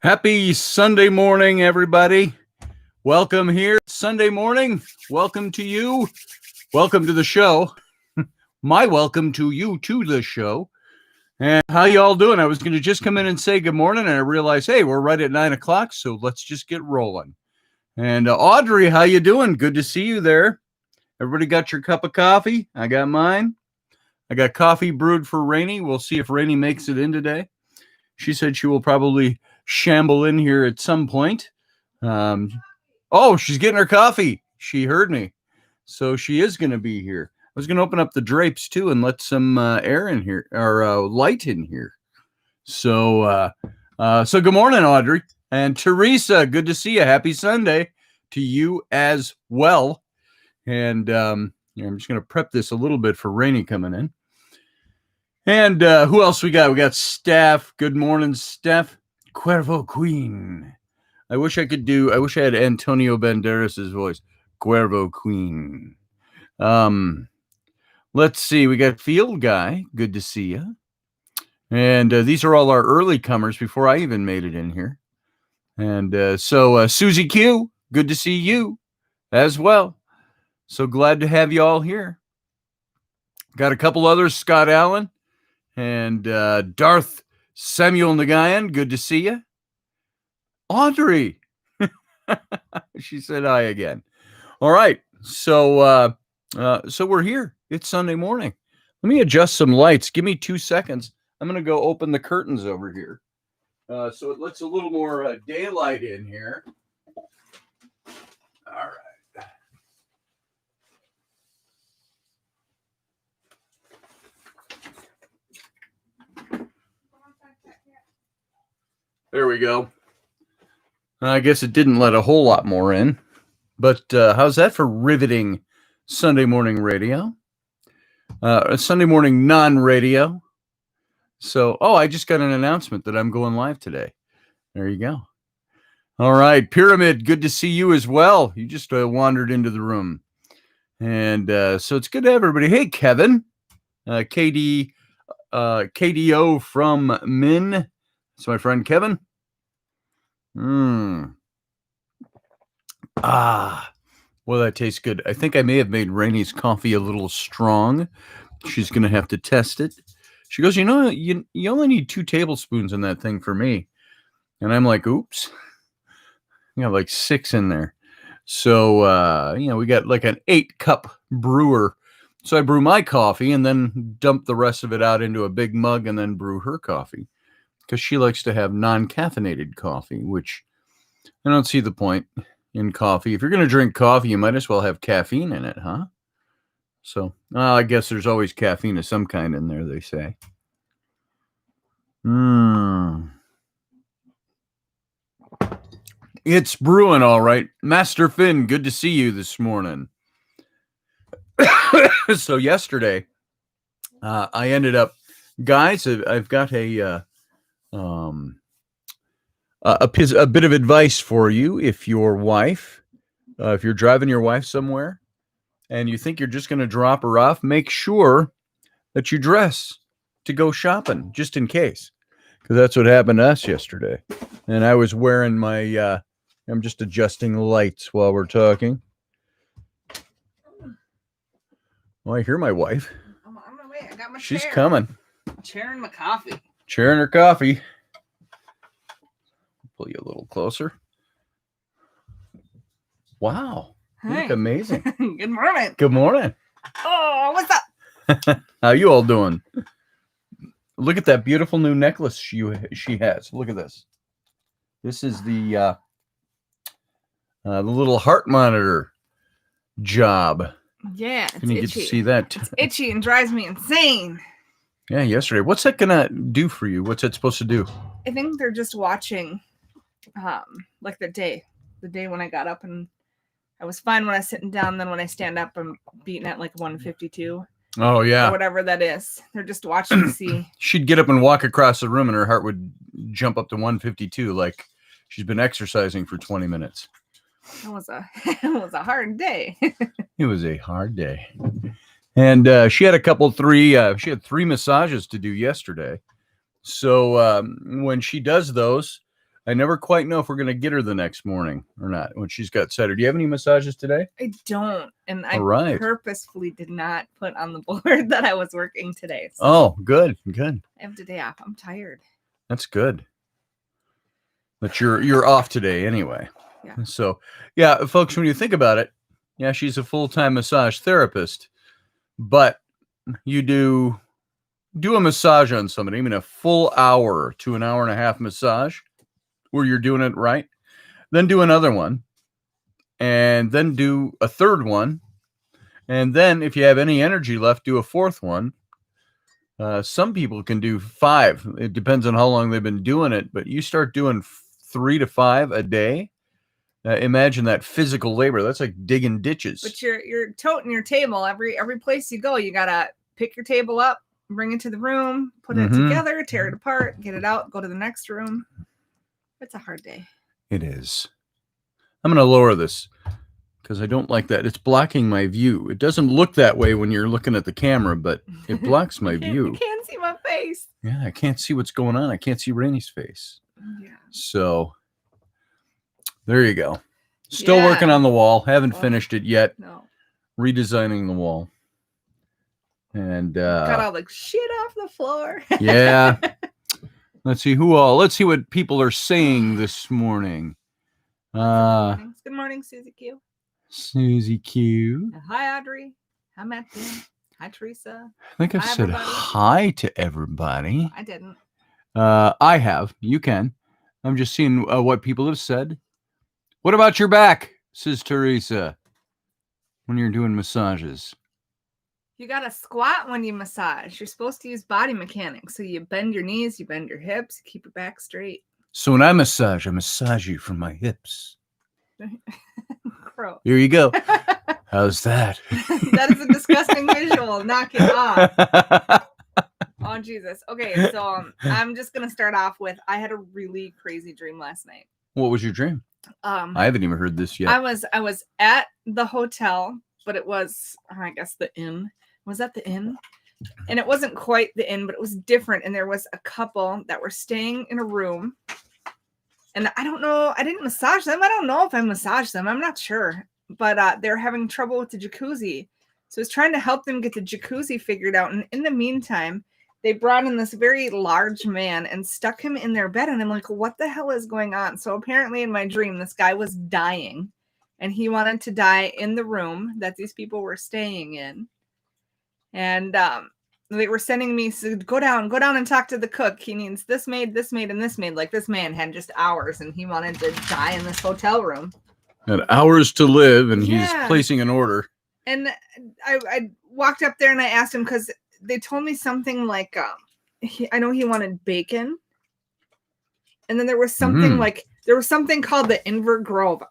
Happy Sunday morning, everybody. Welcome here. Sunday morning. Welcome to you. Welcome to the show. My welcome to you to the show. And how y'all doing? I was going to just come in and say good morning, and I realized, hey, we're right at 9 o'clock, so let's just get rolling. And Audrey, how you doing? Good to see you there. Everybody got your cup of coffee? I got mine. I got coffee brewed for Raini. We'll see if Raini makes it in today. She said she will probably shamble in here at some point. Oh, she's getting her coffee. She heard me. So she is going to be here. I was going to open up the drapes too and let some air in here, or light in here. So good morning, Audrey. And Teresa, good to see you. Happy Sunday to you as well. And I'm just going to prep this a little bit for Raini coming in. And who else we got? We got Steph. Good morning, Steph. Cuervo Queen. I wish I had Antonio Banderas' voice. Cuervo Queen. Let's see. We got Field Guy. Good to see you. And these are all our early comers before I even made it in here. And so Susie Q, good to see you as well. So glad to have you all here. Got a couple others, Scott Allen and Darth Samuel Nagayan, good to see you. Audrey, she said hi again. All right, so we're here. It's Sunday morning. Let me adjust some lights. Give me 2 seconds. I'm going to go open the curtains over here. So it lets a little more daylight in here. All right. There we go. I guess it didn't let a whole lot more in. But how's that for riveting Sunday morning radio? Sunday morning non-radio. So, I just got an announcement that I'm going live today. There you go. All right, Pyramid, good to see you as well. You just wandered into the room. And so it's good to have everybody. Hey, Kevin. KDO from Min. That's my friend Kevin. Well, that tastes good. I think I may have made Raini's coffee a little strong. She's going to have to test it. She goes, you only need 2 tablespoons in that thing for me. And I'm like, oops. You got like 6 in there. So, we got like an 8-cup brewer. So I brew my coffee and then dump the rest of it out into a big mug and then brew her coffee. Because she likes to have non-caffeinated coffee, which I don't see the point in coffee. If you're going to drink coffee, you might as well have caffeine in it, huh? So, I guess there's always caffeine of some kind in there, they say. It's brewing, all right. Master Finn, good to see you this morning. So yesterday, I ended up, guys, I've got a bit of advice for you. If your wife, if you're driving your wife somewhere and you think you're just going to drop her off, make sure that you dress to go shopping, just in case, because that's what happened to us yesterday. And I was wearing my, I'm just adjusting the lights while we're talking. Well, I hear my wife. I'm on my way. I got my She's chair. coming. Chair and my coffee. Chair and her coffee. Pull you a little closer. Wow. You look amazing. Good morning. Good morning. Oh, what's up? How you all doing? Look at that beautiful new necklace she has. Look at this. This is the little heart monitor job. Yeah, Can you itchy. get to see that? It's itchy and drives me insane. Yeah, yesterday. What's that gonna do for you? What's that supposed to do? I think they're just watching, like the day when I got up, and I was fine when I was sitting down. Then when I stand up, I'm beating at like 152. Oh yeah, or whatever that is. They're just watching to see. She'd get up and walk across the room, and her heart would jump up to 152, like she's been exercising for 20 minutes. It was a hard day. It was a hard day. And she had she had 3 massages to do yesterday. So when she does those, I never quite know if we're going to get her the next morning or not when she's got set. Do you have any massages today? I don't. And I All right. purposefully did not put on the board that I was working today. So Oh, good. Good. I have today off. I'm tired. That's good. But you're off today anyway. Yeah. So, yeah, folks, when you think about it, yeah, she's a full-time massage therapist, but you do a massage on somebody, I mean a full hour to an hour and a half massage where you're doing it right, then do another one, and then do a third one, and then if you have any energy left, do a fourth one. Some people can do 5. It depends on how long they've been doing it, but you start doing 3 to 5 a day. Imagine that physical labor. That's like digging ditches. But you're toting your table every place you go. You gotta pick your table up, bring it to the room, put it together, tear it apart, get it out, go to the next room. It's a hard day. It is. I'm going to lower this because I don't like that. It's blocking my view. It doesn't look that way when you're looking at the camera, but it blocks my view. You can't see my face. Yeah, I can't see what's going on. I can't see Raini's face. Yeah. So there you go. Still working on the wall. Haven't finished it yet. No. Redesigning the wall. And got all the shit off the floor. Yeah. Let's see what people are saying this morning. Good morning, Susie Q. Susie Q. Hi, Audrey. Hi, Matthew. Hi, Teresa. I think I've said hi to everybody. I didn't. I have. You can. I'm just seeing what people have said. What about your back, says Teresa, when you're doing massages? You got to squat when you massage. You're supposed to use body mechanics. So you bend your knees, you bend your hips, you keep your back straight. So when I massage you from my hips. Gross. Here you go. How's that? That is a disgusting visual. Knock it off. Oh, Jesus. Okay, so I'm just going to start off with, I had a really crazy dream last night. What was your dream? I haven't even heard this yet. I was at the hotel, but it was, I guess, the inn. Was that the inn? And it wasn't quite the inn, but it was different. And there was a couple that were staying in a room. And I don't know. I didn't massage them. I don't know if I massaged them. I'm not sure. But they're having trouble with the jacuzzi. So I was trying to help them get the jacuzzi figured out. And in the meantime, they brought in this very large man and stuck him in their bed. And I'm like, what the hell is going on? So apparently in my dream, this guy was dying. And he wanted to die in the room that these people were staying in. And they were sending me, so go down and talk to the cook. He needs this maid, and this maid. Like, this man had just hours and he wanted to die in this hotel room. Had hours to live and he's placing an order. And I walked up there and I asked him, because they told me something like, I know he wanted bacon. And then there was something there was something called the Inver Grove.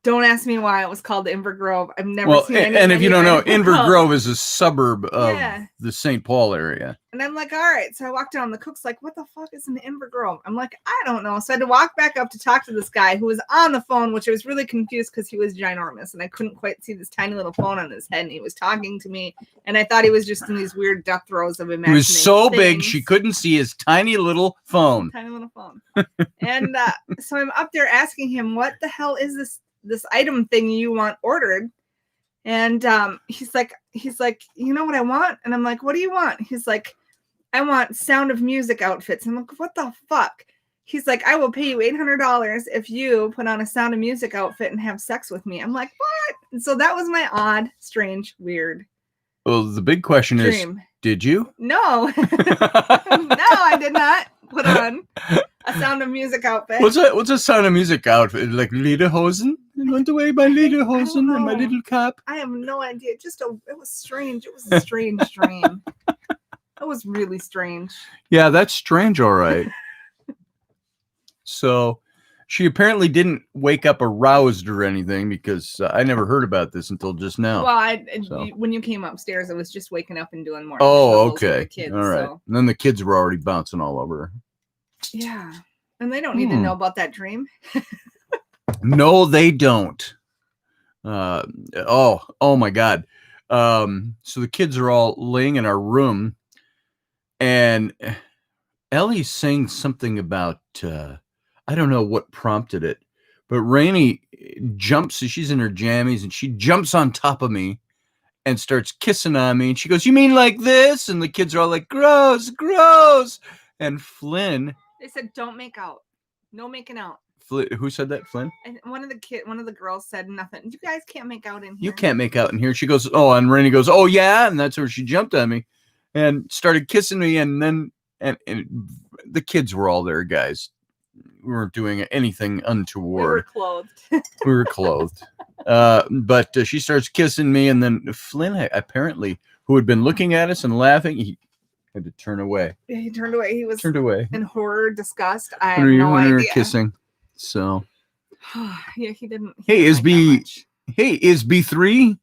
Don't ask me why it was called the Inver Grove. I've never seen anything. And if you don't know, Inver Grove is a suburb of the St. Paul area. And I'm like, all right. So I walked down. The cook's like, what the fuck is an Inver Grove? I'm like, I don't know. So I had to walk back up to talk to this guy who was on the phone, which I was really confused because he was ginormous. And I couldn't quite see this tiny little phone on his head. And he was talking to me. And I thought he was just in these weird death throes of imagining. He was so big, she couldn't see his tiny little phone. Tiny little phone. And so I'm up there asking him, what the hell is this item thing you want ordered? And he's like, you know what I want? And I'm like, what do you want? He's like, I want Sound of Music outfits. I'm like, what the fuck? He's like, I will pay you $800 if you put on a Sound of Music outfit and have sex with me. I'm like, what? And so that was my odd, strange, weird. Well, the big question dream. Is, did you? No. No, I did not put on a Sound of Music outfit. What's a Sound of Music outfit? Like lederhosen? I went away my lederhosen and my little cap. I have no idea. It was strange. It was a strange dream. That was really strange. Yeah, that's strange. All right. So she apparently didn't wake up aroused or anything, because I never heard about this until just now. Well, when you came upstairs, I was just waking up and doing more. Oh, okay. Kids, all right. So. And then the kids were already bouncing all over her. Yeah. And they don't need to know about that dream. No, they don't. Oh my God. So the kids are all laying in our room, and Ellie's saying something about, I don't know what prompted it, but Rainy jumps. She's in her jammies and she jumps on top of me and starts kissing on me. And she goes, "You mean like this?" And the kids are all like, "Gross, gross." And Flynn. They said, "Don't make out. No making out." Who said that? Flynn? And one of the girls said nothing. You guys can't make out in here. You can't make out in here. She goes, "Oh," and Rainy goes, "Oh yeah," and that's where she jumped on me and started kissing me. And then and the kids were all there, guys. We weren't doing anything untoward. We were clothed. We were clothed. But she starts kissing me, and then Flynn, apparently, who had been looking at us and laughing, he had to turn away. Yeah, he turned away. He was turned away in horror, disgust. I have when no we were idea. kissing. So, yeah, he didn't. Hey, is B3?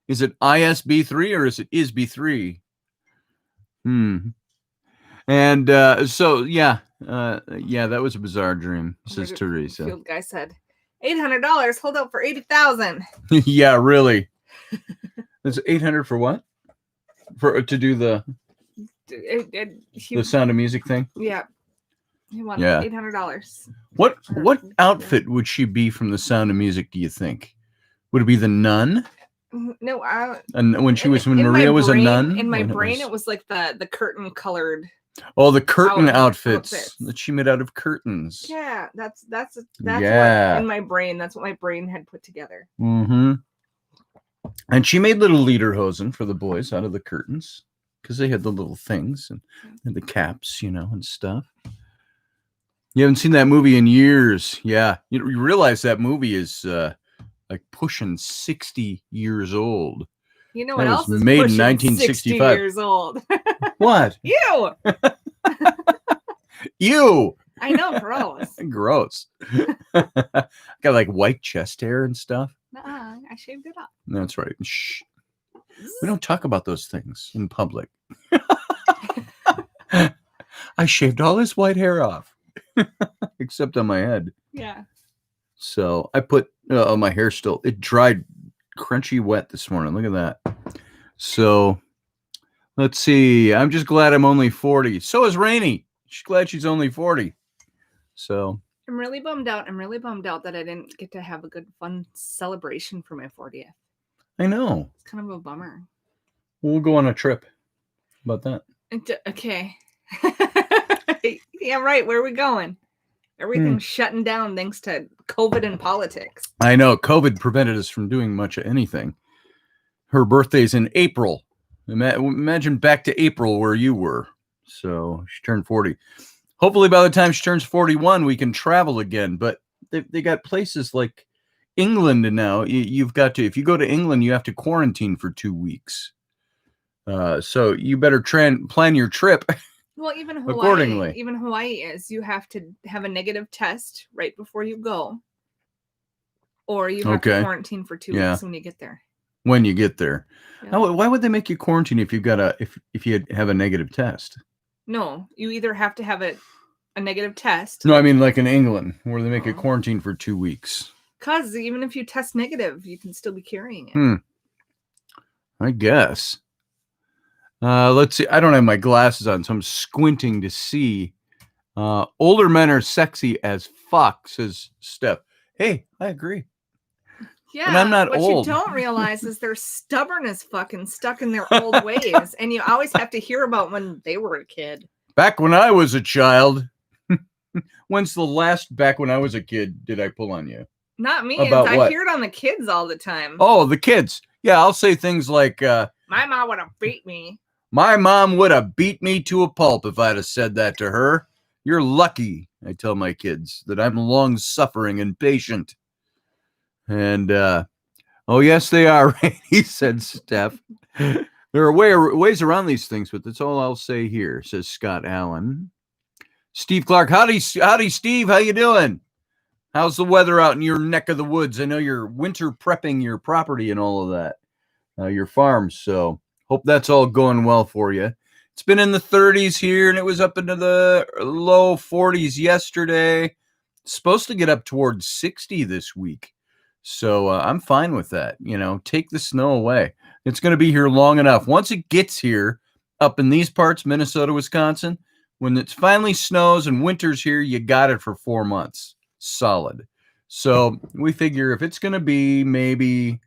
Is it ISB3 or is it ISB3? And so yeah, that was a bizarre dream, says Teresa. Field guy said, $800. Hold out for 80,000. Yeah, really. It's 800 for what? To do the Sound of Music thing. Yeah, he wanted $800. What outfit would she be from The Sound of Music? Do you think? Would it be the nun? No, and when Maria was a nun. In my brain, it was like the curtain colored. Oh, the curtain outfits that she made out of curtains. Yeah, that's what in my brain. That's what my brain had put together. Mm-hmm. And she made little lederhosen for the boys out of the curtains because they had the little things and the caps, and stuff. You haven't seen that movie in years. Yeah, you realize that movie is like pushing 60 years old. You know what else is made pushing in 1965. 60 years old? What? You. You. I know, gross. Gross. Got like white chest hair and stuff. I shaved it up. That's right. Shh. We don't talk about those things in public. I shaved all this white hair off, except on my head. Yeah. So I put my hair still. It dried crunchy wet this morning. Look at that. So let's see. I'm just glad I'm only 40. So is Rainy. She's glad she's only 40. So I'm really bummed out. That I didn't get to have a good, fun celebration for my 40th. I know. It's kind of a bummer. We'll go on a trip. How about that? Okay. Yeah, right. Where are we going? Everything's shutting down thanks to COVID and politics. I know. COVID prevented us from doing much of anything. Her birthday's in April. Imagine back to April where you were. So she turned 40. Hopefully by the time she turns 41, we can travel again. But they got places like England now. You've got to, if you go to England, you have to quarantine for 2 weeks. So you better plan your trip. Well, even Hawaii, accordingly. Even Hawaii is you have to have a negative test right before you go, or you have to quarantine for 2 weeks when you get there. When you get there, yeah. Why would they make you quarantine if you if you have a negative test? No, you either have to have a negative test. No, I mean like in England where they make you quarantine for 2 weeks. Because even if you test negative, you can still be carrying it. I guess. Let's see. I don't have my glasses on, so I'm squinting to see. Older men are sexy as fuck, says Steph. Hey, I agree. Yeah, but I'm not what old. You don't realize is they're stubborn as fucking stuck in their old ways, and you always have to hear about when they were a kid. Back when I was a child. When's the last back when I was a kid did I pull on you? Not me. I hear it on the kids all the time. Oh, the kids. Yeah, I'll say things like, my mom would have beat me. My mom would have beat me to a pulp if I'd have said that to her. You're lucky, I tell my kids, that I'm long-suffering and patient. And, oh, yes, they are, he said Steph. There are ways around these things, but that's all I'll say here, says Scott Allen. Steve Clark, howdy, Steve. How you doing? How's the weather out in your neck of the woods? I know you're winter prepping your property and all of that, your farm, so... Hope that's all going well for you. It's been in the 30s here, and it was up into the low 40s yesterday. It's supposed to get up towards 60 this week. So I'm fine with that. Take the snow away. It's going to be here long enough. Once it gets here, up in these parts, Minnesota, Wisconsin, when it finally snows and winter's here, you got it for 4 months solid. So we figure if it's going to be maybe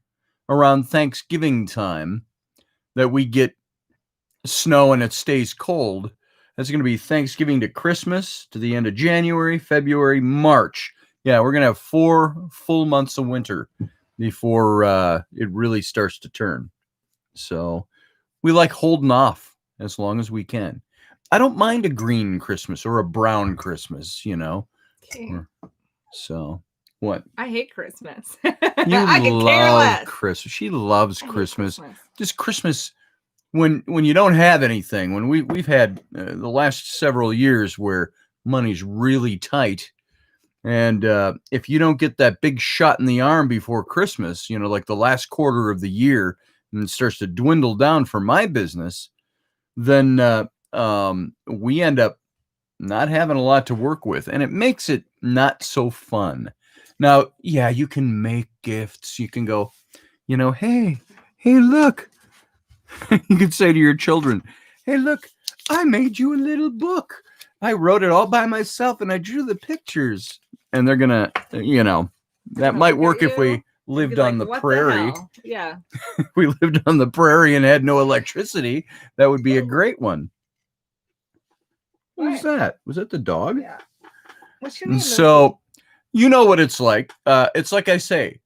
around Thanksgiving time that we get snow and it stays cold, that's going to be Thanksgiving to Christmas, to the end of January, February, March. Yeah, we're going to have 4 full months of winter before it really starts to turn. So we like holding off as long as we can. I don't mind a green Christmas or a brown Christmas, you know. Okay. So what? I hate Christmas. You I could care love less. Christmas. She loves I hate Christmas. Just Christmas when you don't have anything. When we've had the last several years where money's really tight, and if you don't get that big shot in the arm before Christmas, you know, like the last quarter of the year, and it starts to dwindle down for my business, then we end up not having a lot to work with, and it makes it not so fun. Now, yeah, you can make gifts. You can go, you know, hey, look. You can say to your children, hey, look, I made you a little book. I wrote it all by myself, and I drew the pictures. And they're going to, you know, that might work if we lived on the prairie. Yeah. If we lived on the prairie and had no electricity, that would be a great one. What was that? Was that the dog? Yeah. What's your name? So, you know what it's like. It's like I say,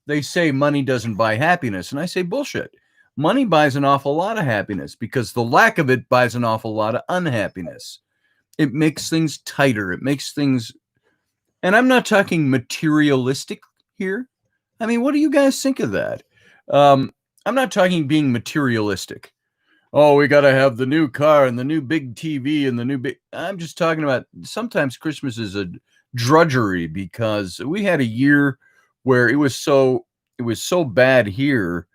they say money doesn't buy happiness. And I say bullshit. Money buys an awful lot of happiness because the lack of it buys an awful lot of unhappiness. It makes things tighter. It makes things, and I'm not talking materialistic here. I mean, what do you guys think of that? I'm not talking being materialistic. Oh, we got to have the new car and the new big TV and the new big. I'm just talking about sometimes Christmas is a drudgery because we had a year where it was so bad here.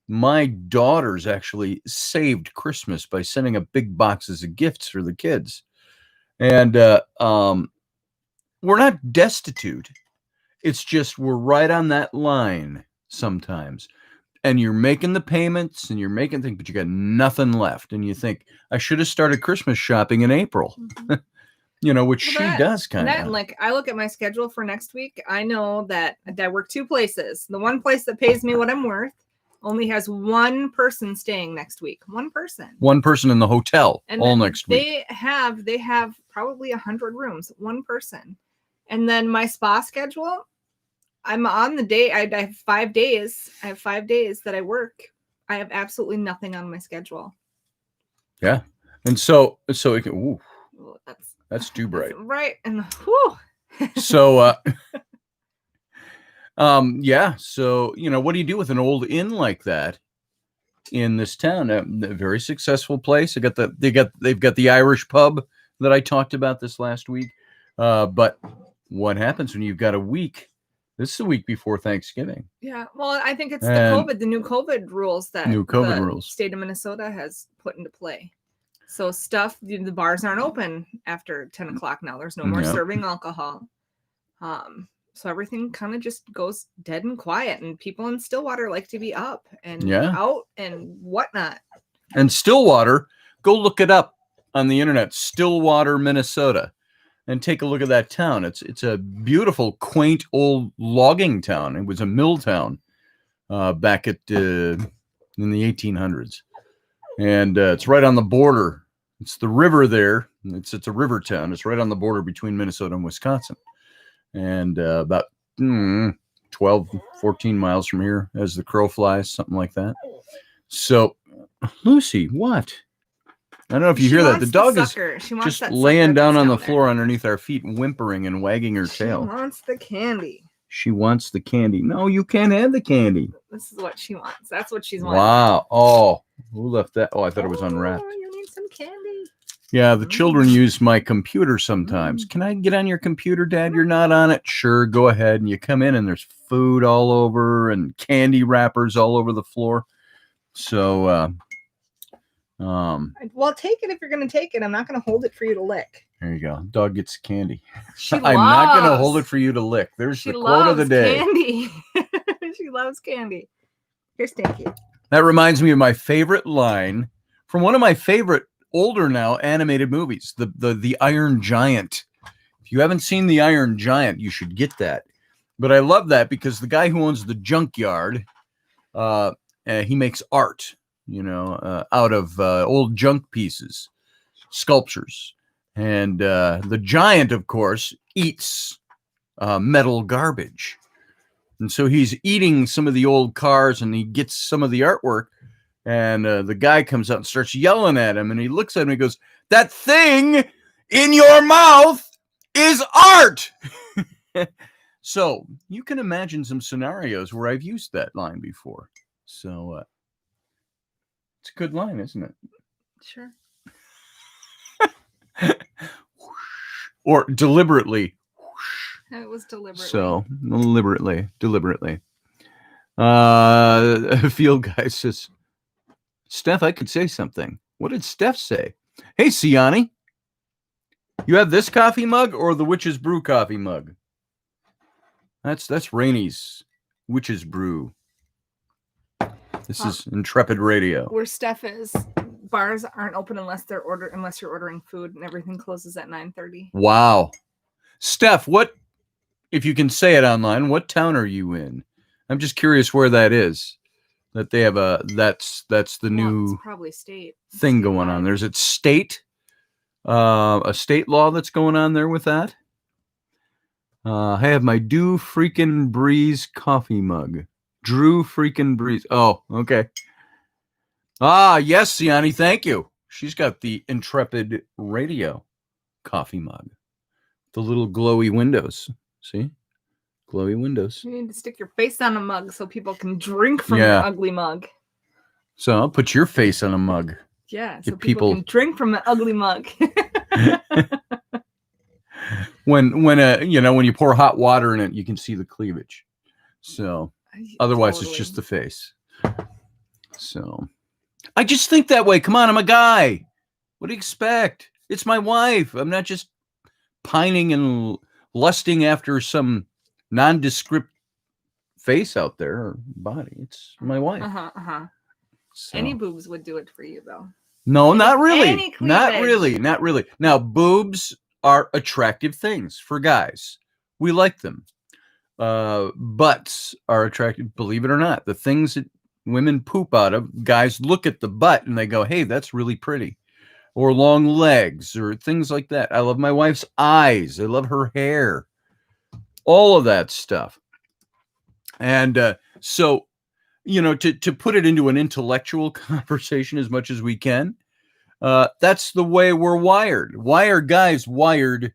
My daughters actually saved Christmas by sending up big boxes of gifts for the kids. And we're not destitute. It's just we're right on that line sometimes. And you're making the payments and you're making things, but you got nothing left. And you think, I should have started Christmas shopping in April. Mm-hmm. You know, which she does kind of. Like, I look at my schedule for next week. I know that I work 2 places. The one place that pays me what I'm worth only has 1 person staying next week. 1 person. 1 person in the hotel all next week. They have probably 100 rooms. 1 person. And then my spa schedule, I'm on the day. I have 5 days. I have 5 days that I work. I have absolutely nothing on my schedule. Yeah. And so it can, ooh, that's too bright. Right. And whew. So yeah. So, you know, what do you do with an old inn like that in this town? A very successful place. They've got the Irish pub that I talked about this last week. But what happens when you've got a week? This is a week before Thanksgiving. Yeah. Well, I think it's the new COVID rules that the state of Minnesota has put into play. So the bars aren't open after 10 o'clock now. There's no more serving alcohol. So everything kind of just goes dead and quiet, and people in Stillwater like to be up and out and whatnot. And Stillwater, go look it up on the internet, Stillwater, Minnesota, and take a look at that town. It's a beautiful, quaint old logging town. It was a mill town back in the 1800s, and it's right on the border. It's the river there. It's a river town. It's right on the border between Minnesota and Wisconsin. And about 12, 14 miles from here as the crow flies, something like that. So, Lucy, what? I don't know if you hear that. The dog is just laying down on the floor underneath our feet, whimpering and wagging her tail. She wants the candy. She wants the candy. No, you can't have the candy. This is what she wants. That's what she's wanting. Wow. Oh, who left that? Oh, I thought it was unwrapped. You need some candy. Yeah, the children use my computer sometimes. Can I get on your computer, Dad? You're not on it? Sure, go ahead. And you come in and there's food all over and candy wrappers all over the floor. So, well, take it if you're going to take it. I'm not going to hold it for you to lick. There you go. Dog gets candy. I'm not going to hold it for you to lick. There's the quote of the day. Candy. She loves candy. Here's Stinky. That reminds me of my favorite line from one of my favorite older now animated movies. The Iron Giant. If you haven't seen the Iron Giant, you should get that. But I love that because the guy who owns the junkyard, he makes art, out of old junk pieces, sculptures. And the giant, of course, eats metal garbage. And so he's eating some of the old cars and he gets some of the artwork. And the guy comes out and starts yelling at him. And he looks at him and he goes, "That thing in your mouth is art." So you can imagine some scenarios where I've used that line before. So it's a good line, isn't it? Sure. Or deliberately. It was deliberately. So deliberately. Field guy says, "Steph, I could say something." What did Steph say? "Hey, Siani, you have this coffee mug or the Witch's Brew coffee mug?" That's Raini's Witch's Brew. This is Intrepid Radio. Where Steph is, bars aren't open unless you're ordering food, and everything closes at 9:30. Wow. Steph, what, if you can say it online, what town are you in? I'm just curious where that is. That they have that's the new it's probably state thing going on. There's a state law that's going on there with that. I have my Drew freaking Breeze coffee mug. Drew freaking Breeze. Oh, okay. Ah, yes, Siani, thank you. She's got the Intrepid Radio coffee mug. The little glowy windows. See? Glowy windows. You need to stick your face on a mug so people can drink from your ugly mug. So I'll put your face on a mug. Yeah, so people can drink from an ugly mug. When you pour hot water in it, you can see the cleavage. So otherwise it's just the face. So I just think that way. Come on, I'm a guy. What do you expect? It's my wife. I'm not just pining and lusting after some nondescript face out there or body. It's my wife. So. Any boobs would do it for you, though. No, not really. Not really. Now, boobs are attractive things for guys. We like them. Butts are attractive, believe it or not. The things that women poop out of, guys look at the butt and they go, "Hey, that's really pretty." Or long legs or things like that. I love my wife's eyes. I love her hair. All of that stuff. And so, to put it into an intellectual conversation as much as we can, that's the way we're wired. Why are guys wired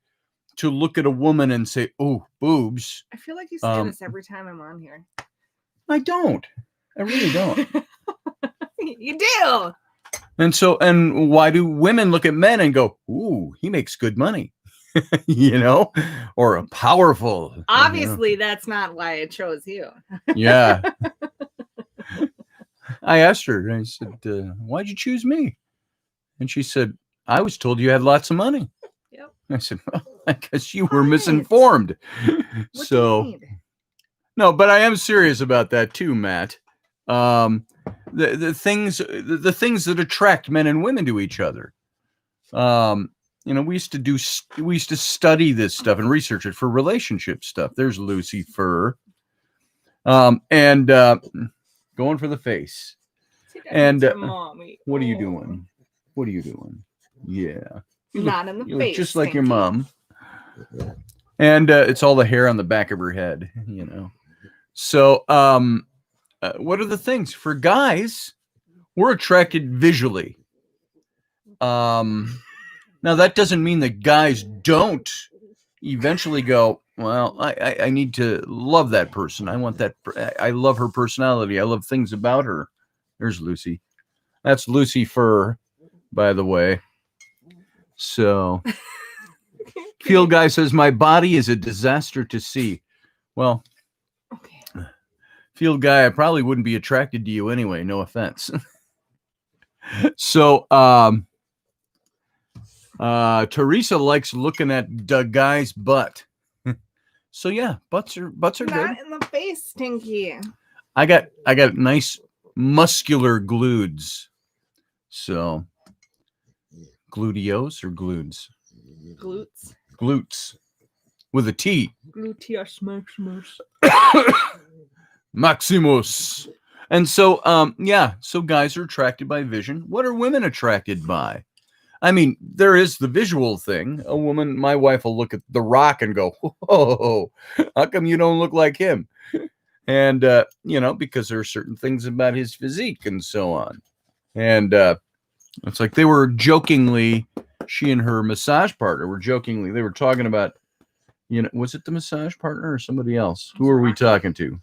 to look at a woman and say, "Oh, boobs"? I feel like you say this every time I'm on here. I don't. I really don't. You do. And why do women look at men and go, "Ooh, he makes good money," or a powerful? Obviously, that's not why I chose you. Yeah. I asked her, and I said, "Why'd you choose me?" And she said, "I was told you had lots of money." Yep. I said, "Well, I guess you were misinformed." No, but I am serious about that too, Matt. The things that attract men and women to each other. We used to study this stuff and research it for relationship stuff. There's Lucy Fur. And going for the face. And what are you doing? What are you doing? Yeah. Not in the face. Just like your mom. And it's all the hair on the back of her head, So, what are the things for guys? We're attracted visually. Now that doesn't mean that guys don't eventually go, "Well, I need to love that person. I want that. I love her personality. I love things about her." There's Lucy. That's Lucy Fur, by the way. So, Field Guy says, "My body is a disaster to see." Well, okay. Field Guy, I probably wouldn't be attracted to you anyway. No offense. So, Teresa likes looking at the guy's butt. So yeah, butts are Not good. Not in the face, Stinky. I got nice muscular glutes. So gluteos or glutes? Glutes. Glutes with a T. Gluteus maximus. Maximus. And so, so guys are attracted by vision. What are women attracted by? I mean, there is the visual thing. A woman, my wife will look at The Rock and go, whoa, how come you don't look like him? And, because there are certain things about his physique and so on. And it's like they were jokingly, she and her massage partner were jokingly, they were talking about, was it the massage partner or somebody else? Who are we talking to?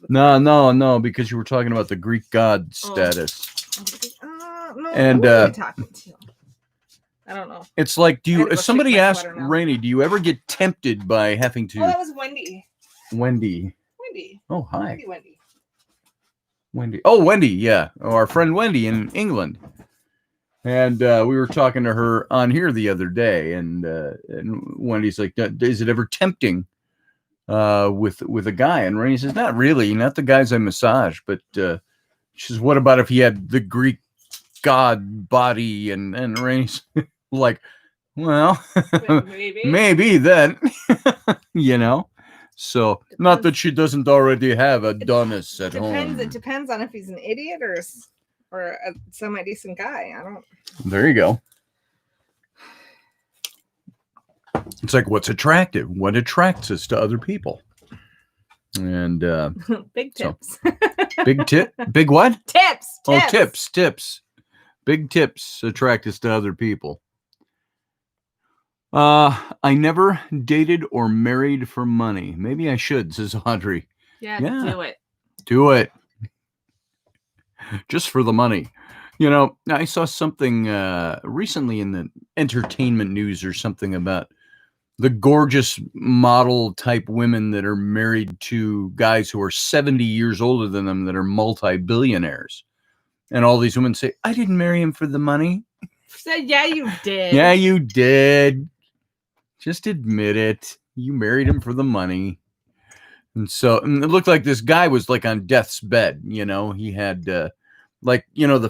No, because you were talking about the Greek god status. No, and who are we talking to? I don't know. It's like, somebody asked Raini, do you ever get tempted by having to? Oh, that was Wendy. Wendy. Oh, hi. Wendy. Oh, Wendy, yeah. Oh, our friend Wendy in England. And we were talking to her on here the other day, and Wendy's like, is it ever tempting with a guy? And Rainy says, not really, not the guys I massage, but she says, what about if he had the Greek god body? And Rainy's like, well, maybe then, So depends. Not that she doesn't already have Adonis at home. It depends on if he's an idiot or a semi-decent guy. I don't. There you go. It's like, what's attractive? What attracts us to other people? And big tips. Big what? Tips. Oh, tips. Big tips attract us to other people. I never dated or married for money. Maybe I should, says Audrey. Yeah, do it. Just for the money. I saw something recently in the entertainment news or something about the gorgeous model type women that are married to guys who are 70 years older than them that are multi-billionaires. And all these women say, I didn't marry him for the money. Said, yeah, you did. Yeah, you did. Just admit it. You married him for the money. And so it looked like this guy was like on death's bed. He had the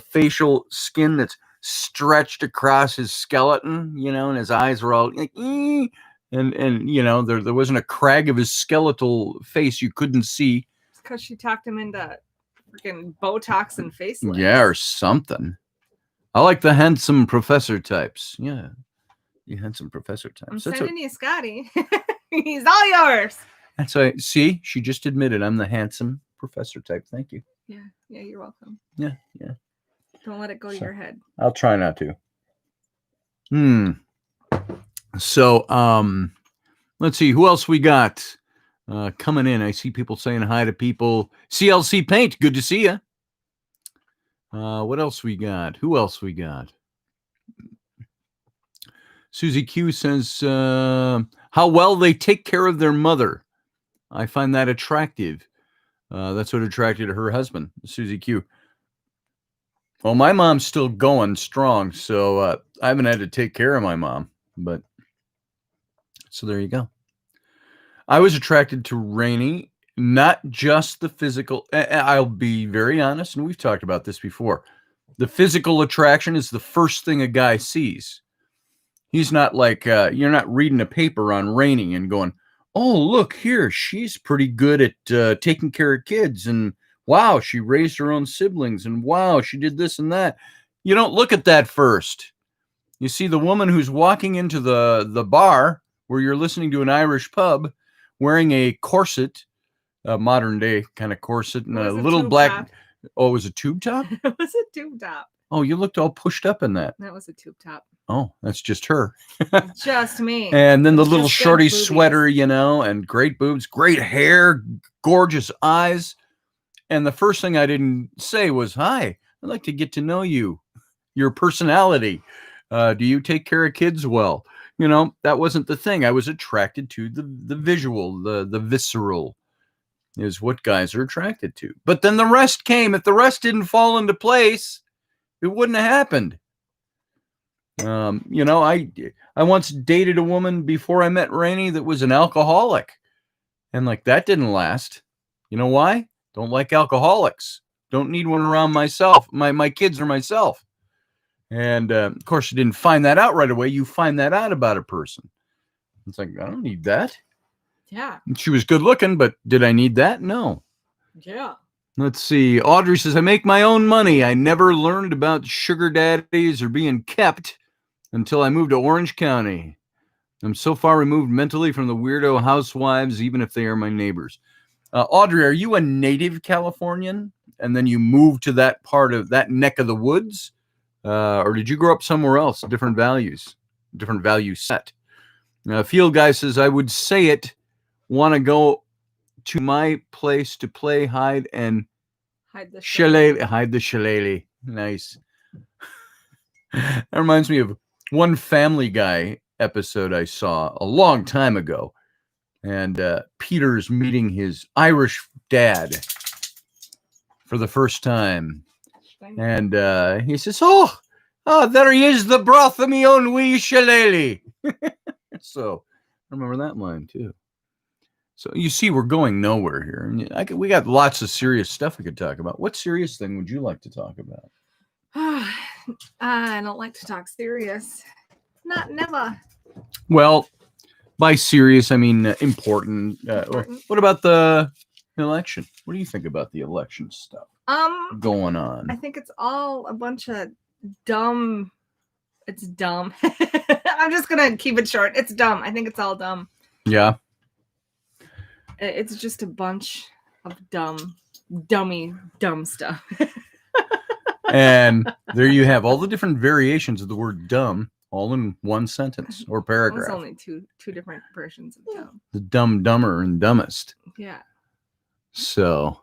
facial skin that's stretched across his skeleton, and his eyes were all like, and there wasn't a crag of his skeletal face you couldn't see. It's because she talked him into freaking Botox and facelifts. Yeah, or something. I like the handsome professor types. Yeah. You handsome professor types. I'm sending you Scotty. He's all yours. That's why. See, she just admitted I'm the handsome professor type. Thank you. Yeah, you're welcome. Yeah. Don't let it go to your head. I'll try not to. So, let's see who else we got coming in. I see people saying hi to people. CLC Paint, good to see you. What else we got? Who else we got? Susie Q says, how well they take care of their mother. I find that attractive. That's what attracted her husband, Susie Q. Well, my mom's still going strong, so I haven't had to take care of my mom. But so there you go. I was attracted to Rainy, not just the physical. I'll be very honest, and we've talked about this before. The physical attraction is the first thing a guy sees. He's not like, you're not reading a paper on Rainy and going, oh, look here, she's pretty good at taking care of kids. And wow, she raised her own siblings. And wow, she did this and that. You don't look at that first. You see the woman who's walking into the bar where you're listening to an Irish pub wearing a corset, a modern day kind of corset, and a little black. Top. Oh, it was a tube top? It was a tube top. Oh, you looked all pushed up in that. That was a tube top. Oh, that's just her. Just me. And then the little shorty sweater, and great boobs, great hair, gorgeous eyes. And the first thing I didn't say was, hi, I'd like to get to know you, your personality. Do you take care of kids well? That wasn't the thing. I was attracted to the visual, the visceral is what guys are attracted to. But then the rest came. If the rest didn't fall into place, it wouldn't have happened. I once dated a woman before I met Rainy that was an alcoholic. And that didn't last. You know why? Don't like alcoholics. Don't need one around myself, my kids or myself. And of course, you didn't find that out right away. You find that out about a person. It's like, I don't need that. Yeah. And she was good looking, but did I need that? No. Yeah. Let's see. Audrey says, I make my own money. I never learned about sugar daddies or being kept until I moved to Orange County. I'm so far removed mentally from the weirdo housewives, even if they are my neighbors. Audrey, are you a native Californian? And then you moved to that part of that neck of the woods? Or did you grow up somewhere else? Different values, different value set. Field Guy says, I would say it. Want to go to my place to play hide and Hide the shillelagh. Hide the shillelagh. Nice. That reminds me of one Family Guy episode I saw a long time ago. And Peter's meeting his Irish dad for the first time. And he says, oh, there he is, the broth of me own wee shillelagh. So I remember that line too. So you see, we're going nowhere here. We got lots of serious stuff we could talk about. What serious thing would you like to talk about? I don't like to talk serious. Never. Well, by serious, I mean important. What about the election? What do you think about the election stuff going on? I think it's all a bunch of dumb. It's dumb. I'm just gonna keep it short. It's dumb. I think it's all dumb. Yeah. It's just a bunch of dumb stuff. And there you have all the different variations of the word dumb, all in one sentence or paragraph. There's only two different versions of dumb. The dumb, dumber, and dumbest. Yeah. So.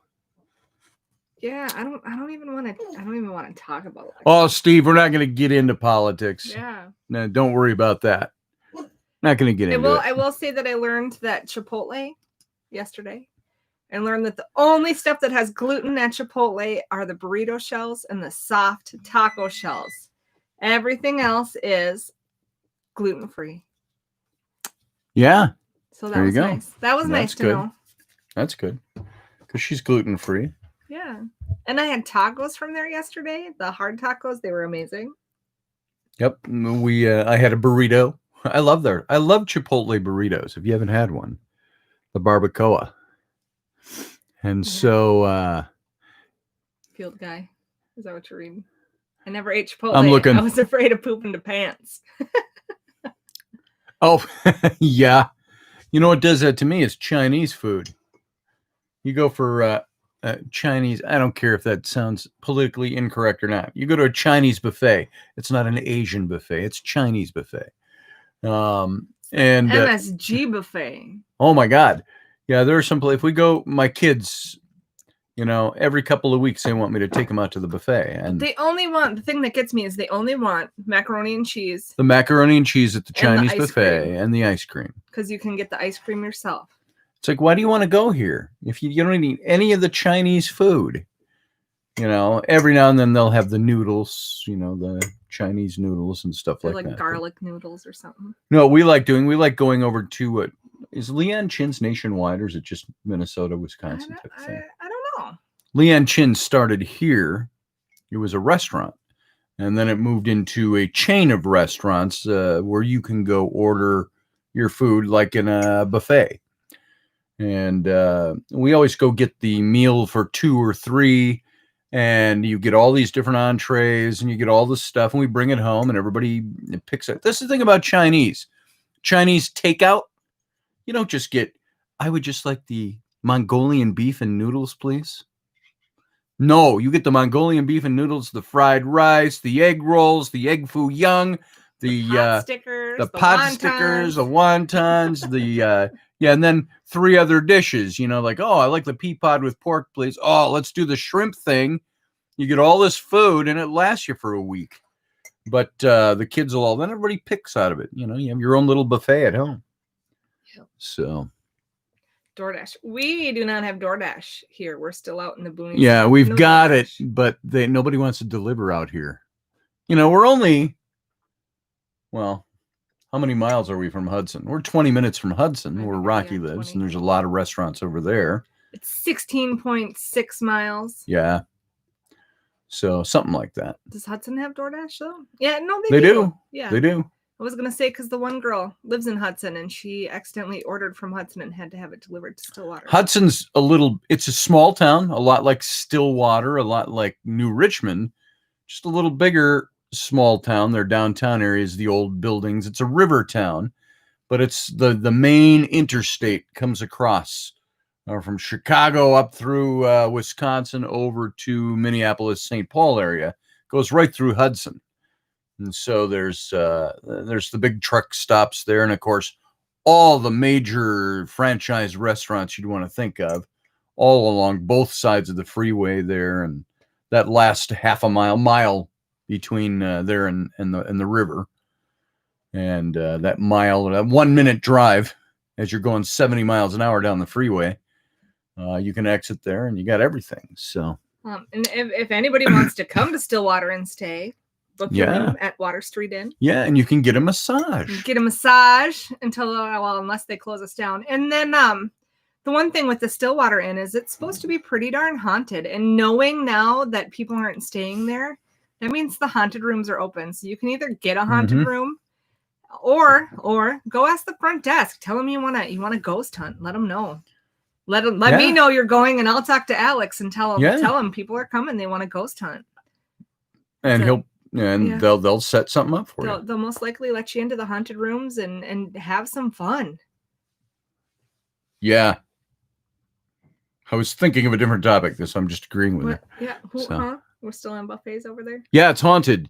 Yeah, I don't even want to talk about it. Oh, Steve, we're not going to get into politics. Yeah. No, don't worry about that. Not going to get into it. I will say that I learned that Chipotle yesterday. I learned that the only stuff that has gluten at Chipotle are the burrito shells and the soft taco shells. Everything else is gluten-free. Yeah. So that was nice. That was nice to know. That's good. Because she's gluten-free. Yeah. And I had tacos from there yesterday. The hard tacos, they were amazing. Yep. I had a burrito. I love Chipotle burritos. If you haven't had one, the barbacoa. And so Field Guy. Is that what you're reading? I never ate Chipotle. I'm looking. I was afraid of pooping the pants. Oh, yeah. You know what does that to me is Chinese food. You go for Chinese. I don't care if that sounds politically incorrect or not. You go to a Chinese buffet. It's not an Asian buffet. It's Chinese buffet. And MSG buffet. Oh my God. Yeah, there are some places. If we go, my kids, every couple of weeks they want me to take them out to the buffet, and they only want, the thing that gets me is they only want macaroni and cheese. The macaroni and cheese at the Chinese buffet and the ice cream. Because you can get the ice cream yourself. It's like, why do you want to go here if you don't eat any of the Chinese food? Every now and then they'll have the noodles, the Chinese noodles and stuff like that. Like garlic noodles or something. No, we like going over to is Leanne Chin's nationwide or is it just Minnesota, Wisconsin type thing? I don't know. Leanne Chin started here. It was a restaurant. And then it moved into a chain of restaurants where you can go order your food like in a buffet. And we always go get the meal for 2 or 3. And you get all these different entrees and you get all this stuff. And we bring it home and everybody picks it. This is the thing about Chinese takeout. You don't just get, I would just like the Mongolian beef and noodles, please. No, you get the Mongolian beef and noodles, the fried rice, the egg rolls, the egg foo young, the pot stickers, the wontons, and then 3 other dishes, like, oh, I like the pea pod with pork, please. Oh, let's do the shrimp thing. You get all this food and it lasts you for a week. But the kids will then everybody picks out of it. You have your own little buffet at home. Yep. So DoorDash. We do not have DoorDash here. We're still out in the boonies. Yeah, we've got DoorDash. It, but nobody wants to deliver out here. We're only, how many miles are we from Hudson? We're 20 minutes from Hudson, where Rocky lives, 20. And there's a lot of restaurants over there. It's 16.6 miles. Yeah. So something like that. Does Hudson have DoorDash though? Yeah, no, They do. Yeah, They do. I was gonna say because the one girl lives in Hudson and she accidentally ordered from Hudson and had to have it delivered to Stillwater. Hudson's it's a small town, a lot like Stillwater, a lot like New Richmond, just a little bigger small town. Their downtown area is the old buildings. It's a river town, but it's the main interstate comes across from Chicago up through Wisconsin over to Minneapolis, St. Paul area. Goes right through Hudson. And so there's the big truck stops there, and of course, all the major franchise restaurants you'd want to think of, all along both sides of the freeway there, and that last half a mile between there and the river, and that 1 minute drive as you're going 70 miles an hour down the freeway, you can exit there, and you got everything. So, and if anybody wants to come to Stillwater and stay. Book your room at Water Street Inn. Yeah, and you can get a massage. Get a massage unless they close us down. And then the one thing with the Stillwater Inn is it's supposed to be pretty darn haunted. And knowing now that people aren't staying there, that means the haunted rooms are open. So you can either get a haunted room or go ask the front desk. Tell them you want to ghost hunt. Let them know. Let me know you're going, and I'll talk to Alex and tell them people are coming. They want to ghost hunt. And they'll set something up for you. They'll most likely let you into the haunted rooms and have some fun. Yeah. I was thinking of a different topic, so I'm just agreeing with you. Yeah. We're still on buffets over there. Yeah, it's haunted.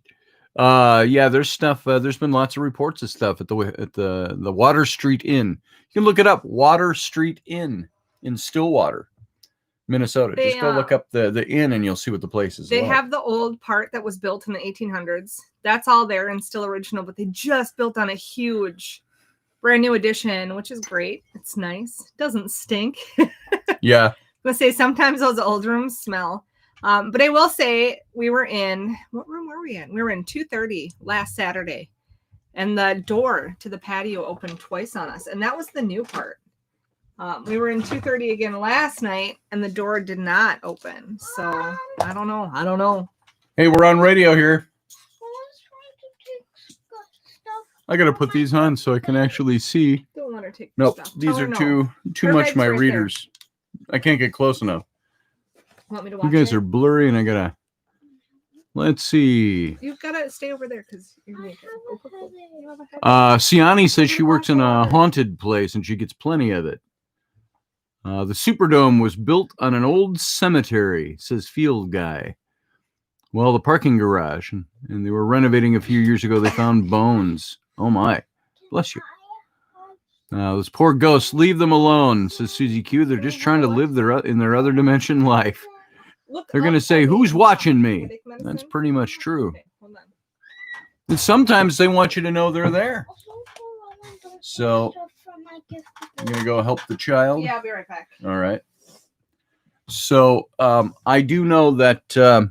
There's stuff. There's been lots of reports of stuff at the Water Street Inn. You can look it up. Water Street Inn in Stillwater, Minnesota. Just go look up the inn and you'll see what the place is. They have the old part that was built in the 1800s. That's all there and still original, but they just built on a huge brand new addition, which is great. It's nice. Doesn't stink. Yeah. I'm gonna say sometimes those old rooms smell. But I will say what room were we in? We were in 230 last Saturday, and the door to the patio opened twice on us, and that was the new part. We were in 230 again last night, and the door did not open. So I don't know. Hey, we're on radio here. I gotta put these on so I can actually see. Don't let her take. Nope, these are too much. My readers. I can't get close enough. Want me to watch? You guys are blurry, and I gotta. Let's see. You've got to stay over there because you're naked. Siani says she works in a haunted place and she gets plenty of it. The Superdome was built on an old cemetery, says Field Guy. Well, the parking garage, and they were renovating a few years ago. They found bones. Oh my, bless you. Those poor ghosts, leave them alone, says Susie Q. They're just trying to live in their other dimension life. They're going to say, who's watching me? That's pretty much true. Okay, hold on. And sometimes they want you to know they're there. So, I'm going to go help the child. Yeah, I'll be right back. All right. So, I do know that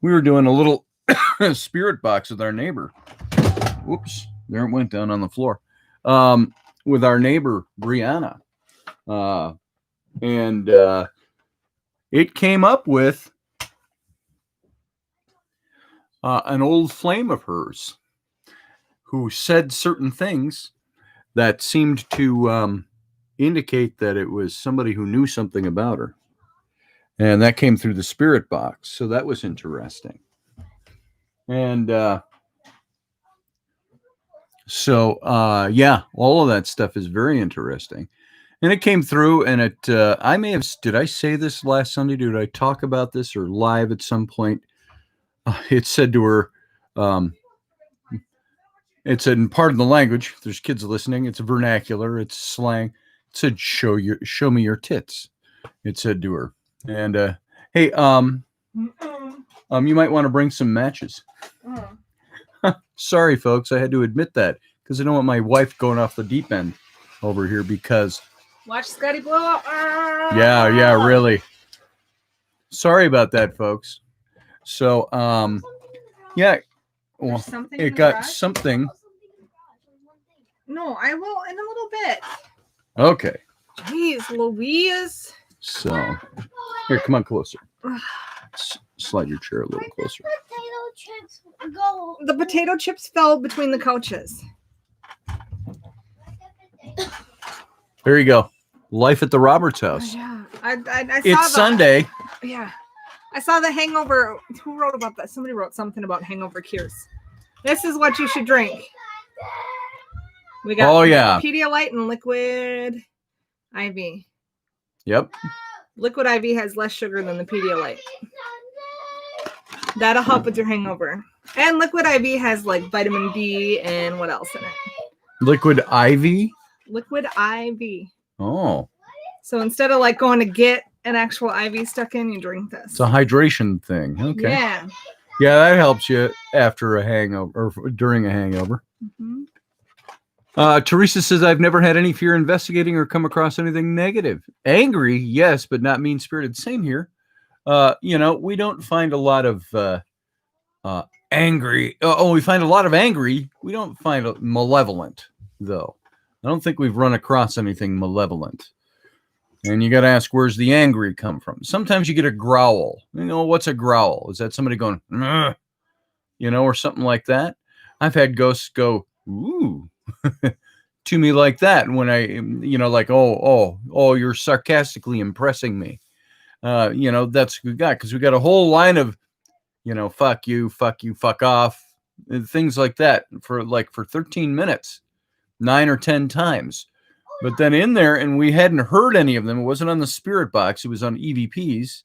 we were doing a little spirit box with our neighbor. Whoops, there it went down on the floor. With our neighbor, Brianna. And it came up with an old flame of hers who said certain things that seemed to indicate that it was somebody who knew something about her. And that came through the spirit box. So that was interesting. And all of that stuff is very interesting. And it came through, and did I say this last Sunday? Did I talk about this or live at some point? It said to her, it said, pardon the language, if there's kids listening, it's vernacular, it's slang. It said, show me your tits. It said to her. And, hey, you might want to bring some matches. Sorry, folks, I had to admit that because I don't want my wife going off the deep end over here because. Watch Scotty blow up. Yeah, really. Sorry about that, folks. So, yeah. Well, it got something. No, I will in a little bit. Okay. Jeez, Louise. So, here, come on closer. slide your chair a little closer. Potato chips go. The potato chips fell between the couches. There you go. Life at the Roberts Oh, house. yeah. I saw It's Sunday. Yeah. I saw the Hangover. Who wrote about that? Somebody wrote something about Hangover Cures. This is what you should drink. We got Oh, yeah. Pedialyte and Liquid IV. Yep. Liquid IV has less sugar than the Pedialyte. That'll help with your hangover. And Liquid IV has like vitamin D and what else in it? Liquid Ivy. Liquid IV. Oh, So instead of like going to get an actual IV stuck in, you drink this. it's a hydration thing. Okay. Yeah. Yeah, that helps you after a hangover or during a hangover. Mhm. Teresa says, I've never had any fear investigating or come across anything negative. Angry, yes, but not mean-spirited. Same here. We don't find a lot of angry. We find a lot of angry. We don't find malevolent, though. I don't think we've run across anything malevolent. And you got to ask, where's the angry come from? Sometimes you get a growl. What's a growl? Is that somebody going, ugh, or something like that? I've had ghosts go, ooh, to me like that. When I, like, oh, you're sarcastically impressing me. That's what we got. Because we got a whole line of, fuck you, fuck off. And things like that for 13 minutes, 9 or 10 times. But then in there, and we hadn't heard any of them. It wasn't on the spirit box. It was on EVPs.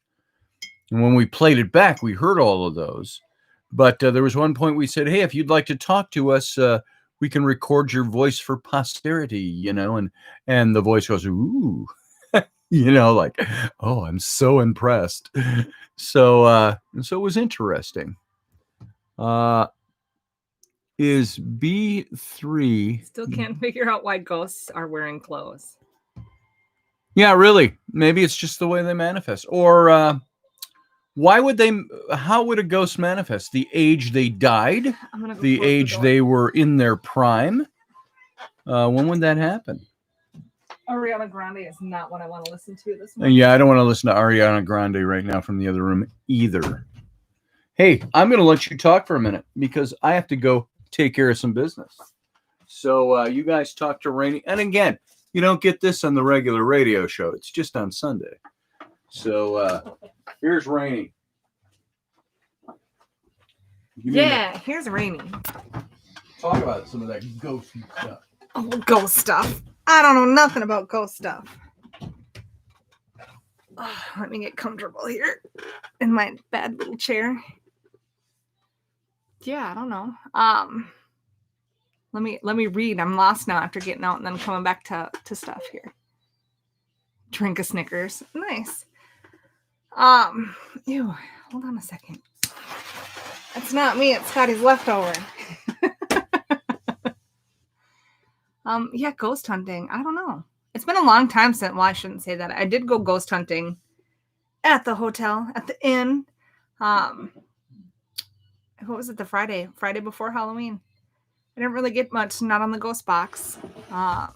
And when we played it back, we heard all of those. But there was one point we said, hey, if you'd like to talk to us, we can record your voice for posterity, and the voice goes, ooh, like, oh, I'm so impressed. So it was interesting. Is B3 Still can't figure out why ghosts are wearing clothes. Yeah, really. Maybe it's just the way they manifest. Or how would a ghost manifest? The age they died? The age they were in their prime? When would that happen? Ariana Grande is not what I want to listen to this morning. Yeah, I don't want to listen to Ariana Grande right now from the other room either. Hey, I'm going to let you talk for a minute because I have to go take care of some business. So you guys talk to Raini. And again, you don't get this on the regular radio show. It's just on Sunday. So here's Raini. Here's Raini. Talk about some of that ghosty stuff. Oh, ghost stuff. I don't know nothing about ghost stuff. Let me get comfortable here in my bad little chair. Yeah, I don't know. Let me read. I'm lost now after getting out and then coming back to stuff here. Drink a Snickers. Nice. Ew, hold on a second. That's not me, it's Scotty's leftover. Ghost hunting. I don't know. It's been a long time since, well, I shouldn't say that. I did go ghost hunting at the hotel, at the inn. What was it? The Friday before Halloween. I didn't really get much, not on the ghost box. I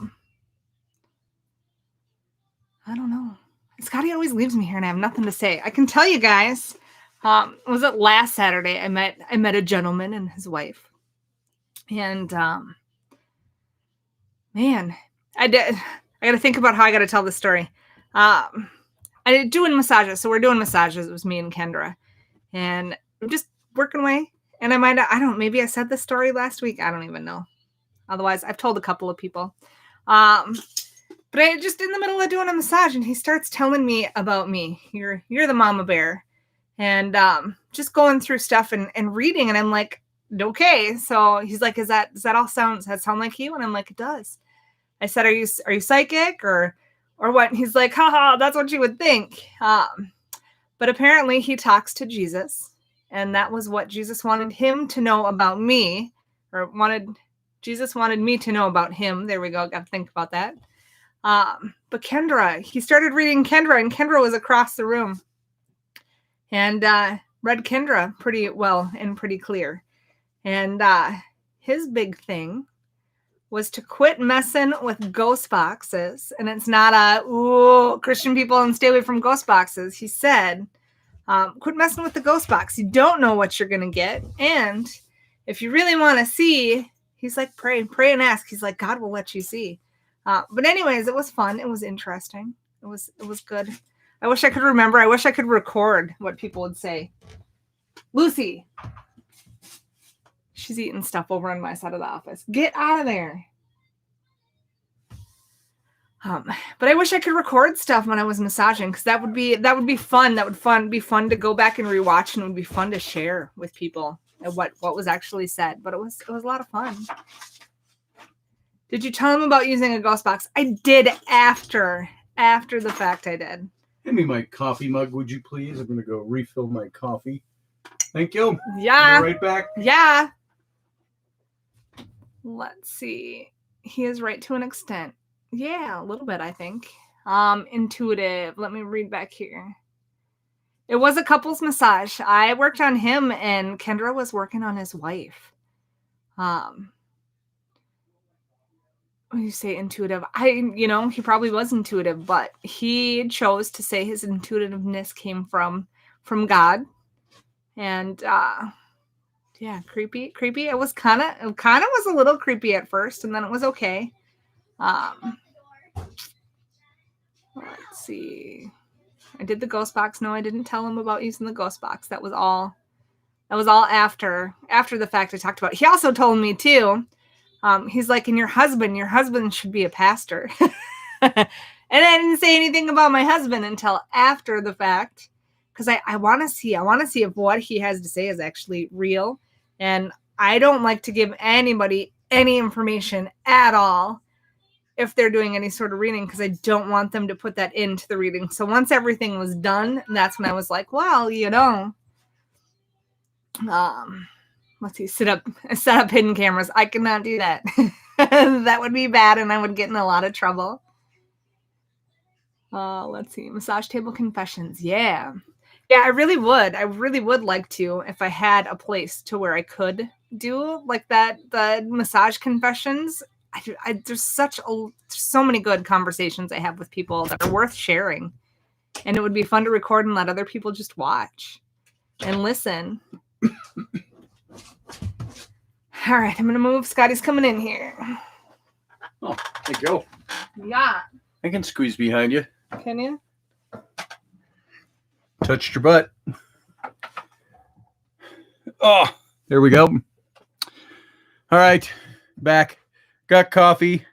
don't know. Scotty always leaves me here and I have nothing to say. I can tell you guys, was it last Saturday? I met a gentleman and his wife. And man, I got to think about how I got to tell this story. I did doing massages. So we're doing massages. It was me and Kendra. And we're just working away. And maybe I said this story last week. I don't even know. Otherwise, I've told a couple of people. But I just in the middle of doing a massage and he starts telling me about me. You're the mama bear. And just going through stuff and reading. And I'm like, okay. So he's like, does that sound like you? And I'm like, it does. I said, are you psychic or what? And he's like, haha, that's what you would think. But apparently he talks to Jesus. And that was what Jesus wanted him to know about me, Jesus wanted me to know about him. There we go. Got to think about that. But Kendra, he started reading Kendra, and Kendra was across the room and read Kendra pretty well and pretty clear. And his big thing was to quit messing with ghost boxes. And it's not Christian people and stay away from ghost boxes. He said, Quit messing with the ghost box. You don't know what you're going to get. And if you really want to see, he's like, pray and ask. He's like, God will let you see. But anyways, it was fun. It was interesting. It was good. I wish I could remember. I wish I could record what people would say. Lucy. She's eating stuff over on my side of the office. Get out of there. But I wish I could record stuff when I was massaging, because that would be fun. That would be fun to go back and rewatch, and it would be fun to share with people what was actually said. But it was a lot of fun. Did you tell him about using a ghost box? I did after the fact. I did. Give me my coffee mug, would you please? I'm going to go refill my coffee. Thank you. Yeah. I'll be right back. Yeah. Let's see. He is right to an extent. Yeah, a little bit, I think. Intuitive. Let me read back here. It was a couples massage. I worked on him, and Kendra was working on his wife. When you say intuitive, he probably was intuitive, but he chose to say his intuitiveness came from God. And yeah, creepy. It was kind of was a little creepy at first, and then it was okay. Let's see. I did the ghost box. No, I didn't tell him about using the ghost box. That was all after the fact I talked about it. He also told me too. He's like, and your husband should be a pastor. And I didn't say anything about my husband until after the fact, because I want to see if what he has to say is actually real. And I don't like to give anybody any information at all if they're doing any sort of reading, because I don't want them to put that into the reading. So once everything was done, that's when I was like, well, let's see, set up hidden cameras. I cannot do that. That would be bad, and I would get in a lot of trouble. Let's see, massage table confessions. Yeah, I really would like to, if I had a place to where I could do like that, the massage confessions. There's so many good conversations I have with people that are worth sharing, and it would be fun to record and let other people just watch and listen. All right, I'm gonna move. Scotty's coming in here. Oh, there you go. Yeah. I can squeeze behind you. Can you? Touched your butt. Oh, there we go. All right, back. Got coffee.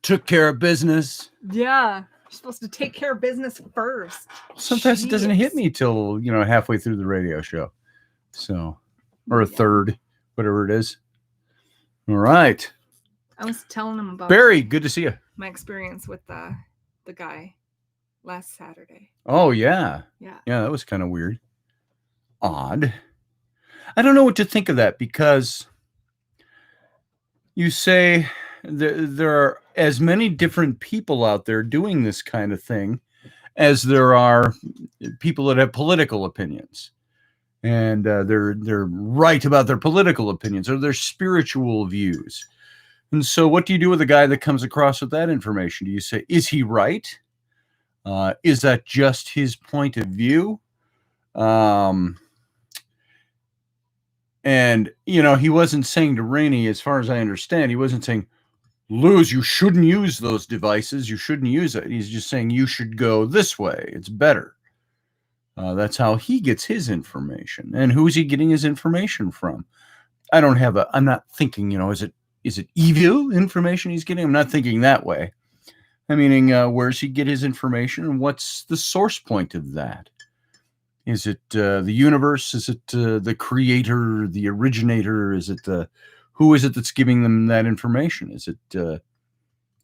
Took care of business. Yeah. You're supposed to take care of business first. Sometimes it doesn't hit me till, halfway through the radio show. So, or a third, whatever it is. All right. I was telling him about Barry, good to see you. my experience with the guy last Saturday. Oh, yeah. Yeah. Yeah, that was kind of weird. Odd. I don't know what to think of that, because you say there are as many different people out there doing this kind of thing as there are people that have political opinions. And they're right about their political opinions or their spiritual views. And so what do you do with a guy that comes across with that information? Do you say, is he right? Is that just his point of view? And, he wasn't saying to Raini, as far as I understand, he wasn't saying, Luz, you shouldn't use those devices. You shouldn't use it. He's just saying you should go this way. It's better. That's how he gets his information. And who's he getting his information from? I'm not thinking, is it evil information he's getting? I'm not thinking that way. I mean, where's he get his information, and what's the source point of that? Is it the universe? Is it the creator, the originator? Is it who is it that's giving them that information? Is it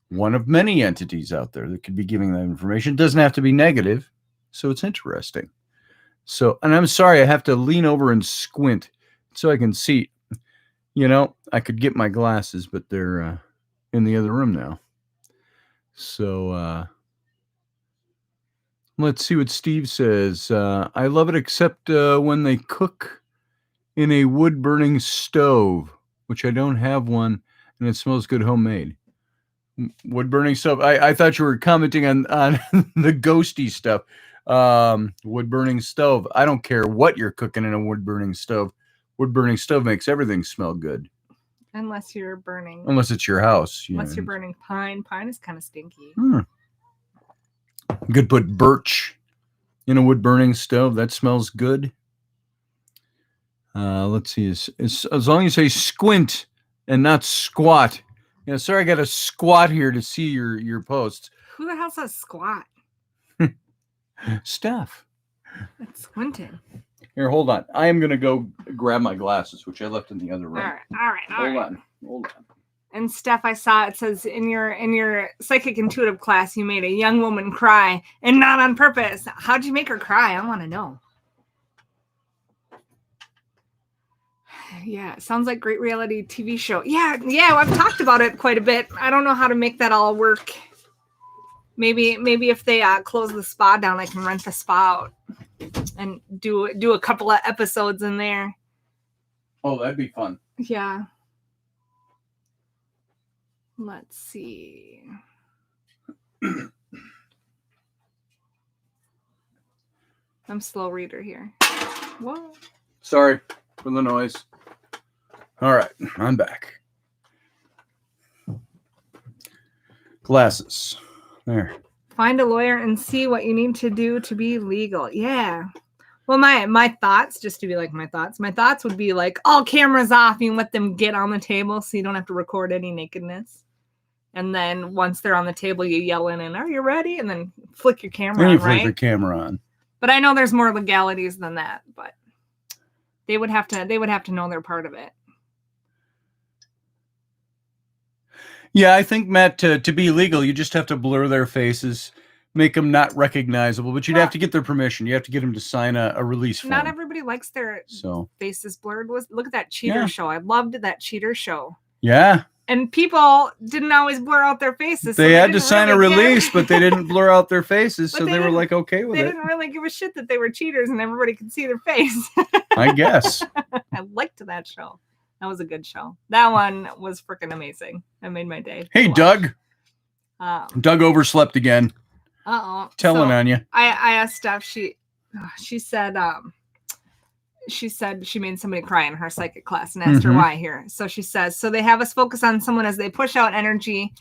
one of many entities out there that could be giving that information? It doesn't have to be negative, so it's interesting. So, and I'm sorry, I have to lean over and squint so I can see. I could get my glasses, but they're in the other room now. So, let's see what Steve says. I love it, except when they cook in a wood-burning stove, which I don't have one, and it smells good homemade. Wood-burning stove. I thought you were commenting on the ghosty stuff. Wood burning stove. I don't care what you're cooking in a wood burning stove. Wood burning stove makes everything smell good. Unless you're burning. Unless it's your house. Unless you're burning pine. Pine is kind of stinky. You could put birch in a wood burning stove. That smells good. Let's see. As long as you say squint and not squat. Yeah, sorry, I got to squat here to see your posts. Who the hell says squat? Steph. That's squinting. Here, hold on. I am going to go grab my glasses, which I left in the other room. All right. Hold on. And Steph, I saw it says in your psychic intuitive class, you made a young woman cry, and not on purpose. How'd you make her cry? I want to know. Yeah, sounds like great reality TV show. Yeah, I've talked about it quite a bit. I don't know how to make that all work. Maybe if they close the spa down, I can rent the spa out and do a couple of episodes in there. Oh, that'd be fun. Yeah. Let's see. I'm slow reader here. Whoa. Sorry for the noise. All right, I'm back. Glasses. There. Find a lawyer and see what you need to do to be legal. Yeah. Well, my thoughts, just to be like my thoughts would be like all cameras off. You let them get on the table so you don't have to record any nakedness. And then once they're on the table, you yell in and, are you ready? And then flick your camera on, right? Flick your camera on. But I know there's more legalities than that, but they would have to know they're part of it. Yeah, I think, Matt, to be legal, you just have to blur their faces, make them not recognizable, but you'd have to get their permission. You have to get them to sign a release form. Not everybody likes their faces blurred. Look at that cheater show. I loved that cheater show. Yeah. And people didn't always blur out their faces. They had to sign a release, but they didn't blur out their faces, so they were like okay with it. They didn't really give a shit that they were cheaters and everybody could see their face. I guess. I liked that show. That was a good show. That one was freaking amazing. That made my day. Hey, Doug. Doug overslept again. Uh-oh. Telling on you. I asked Steph. She said she made somebody cry in her psychic class and asked her why here. So she says, so they have us focus on someone as they push out energy,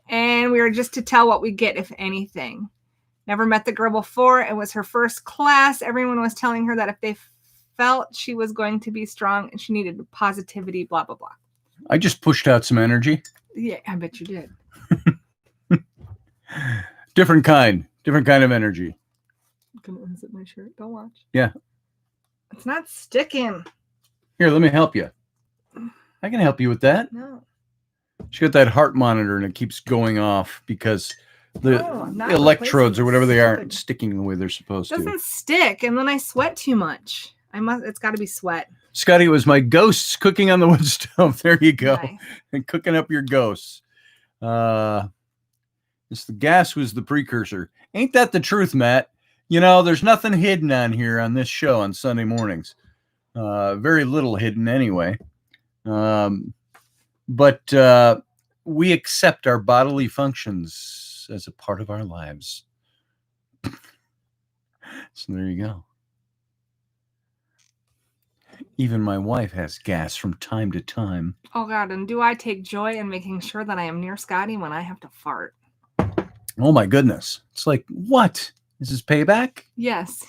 and we were just to tell what we get, if anything. Never met the girl before. It was her first class. Everyone was telling her that if they felt she was going to be strong and she needed positivity, blah, blah, blah. I just pushed out some energy. Yeah, I bet you did. Different kind of energy. I'm going to unzip my shirt. Don't watch. Yeah. It's not sticking. Here, let me help you. I can help you with that. No. She got that heart monitor and it keeps going off because the electrodes or whatever they aren't sticking the way they're supposed to. It doesn't stick, and then I sweat too much. It's got to be sweat. Scotty, it was my ghosts cooking on the wood stove. There you go. Nice. And cooking up your ghosts. The gas was the precursor. Ain't that the truth, Matt? You know, there's nothing hidden on here on this show on Sunday mornings. Very little hidden anyway. But we accept our bodily functions as a part of our lives. So there you go. Even my wife has gas from time to time. Oh, God. And do I take joy in making sure that I am near Scotty when I have to fart? Oh, my goodness. It's like, what? Is this payback? Yes.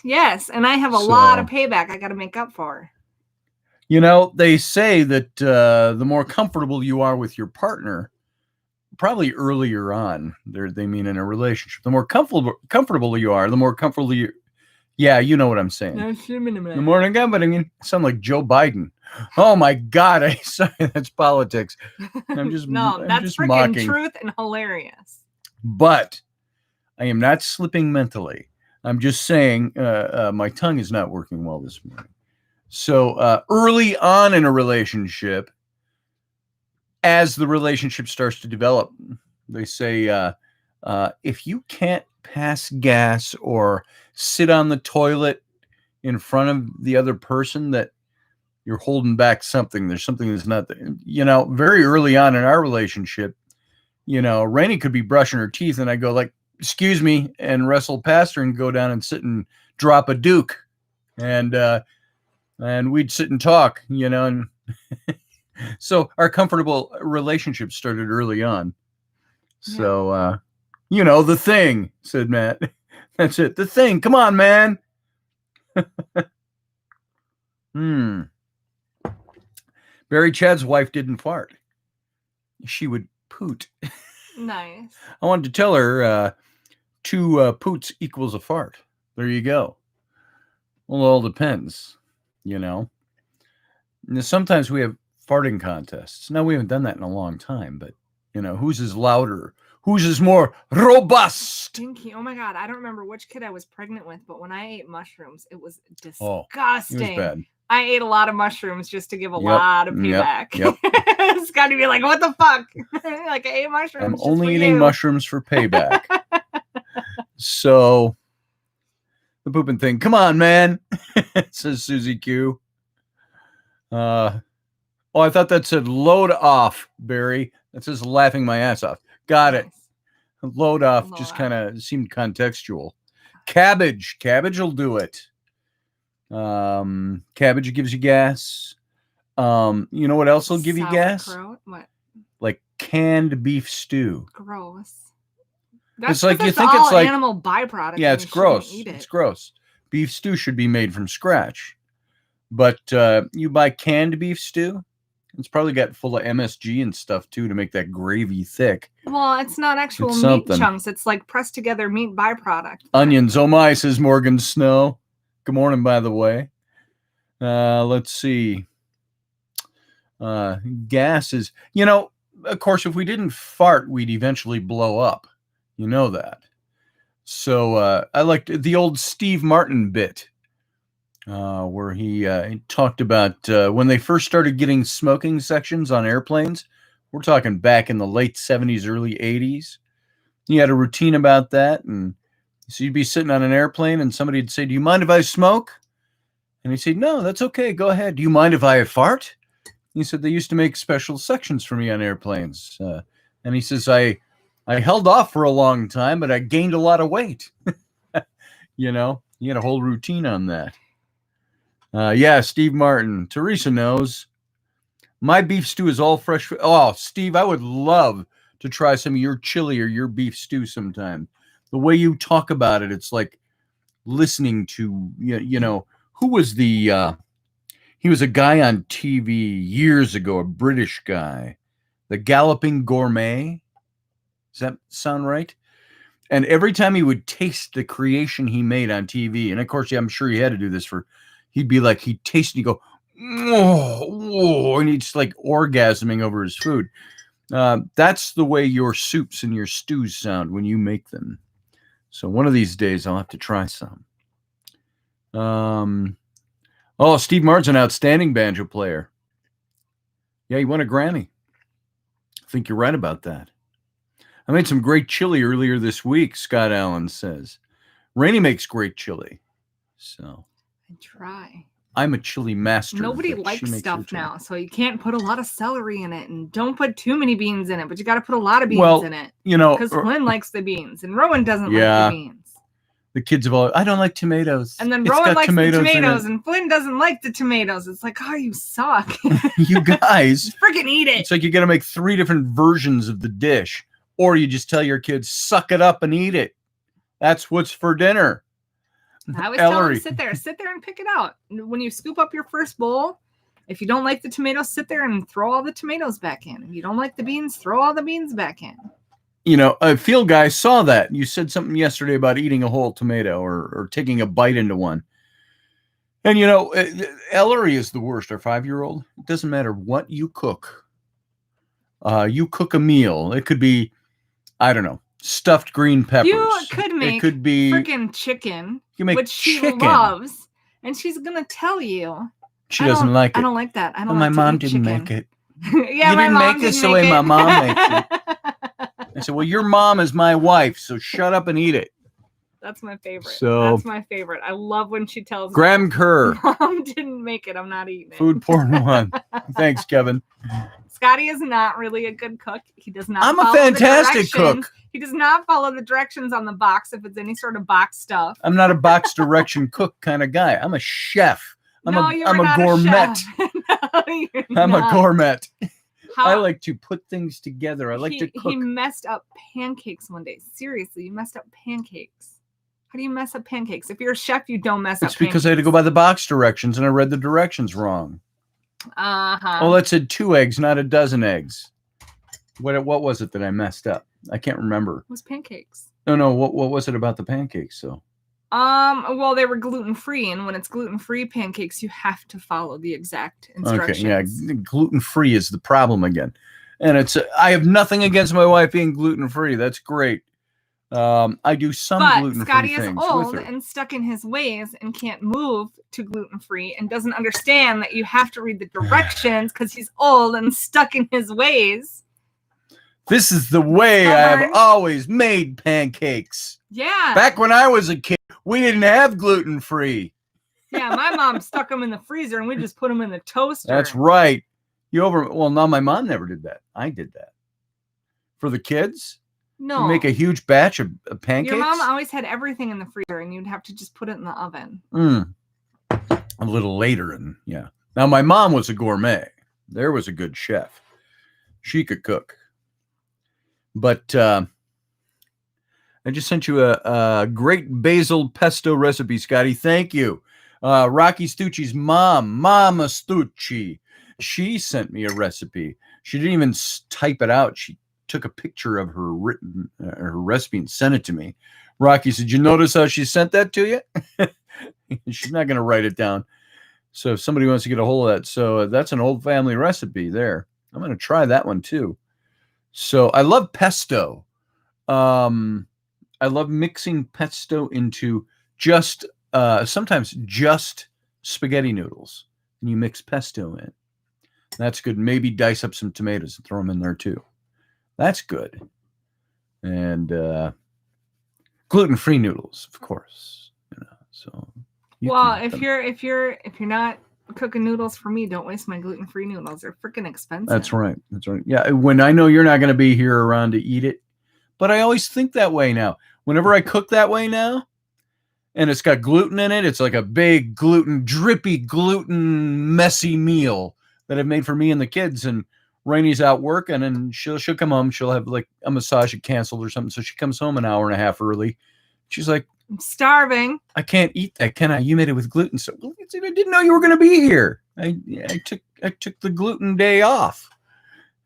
And I have a lot of payback I got to make up for. You know, they say that the more comfortable you are with your partner, probably earlier on, they mean in a relationship, the more comfortable you are, the more comfortable you... Yeah, you know what I'm saying. The morning, but I mean, I sound like Joe Biden. Oh my God! Sorry, that's politics. I'm just that's freaking mocking. Truth and hilarious. But I am not slipping mentally. I'm just saying my tongue is not working well this morning. So early on in a relationship, as the relationship starts to develop, they say if you can't pass gas or sit on the toilet in front of the other person, that you're holding back something. There's something that's not there. You know, very early on in our relationship, you know, Raini could be brushing her teeth and I go like, excuse me, and wrestle past her and go down and sit and drop a Duke. And we'd sit and talk, and so our comfortable relationship started early on. So, the thing, said Matt. That's it. The thing. Come on, man. Barry Chad's wife didn't fart. She would poot. Nice. I wanted to tell her 2 poots equals a fart. There you go. Well, it all depends, Now, sometimes we have farting contests. Now, we haven't done that in a long time, but, whose is louder? Whose is more robust? Stinky. Oh, my God. I don't remember which kid I was pregnant with, but when I ate mushrooms, it was disgusting. It was bad. I ate a lot of mushrooms just to give a lot of payback. Yep. It's got to be like, what the fuck? Like, I ate mushrooms. I'm only eating mushrooms for payback. So, the pooping thing. Come on, man, says Susie Q. I thought that said load off, Barry. That says laughing my ass off. Got it. Load off just kind of seemed contextual. Cabbage will do it. Cabbage gives you gas. You know what else will give you gas? What? Like canned beef stew. Gross. It's like you think it's like animal byproduct. Yeah, it's gross. It's gross. Beef stew should be made from scratch. But you buy canned beef stew, it's probably got full of MSG and stuff too to make that gravy thick. Well, it's not actual meat chunks. It's like pressed together meat byproduct. Onions. Oh my, says Morgan Snow. Good morning, by the way. Let's see. Gas is, of course, if we didn't fart, we'd eventually blow up. You know that. So I liked the old Steve Martin bit where he talked about when they first started getting smoking sections on airplanes. We're talking back in the late 70s, early 80s. He had a routine about that. And so you'd be sitting on an airplane and somebody would say, do you mind if I smoke? And he'd say, no, that's okay. Go ahead. Do you mind if I fart? He said, they used to make special sections for me on airplanes. And he says, I held off for a long time, but I gained a lot of weight. He had a whole routine on that. Yeah, Steve Martin. Teresa knows. My beef stew is all fresh. Oh, Steve, I would love to try some of your chili or your beef stew sometime. The way you talk about it, it's like listening to, who was he was a guy on TV years ago, a British guy, the Galloping Gourmet. Does that sound right? And every time he would taste the creation he made on TV, and of course, I'm sure he had to do this he'd be like, he'd taste and he'd go, whoa, and he'd just like orgasming over his food. That's the way your soups and your stews sound when you make them. So one of these days I'll have to try some. Steve Martin's an outstanding banjo player. Yeah, he won a Grammy. I think you're right about that. I made some great chili earlier this week, Scott Allen says. Raini makes great chili. So I try. I'm a chili master. Nobody likes stuff now, so you can't put a lot of celery in it, and don't put too many beans in it, but you got to put a lot of beans in it. Because Flynn likes the beans, and Rowan doesn't like the beans. The kids have all, I don't like tomatoes. And then Rowan likes the tomatoes, and Flynn doesn't like the tomatoes. It's like, oh, you suck. You guys. Freaking eat it. It's like you got to make 3 different versions of the dish, or you just tell your kids, suck it up and eat it. That's what's for dinner. I always tell them, sit there and pick it out. When you scoop up your first bowl, if you don't like the tomatoes, sit there and throw all the tomatoes back in. If you don't like the beans, throw all the beans back in. A field guy saw that. You said something yesterday about eating a whole tomato or taking a bite into one. And, Ellery is the worst, our 5-year-old. It doesn't matter what you cook. You cook a meal. It could be, I don't know, stuffed green peppers. You could make it could be freaking chicken, which she chicken. loves, and she's gonna tell you she doesn't like it. I don't like that. I don't. Well, like my mom didn't make it. Yeah, you my didn't mom make this the way my mom makes it. I said, well, your mom is my wife, so shut up and eat it. That's my favorite. So- That's my favorite. I love when she tells Graham me, Kerr, Mom didn't make it. I'm not eating it. Food Porn 1. Thanks, Kevin. Scotty is not really a good cook. He does not. I'm a follow the fantastic directions. cook. He does not follow the directions on the box if it's any sort of box stuff. I'm not a box direction cook kind of guy. I'm a chef. I'm no, a you are not gourmet. A chef. No, you're I'm not. a gourmet. How, I like to put things together. I like to cook. He messed up pancakes one day. Seriously, you messed up pancakes. How do you mess up pancakes? If you're a chef, you don't mess up It's because I had to go by the box directions and I read the directions wrong. Uh-huh. Oh, that said 2 eggs, not a dozen eggs. What was it that I messed up? I can't remember. It was pancakes. No. What was it about the pancakes? So. Well, they were gluten-free, and when it's gluten-free pancakes, you have to follow the exact instructions. Okay, yeah, gluten-free is the problem again. And I have nothing against my wife being gluten-free. That's great. I do some gluten-free Scotty things is with old her. and stuck in his ways and can't move to gluten-free and doesn't understand that you have to read the directions because he's old and stuck in his ways. This is the way I've Stubborn. always made pancakes. Yeah. Back when I was a kid, we didn't have gluten-free. Yeah, my mom stuck them in the freezer and we just put them in the toaster. That's right. Well, no, my mom never did that. I did that. For the kids? No. You make a huge batch of pancakes? Your mom always had everything in the freezer and you'd have to just put it in the oven. A little later, and yeah. Now, my mom was a gourmet. There was a good chef. She could cook. But I just sent you a great basil pesto recipe, Scotty. Thank you. Rocky Stucci's mom, Mama Stucci, she sent me a recipe. She didn't even type it out. She took a picture of her her recipe and sent it to me. Rocky said, "You notice how she sent that to you?" She's not going to write it down. So if somebody wants to get a hold of that, so that's an old family recipe there. I'm going to try that one too. So I love pesto. I love mixing pesto into just sometimes just spaghetti noodles, and you mix pesto in. That's good. Maybe dice up some tomatoes and throw them in there too. That's good. And gluten-free noodles, of course. So. Well, if you're not cooking noodles for me, don't waste my gluten-free noodles. They're freaking expensive. That's right. That's right. Yeah, when I know you're not going to be here around to eat it, but I always think that way now. Whenever I cook that way now, and it's got gluten in it, it's like a big drippy gluten, messy meal that I've made for me and the kids. And Raini's out working, and she'll come home. She'll have like a massage canceled or something, so she comes home an hour and a half early. She's like, I'm starving. I can't eat that, can I? You made it with gluten. So well, I didn't know you were going to be here. I took the gluten day off,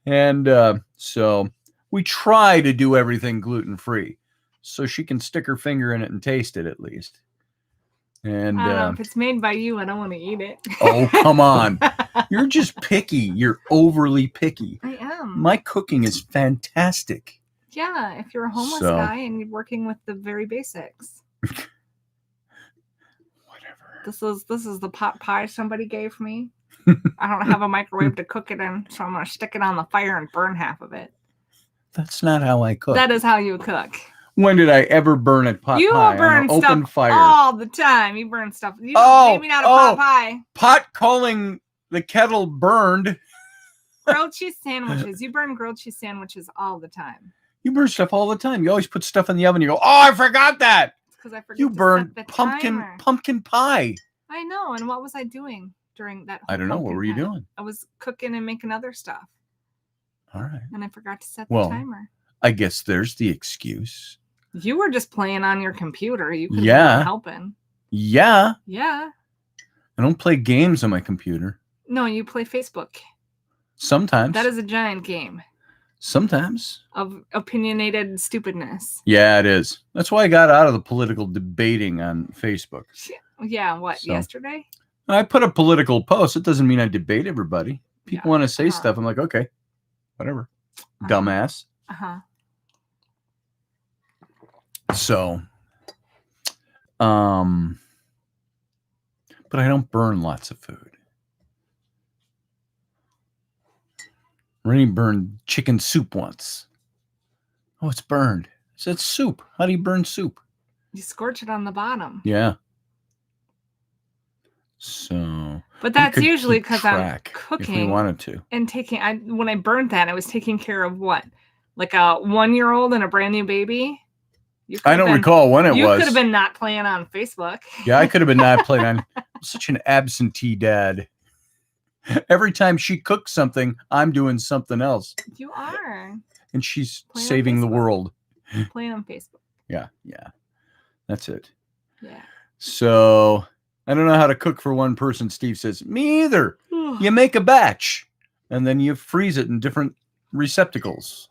and so we try to do everything gluten free, so she can stick her finger in it and taste it at least. And I don't know, if it's made by you, I don't want to eat it. Oh, come on. You're just picky. You're overly picky. I am. My cooking is fantastic. Yeah, if you're a homeless guy and you're working with the very basics. Whatever. This is the pot pie somebody gave me. I don't have a microwave to cook it in, so I'm gonna stick it on the fire and burn half of it. That's not how I cook. That is how you cook. When did I ever burn a pot You pie burn on an open stuff fire? all the time. You burn stuff. Maybe not a pot pie. Pot calling the kettle burned. Grilled cheese sandwiches. You burn grilled cheese sandwiches all the time. You burn stuff all the time. You always put stuff in the oven. You go, oh, I forgot that. It's because I forgot. You to burned set the pumpkin timer. pie. I know. And what was I doing during that? I don't know. What were you doing? I was cooking and making other stuff. All right. And I forgot to set the timer. I guess there's the excuse. You were just playing on your computer. You could have been helping. Yeah. Yeah. I don't play games on my computer. No, you play Facebook. Sometimes. That is a giant game. Sometimes. Of opinionated stupidness. Yeah, it is. That's why I got out of the political debating on Facebook. Yeah, yesterday? I put a political post. It doesn't mean I debate everybody. People want to say stuff. I'm like, okay, whatever. Dumbass. Uh-huh. So, but I don't burn lots of food. Raini burned chicken soup once. Oh, it's burned. I said soup. How do you burn soup? You scorch it on the bottom. Yeah. So, but that's could usually keep because I'm track if we cooking wanted to. and when I burnt that, I was taking care of what? Like a 1-year-old and a brand new baby? I don't recall when it You was. could have been not playing on Facebook. Yeah, I could have been not playing on. I'm such an absentee dad. Every time she cooks something, I'm doing something else. You are. And she's Playing on saving the Facebook. world. Playing on Facebook. Yeah. That's it. Yeah. So, I don't know how to cook for one person, Steve says. Me either. You make a batch, and then you freeze it in different receptacles.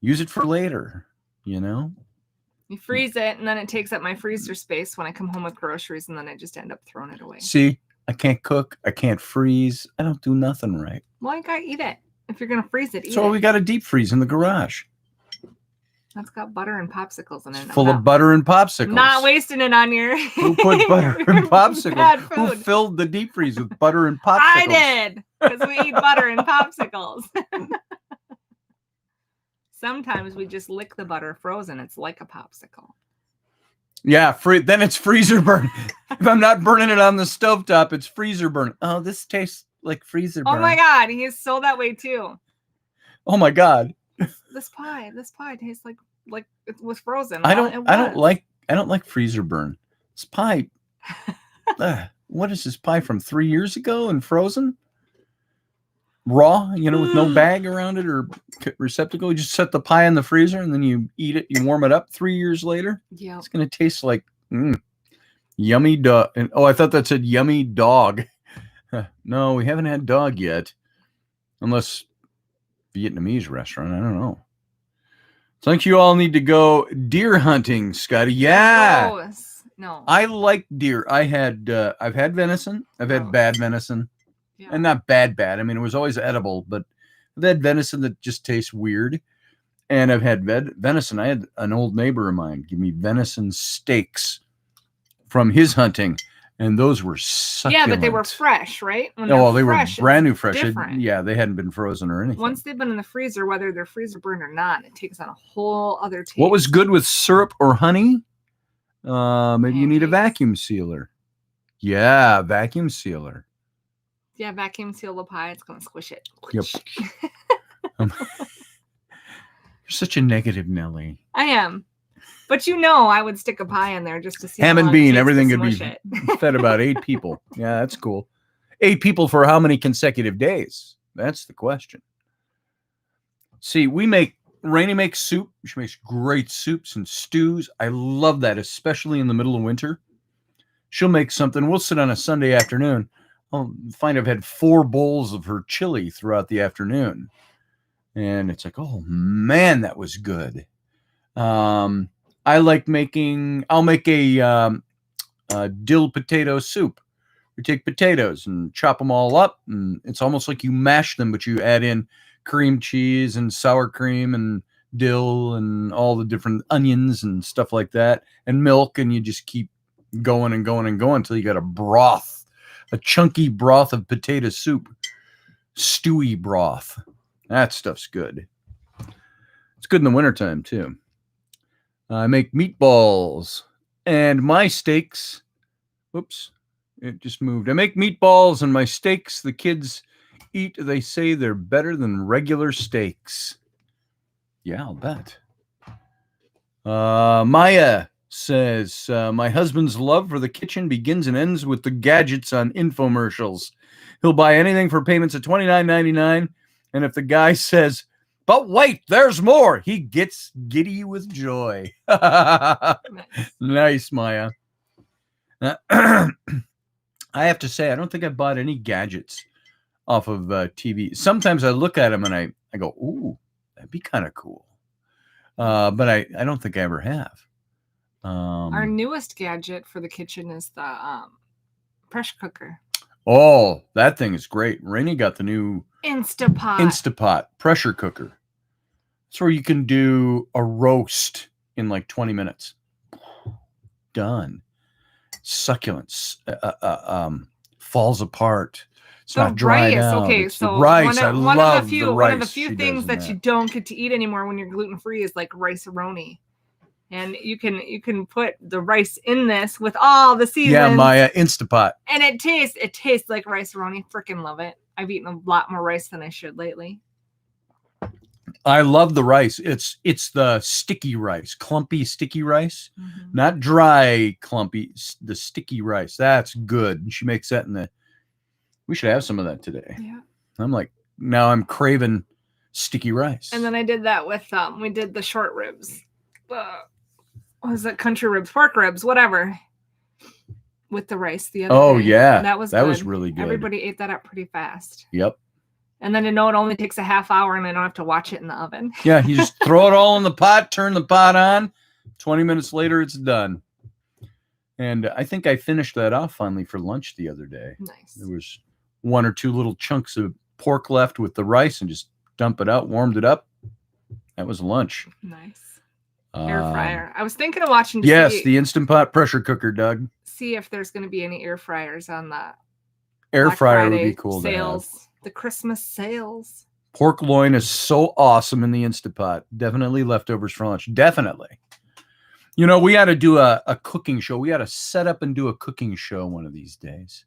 Use it for later, you know? You freeze it, and then it takes up my freezer space when I come home with groceries, and then I just end up throwing it away. See, I can't cook. I can't freeze. I don't do nothing right. Well, you gotta eat it. If you're gonna freeze it, eat So it. we got a deep freeze in the garage. That's got butter and popsicles in it. It's full of butter and popsicles. Not wasting it on your. Who put butter and popsicles? Bad Who food. filled the deep freeze with butter and popsicles? I did, because we eat butter and popsicles. Sometimes we just lick the butter frozen. It's like a popsicle. Yeah, then it's freezer burn. If I'm not burning it on the stovetop, it's freezer burn. Oh, this tastes like freezer burn. Oh my God, he is so that way too. Oh my God. This pie tastes like it was frozen. I don't like freezer burn. This pie. What is this pie from 3 years ago and frozen? Raw, with no bag around it or receptacle. You just set the pie in the freezer and then you eat it. You warm it up 3 years later. Yeah, it's gonna taste like yummy dog. Oh, I thought that said yummy dog. No, we haven't had dog yet, unless Vietnamese restaurant. I don't know. So I think you all need to go deer hunting, Scotty. Yeah. Gross. No. I like deer. I've had venison. I've had bad venison. Yeah. And not bad. I mean, it was always edible, but I've had venison that just tastes weird. And I've had venison. I had an old neighbor of mine give me venison steaks from his hunting. And those were succulent. Yeah, but they were fresh, right? They were brand new fresh. They hadn't been frozen or anything. Once they've been in the freezer, whether they're freezer burned or not, it takes on a whole other taste. What was good with syrup or honey? Maybe you need a vacuum sealer. Yeah, vacuum sealer. Yeah, vacuum seal the pie. It's going to squish it. Yep. You're such a negative Nelly. I am. But I would stick a pie in there just to see. Ham and bean, everything could be fed about 8 people. Yeah, that's cool. 8 people for how many consecutive days? That's the question. See, Raini makes soup. She makes great soups and stews. I love that, especially in the middle of winter. She'll make something. We'll sit on a Sunday afternoon. I'll find I've had 4 bowls of her chili throughout the afternoon. And it's like, oh man, that was good. I'll make a dill potato soup. You take potatoes and chop them all up, and it's almost like you mash them, but you add in cream cheese and sour cream and dill and all the different onions and stuff like that, and milk, and you just keep going and going and going until you got a chunky broth of potato soup, stewy broth. That stuff's good. It's good in the wintertime, too. I make meatballs and my steaks. Whoops, it just moved. I make meatballs and my steaks. The kids eat. They say they're better than regular steaks. Yeah, I'll bet. Maya says, my husband's love for the kitchen begins and ends with the gadgets on infomercials. He'll buy anything for payments of $29.99. And if the guy says, but wait, there's more, he gets giddy with joy. Nice, Maya. I have to say, I don't think I bought any gadgets off of TV. Sometimes I look at them and I go, ooh, that'd be kind of cool. But I don't think I ever have. Our newest gadget for the kitchen is the pressure cooker. Oh, that thing is great. Raini got the new Instapot pressure cooker. It's where you can do a roast in like 20 minutes. Done. Succulents. Falls apart. It's not dried out. Okay, it's so rice. one of the few things that you don't get to eat anymore when you're gluten-free is like rice-a-roni. And you can put the rice in this with all the seasons. Yeah, my Instapot. And it tastes like rice-a-roni. Freaking love it. I've eaten a lot more rice than I should lately. I love the rice. It's the sticky rice, clumpy sticky rice, not dry clumpy. The sticky rice. That's good. She makes that in the. We should have some of that today. Yeah. Now I'm craving sticky rice. And then I did that with we did the short ribs. What was it? Country ribs, pork ribs, whatever. With the rice the other day. Yeah, and that was really good. Everybody ate that up pretty fast. Yep. And then it only takes a half hour, and I don't have to watch it in the oven. Yeah, you just throw it all in the pot, turn the pot on. 20 minutes later, it's done. And I think I finished that off finally for lunch the other day. Nice. There was 1 or 2 little chunks of pork left with the rice, and just dump it out, warmed it up. That was lunch. Nice. Air fryer. I was thinking of watching. The Instant Pot pressure cooker, Doug. See if there's going to be any air fryers on the air Black fryer Friday would be cool sales. to have. The Christmas sales. Pork loin is so awesome in the Instant Pot. Definitely leftovers for lunch. Definitely. You know, we got to do a cooking show. We got to set up and do a cooking show one of these days.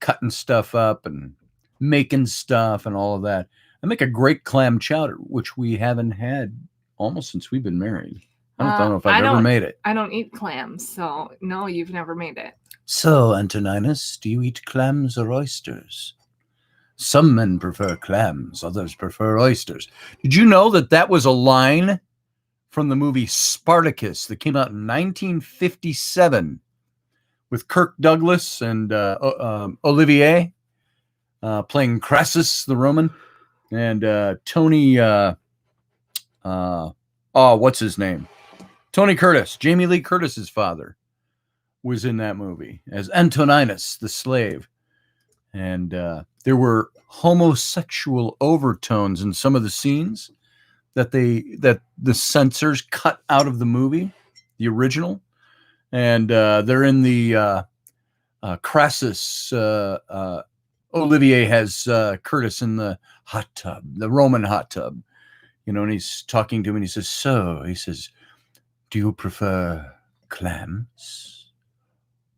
Cutting stuff up and making stuff and all of that. I make a great clam chowder, which we haven't had almost since we've been married. I don't know if I've ever made it. I don't eat clams, so no, you've never made it. So, Antoninus, do you eat clams or oysters? Some men prefer clams, others prefer oysters. Did you know that was a line from the movie Spartacus that came out in 1957 with Kirk Douglas and Olivier playing Crassus the Roman, and Tony, what's his name? Tony Curtis, Jamie Lee Curtis's father, was in that movie as Antoninus, the slave. And there were homosexual overtones in some of the scenes that the censors cut out of the movie, the original. And they're in the Crassus. Olivier has Curtis in the hot tub, the Roman hot tub, and he's talking to him and he says, do you prefer clams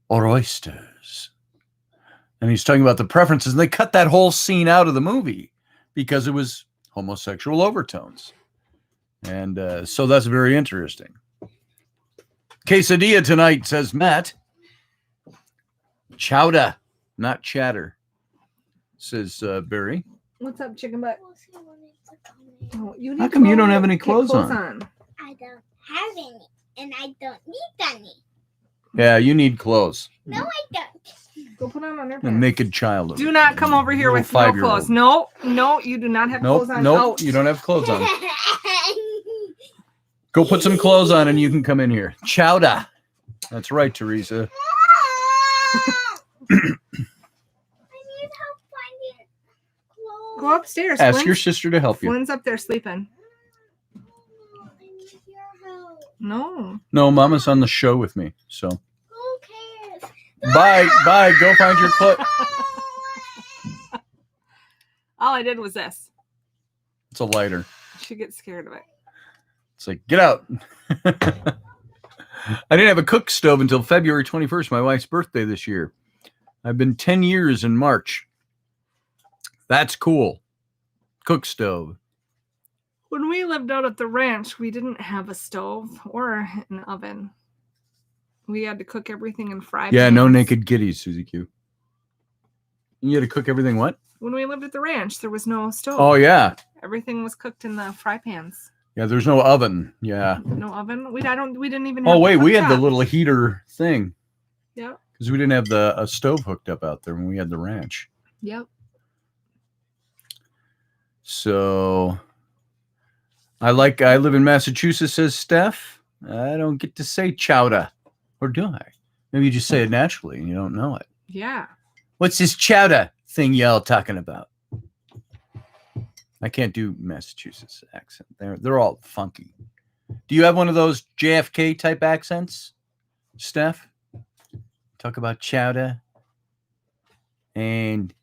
or oysters? And he's talking about the preferences, and they cut that whole scene out of the movie because it was homosexual overtones. And so that's very interesting. Quesadilla tonight, says Matt. Chowder, not chatter, says Barry. What's up, chicken butt? Oh, how come you don't have any clothes on? I don't have any, and I don't need any. Yeah, you need clothes. No, I don't. Go put on underpants. A naked child. Do not come over here with no clothes. No, you do not have clothes on. Nope, you don't have clothes on. Go put some clothes on and you can come in here. Chowder. That's right, Teresa. I need help finding clothes. Go upstairs. Ask your sister to help you. Flynn's up there sleeping. I need your help. No, Mama's on the show with me. So. Who cares? Bye. Go find your clothes. All I did was this. It's a lighter. She gets scared of it. It's like, get out. I didn't have a cook stove until February 21st, my wife's birthday this year. I've been 10 years in March. That's cool. Cook stove. When we lived out at the ranch, we didn't have a stove or an oven. We had to cook everything in fry pans. Yeah, no naked kitties, Susie Q. You had to cook everything what? When we lived at the ranch, there was no stove. Oh, yeah. Everything was cooked in the fry pans. Yeah, there's no oven. Yeah. No oven. We didn't even have. Oh, wait, we had the little heater thing. Yep. Because we didn't have a stove hooked up out there when we had the ranch. Yep. So I live in Massachusetts, says Steph. I don't get to say chowder. Or do I? Maybe you just say it naturally and you don't know it. Yeah. What's this chowder thing y'all talking about? I can't do Massachusetts accent. They're all funky. Do you have one of those JFK type accents, Steph? Talk about chowder. And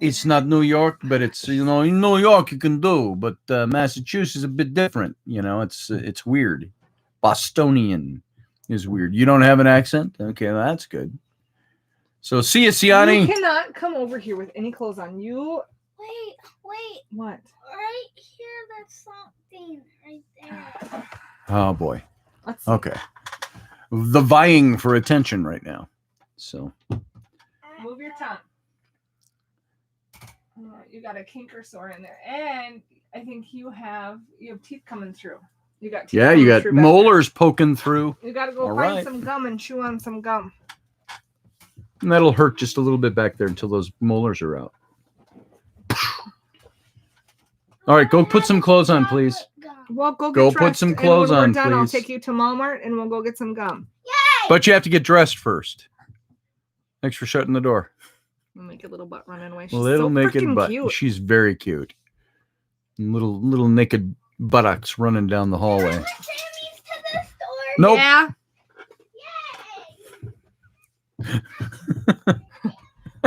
it's not New York, but it's, in New York you can do, but Massachusetts is a bit different. It's weird. Bostonian is weird. You don't have an accent? Okay, that's good. So see you, You Siani. cannot come over here with any clothes on. You Wait. what? Right here, there's something right there. Oh boy. Let's see. Okay. The vying for attention right now. So Move your tongue. You got a kink or sore in there, and I think you have teeth coming through. You got teeth yeah, coming you got through back molars poking through. there. You got to go All find right. some gum and chew on some gum. And that'll hurt just a little bit back there until those molars are out. All right, go put some clothes on, please. Well, go Go get put dressed, some and clothes when we're on, done, I'll please. take you to Walmart and we'll go get some gum. But you have to get dressed first. Thanks for shutting the door. We'll make a little butt running away. She's Little so naked freaking butt. cute. She's very cute. Little naked buttocks running down the hallway. I went Sammy's to the store. Nope. Yeah.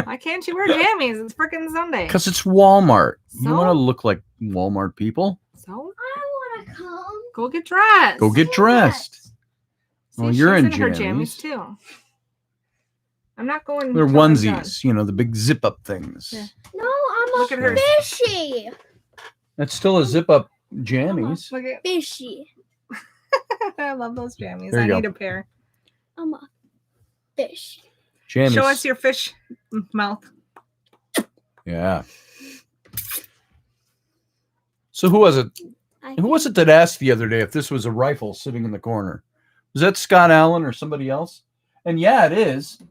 Why can't you wear jammies? It's freaking Sunday. Because it's Walmart. You So? want to look like Walmart people? So I want to come. go get dressed. Go get dressed. See, Well, you're she's in her jammies. jammies too. I'm not going. They're till I'm done. onesies, you know, the big zip up things. Yeah. No, I'm Look a at her. fishy. That's still a zip up jammies. Look at. Fishy. I love those jammies. There I you need go. a pair. I'm a fish. Jammies. Show us your fish mouth. Yeah. So who was it? Who was it that asked the other day if this was a rifle sitting in the corner? Was that Scott Allen or somebody else? And yeah, it is.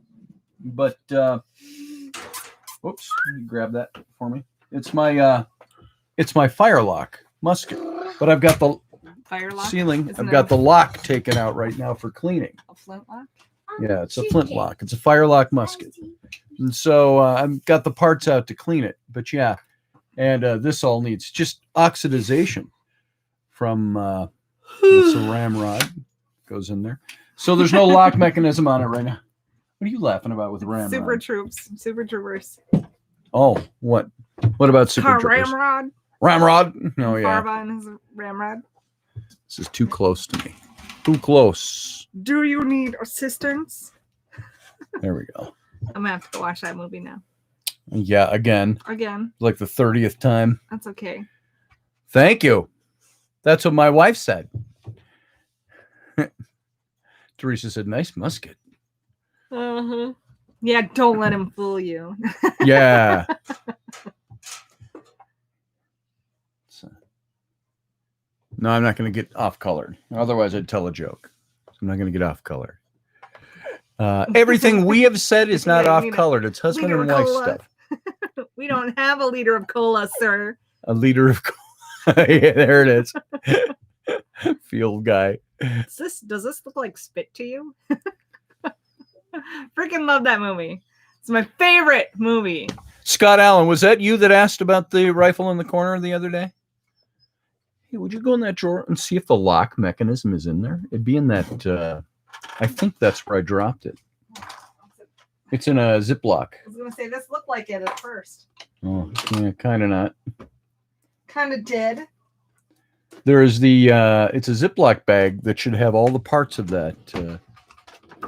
But whoops, you grab that for me. It's my Firelock musket. But I've got the Firelock. ceiling. Isn't I've it got the lock taken out right now for cleaning. A flintlock. Yeah, it's a flintlock. It's a Firelock musket. And so I've got the parts out to clean it. But yeah, and this all needs just oxidization from the Saram rod. Goes in there. So there's no lock mechanism on it right now. What are you laughing about with Ramrod? Super Troopers. Oh, what? What about Super Car Troopers? Ramrod. Ramrod? Oh, yeah. Farva and his Ramrod. This is too close to me. Too close. Do you need assistance? There we go. I'm gonna have to watch that movie now. Yeah, again, Again. like the 30th time. That's okay. Thank you. That's what my wife said. Teresa said, nice musket. Uh-huh. Yeah, don't let him fool you. Yeah. No, I'm not going to get off colored. Otherwise, I'd tell a joke. I'm not going to get off colored. Everything we have said is not Yeah, off you know, colored. It's husband liter and of wife cola. stuff. We don't have a liter of cola, sir. A liter of cola. Yeah, there it is. Field guy. Does this look like spit to you? Freaking love that movie. It's my favorite movie. Scott Allen, was that you that asked about the rifle in the corner the other day? Hey, would you go in that drawer and see if the lock mechanism is in there? It'd be in that, I think that's where I dropped it. It's in a Ziploc. I was going to say, this looked like it at first. Oh, yeah, kind of not. Kind of did. There is the, it's a Ziploc bag that should have all the parts of that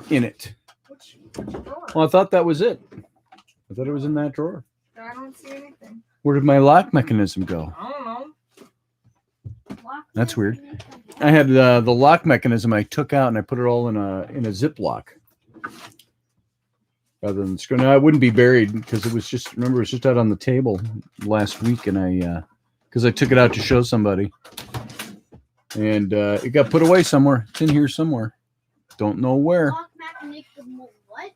in it. Which drawer? Well, I thought that was it. I thought it was in that drawer. I don't see anything. Where did my lock mechanism go? I don't know. That's weird. I had the lock mechanism I took out and I put it all in a Ziploc. Rather than screw. Now, it wouldn't be buried because it was just, remember, it was just out on the table last week and because I took it out to show somebody. And it got put away somewhere. It's in here somewhere. Don't know where. Lock mechanism. What?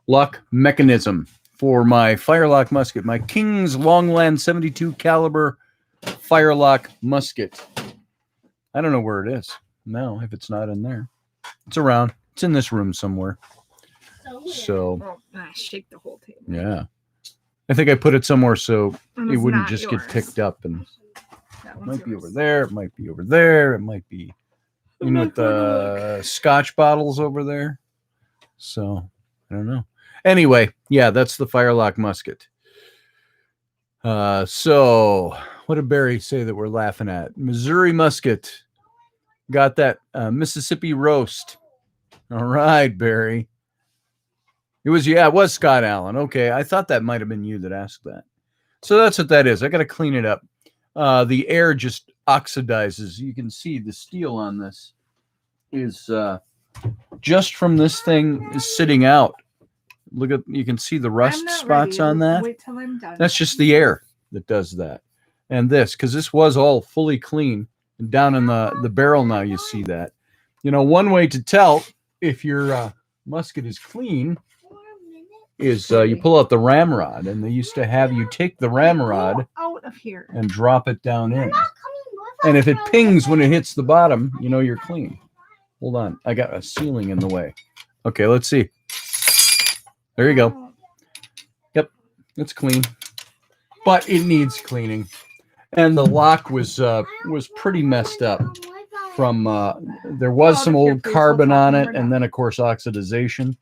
Lock mechanism for my Firelock musket, my King's Longland 72 caliber Firelock musket. I don't know where it is now. If it's not in there, it's around. It's in this room somewhere. So Oh, shake the whole table. yeah, I think I put it somewhere so And it it's wouldn't not just yours. get picked up, and That it one's might be yours. over there. It might be over there. It might be, you know, with the Scotch bottles over there. So I don't know. Anyway, yeah, that's the Firelock musket. So what did Barry say that we're laughing at? Missouri musket. got that Mississippi roast. All right, Barry. It was Scott Allen. Okay, I thought that might have been you that asked that. So that's what that is. I got to clean it up. The air just oxidizes. You can see the steel on this is just from this thing is sitting out. Look at, you can see the rust spots on that. Wait till I'm done. That's just the air that does that. And this, because this was all fully clean. And down in the barrel now, you see that. You know, one way to tell if your musket is clean is you pull out the ramrod, and they used to have you take the ramrod out of here and drop it down in. And if it pings when it hits the bottom, you know you're clean. Hold on, I got a ceiling in the way. Okay, let's see. There you go. Yep, it's clean, but it needs cleaning. And the lock was pretty messed up. From there was some old carbon on it, and then of course oxidization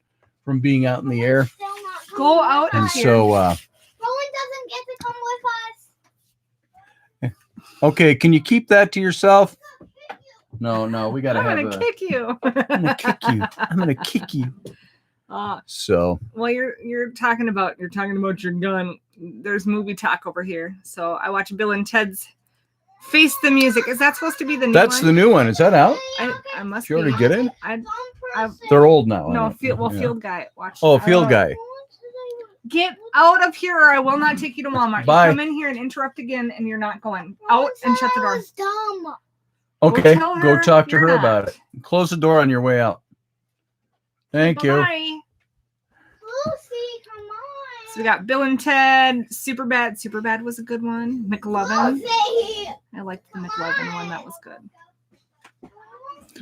from being out in the air. Go out And of here. so, Roland doesn't get to come with us. okay, can you keep that to yourself? No, we gotta I'm have. gonna kick you. I'm gonna kick you. I'm gonna kick you. So. Well, you're talking about your gun. There's movie talk over here. So I watch Bill and Ted's Face the Music. Is that supposed to be the new That's one? the new one. Is that out? I must. Did you already be. get it? I've They're old now. no aren't they? field. Well, Yeah. Field Guy. Watch. Oh, I Field don't- Guy. Get out of here, or I will not take you to Walmart. Bye. You come in here and interrupt again, and you're not going out and shut the door. Dumb. Okay, tell go her talk to you're her not. about it. Close the door on your way out. Thank you. Bye. Lucy, come on. So we got Bill and Ted, Superbad. Superbad was a good one. McLovin. Lucy. I liked the McLovin one. That was good.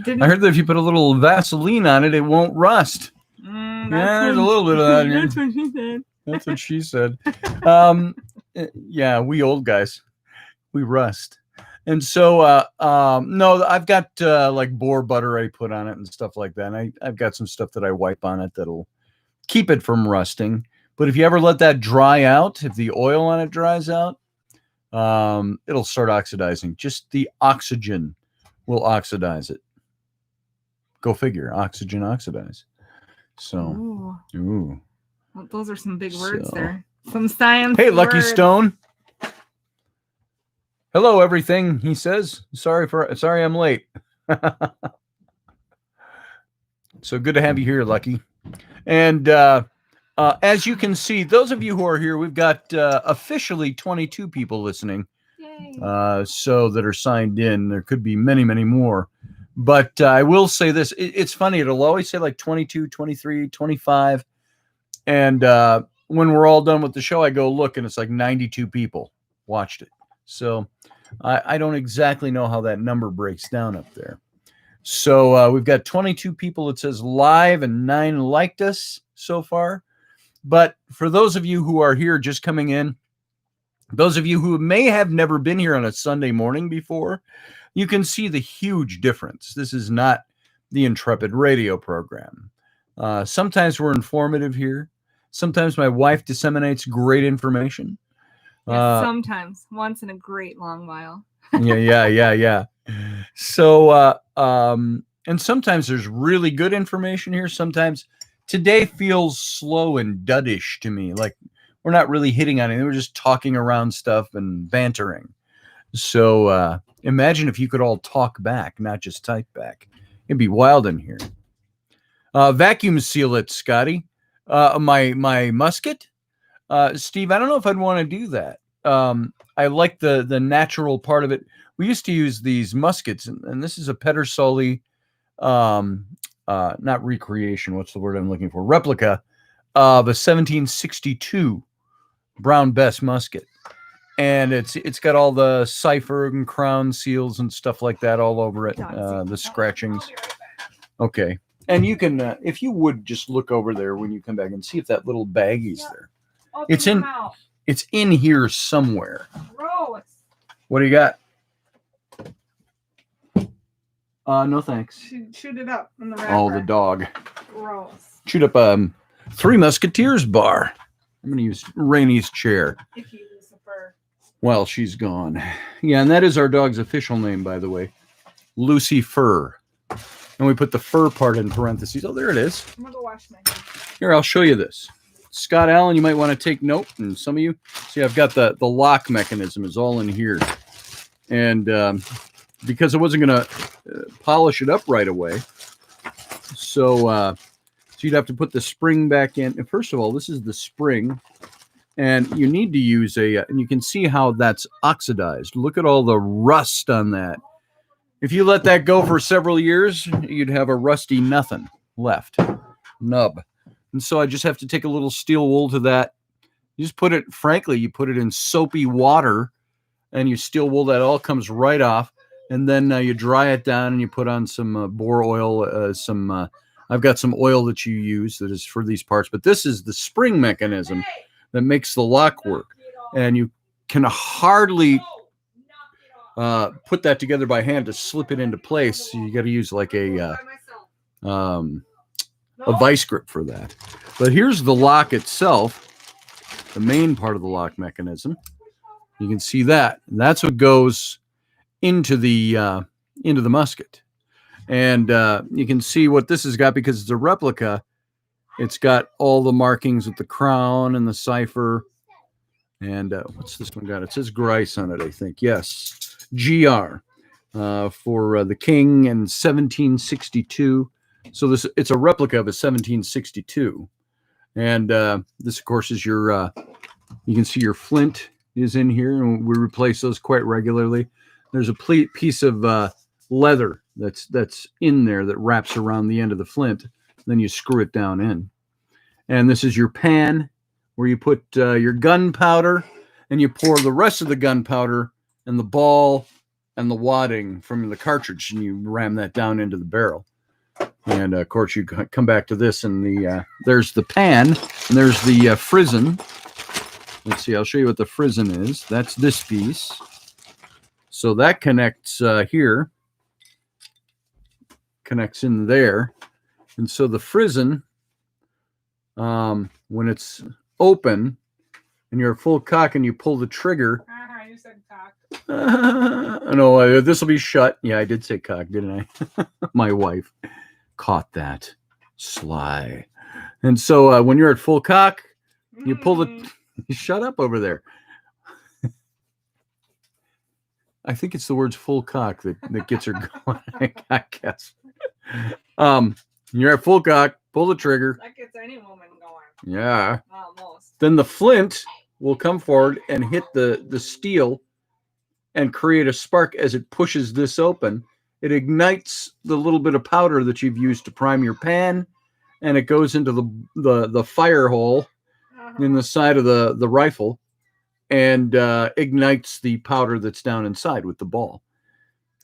Didn't I heard that if you put a little Vaseline on it, it won't rust. Yeah, there's a little bit of that in here. That's what she said. That's what she said. Yeah, we old guys, we rust. And so, no, I've got like boar butter I put on it and stuff like that. And I've got some stuff that I wipe on it that'll keep it from rusting. But if you ever let that dry out, if the oil on it dries out, it'll start oxidizing. Just the oxygen will oxidize it. Go figure, oxygen oxidize. So, ooh. Well, those are some big words So- there. Some science. Hey, Lucky words. Stone. Hello, everything, he says. Sorry I'm late. So good to have you here, Lucky. And as you can see, those of you who are here, we've got officially 22 people listening. Yay. So that are signed in. There could be many, many more. But I will say this. It's funny. It'll always say like 22, 23, 25. And when we're all done with the show, I go look, and it's like 92 people watched it. So I don't exactly know how that number breaks down up there. So we've got 22 people, it says live, and 9 liked us so far. But for those of you who are here just coming in, those of you who may have never been here on a Sunday morning before, you can see the huge difference. This is not the Intrepid radio program. Sometimes we're informative here. Sometimes my wife disseminates great information. Yes, sometimes, once in a great long while. Yeah. So, and sometimes there's really good information here. Sometimes today feels slow and duddish to me. Like we're not really hitting on anything. We're just talking around stuff and bantering. So, imagine if you could all talk back, not just type back. It'd be wild in here. Vacuum seal it, Scotty. My musket. Steve, I don't know if I'd want to do that. I like the natural part of it. We used to use these muskets, and this is a Pedersoli, not recreation. What's the word I'm looking for? Replica of a 1762 Brown Bess musket. And it's got all the cipher and crown seals and stuff like that all over it. The scratchings. Okay. And you can, if you would just look over there when you come back and see if that little baggie's there. It's in here somewhere. Gross. What do you got? No thanks. Shoot it up in the wrapper. Oh, the dog. Gross. Shoot up Three Musketeers bar. I'm going to use Raini's chair. If you Lucifer. Well, she's gone. Yeah, and that is our dog's official name, by the way. Lucy Fur. And we put the fur part in parentheses. Oh, there it is. I'm gonna go wash my hands. Here, I'll show you this. Scott Allen, you might want to take note, and some of you. See, I've got the lock mechanism is all in here. And because I wasn't going to polish it up right away, so you'd have to put the spring back in. And first of all, this is the spring. And you need to use and you can see how that's oxidized. Look at all the rust on that. If you let that go for several years, you'd have a rusty nothing left, nub. And so I just have to take a little steel wool to that. You just put it, frankly, you put it in soapy water and you steel wool, that all comes right off. And then you dry it down and you put on some boar oil, I've got some oil that you use that is for these parts, but this is the spring mechanism that makes the lock work. And you can hardly put that together by hand to slip it into place. You got to use like a vice grip for that. But here's the lock itself, the main part of the lock mechanism. You can see that. And that's what goes into the musket. And you can see what this has got because it's a replica. It's got all the markings with the crown and the cipher. And what's this one got? It says Grice on it, I think. Yes. GR for the king in 1762. So it's a replica of a 1762. And this, of course, is your, you can see your flint is in here, and we replace those quite regularly. There's a piece of leather that's in there that wraps around the end of the flint. Then you screw it down in. And this is your pan where you put your gunpowder, and you pour the rest of the gunpowder and the ball and the wadding from the cartridge, and you ram that down into the barrel. And of course, you come back to this, and there's the pan, and there's the frizzen. Let's see, I'll show you what the frizzen is. That's this piece. So that connects here, connects in there. And so the frizzen, when it's open and you're full cock and you pull the trigger. You said cock. No, this will be shut. Yeah, I did say cock, didn't I? My wife caught that. Sly. And so when you're at full cock, you pull the... Shut up over there. I think it's the words full cock that gets her going, I guess. You're at full cock, pull the trigger. That gets any woman going. Yeah. Almost. Then the flint will come forward and hit the steel and create a spark as it pushes this open. It ignites the little bit of powder that you've used to prime your pan, and it goes into the fire hole in the side of the rifle and ignites the powder that's down inside with the ball.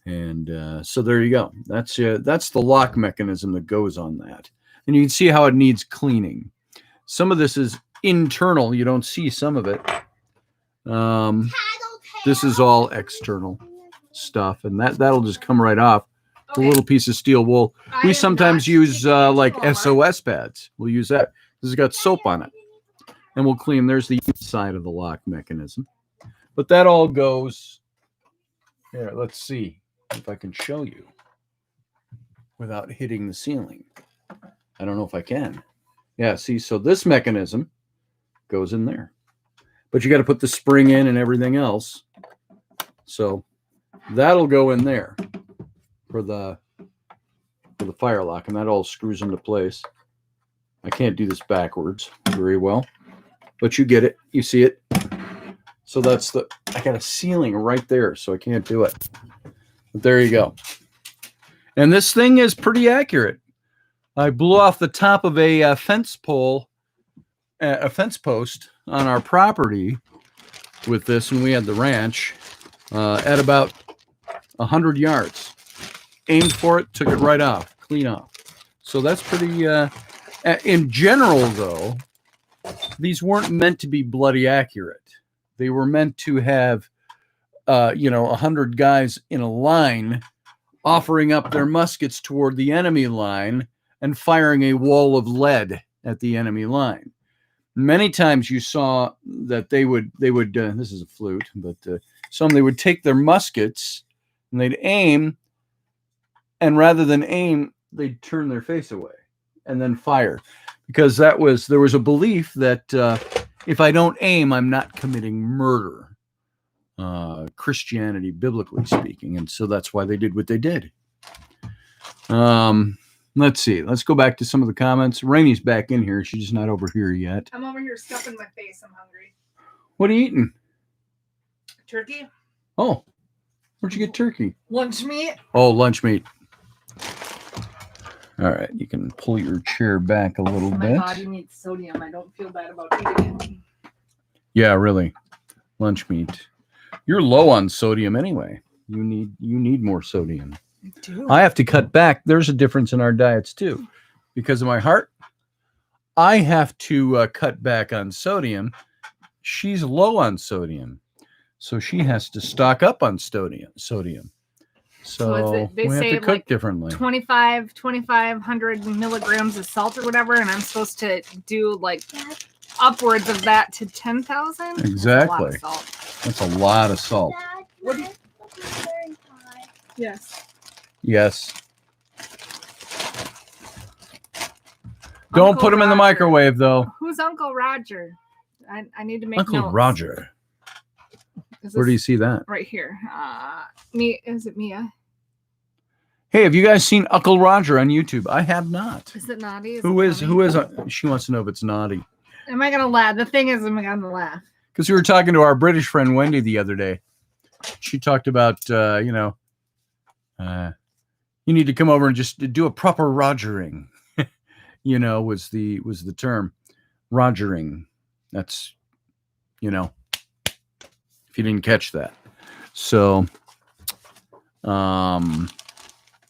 And so there you go. That's the lock mechanism that goes on that. And you can see how it needs cleaning. Some of this is internal. You don't see some of it. This is all external stuff, and that'll just come right off. The little piece of steel wool. We sometimes use like SOS pads. We'll use that. This has got soap on it. And we'll clean. There's the inside of the lock mechanism. But that all goes here. Let's see if I can show you without hitting the ceiling. I don't know if I can. Yeah, see, so this mechanism goes in there. But you got to put the spring in and everything else. So that'll go in there for the fire lock, and that all screws into place. I can't do this backwards very well. But you get it. You see it. So I got a ceiling right there, so I can't do it. But there you go. And this thing is pretty accurate. I blew off the top of a fence post on our property with this, and we had the ranch at about 100 yards. Aimed for it, took it right off, clean off. So that's pretty, in general, though, these weren't meant to be bloody accurate. They were meant to have, 100 guys in a line offering up their muskets toward the enemy line and firing a wall of lead at the enemy line. Many times you saw that they would this is a flute, but they would take their muskets and they'd aim and rather than aim, they'd turn their face away and then fire, because there was a belief that if I don't aim, I'm not committing murder. Christianity, biblically speaking, and so that's why they did what they did. Let's see. Let's go back to some of the comments. Rainey's back in here. She's just not over here yet. I'm over here stuffing my face. I'm hungry. What are you eating? Turkey. Oh, where'd you get turkey? Lunch meat. Oh, lunch meat. All right, you can pull your chair back a little My bit. body needs sodium. I don't feel bad about eating it. Yeah, really. Lunch meat. You're low on sodium anyway. You need more sodium. I do. I have to cut back. There's a difference in our diets too. Because of my heart, I have to cut back on sodium. She's low on sodium. So she has to stock up on sodium. So they we have say to cook like differently. 2,500 milligrams of salt or whatever, and I'm supposed to do like upwards of that to 10,000. Exactly. That's a lot of salt. That's a lot of salt. Dad, what is very high? Yes. Yes. Don't Uncle put them in the Roger. microwave, though. Who's Uncle Roger? I need to make Uncle notes. Roger. Is Where do you this see that? right here? Me? Is it Mia? Hey, have you guys seen Uncle Roger on YouTube? I have not. Is it Naughty? Who is? She wants to know if it's naughty. Am I gonna laugh? The thing is, am I gonna laugh? Because we were talking to our British friend Wendy the other day. She talked about, you need to come over and just do a proper Rogering. Was the term Rogering. That's, if you didn't catch that. So,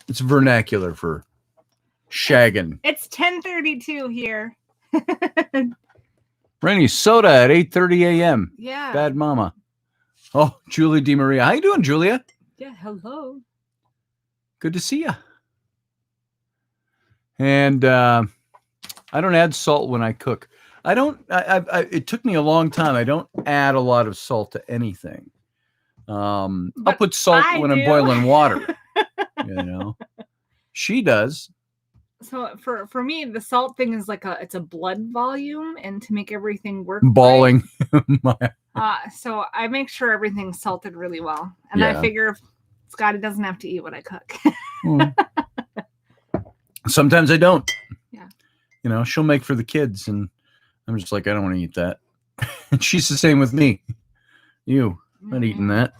it's vernacular for shagging. It's 10:32 here. Rainy soda at 8:30 a.m. Yeah. Bad mama. Oh, Julie DiMaria. How you doing, Julia? Yeah. Hello. Good to see you. And I don't add salt when I cook. I don't. It took me a long time. I don't add a lot of salt to anything. I'll put salt when I'm boiling water. She does. So for me, the salt thing is it's a blood volume, and to make everything work. Bawling. Right, so I make sure everything's salted really well, and I figure Scotty doesn't have to eat what I cook. Sometimes I don't. Yeah. She'll make for the kids, and I'm just like, I don't want to eat that. And she's the same with me. Not eating that.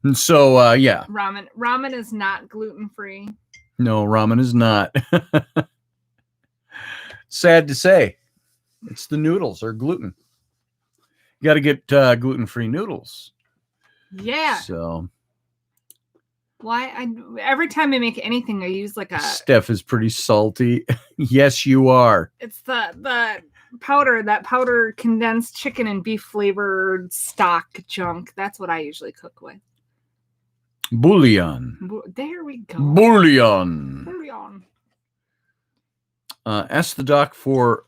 And so, yeah. Ramen is not gluten-free. No, ramen is not. Sad to say. It's the noodles or gluten. You got to get gluten-free noodles. Yeah. So. Why? Every time I make anything, I use Steph is pretty salty. Yes, you are. It's the powder condensed chicken and beef flavored stock junk. That's what I usually cook with. Bouillon. There we go. Bouillon. Ask the doc for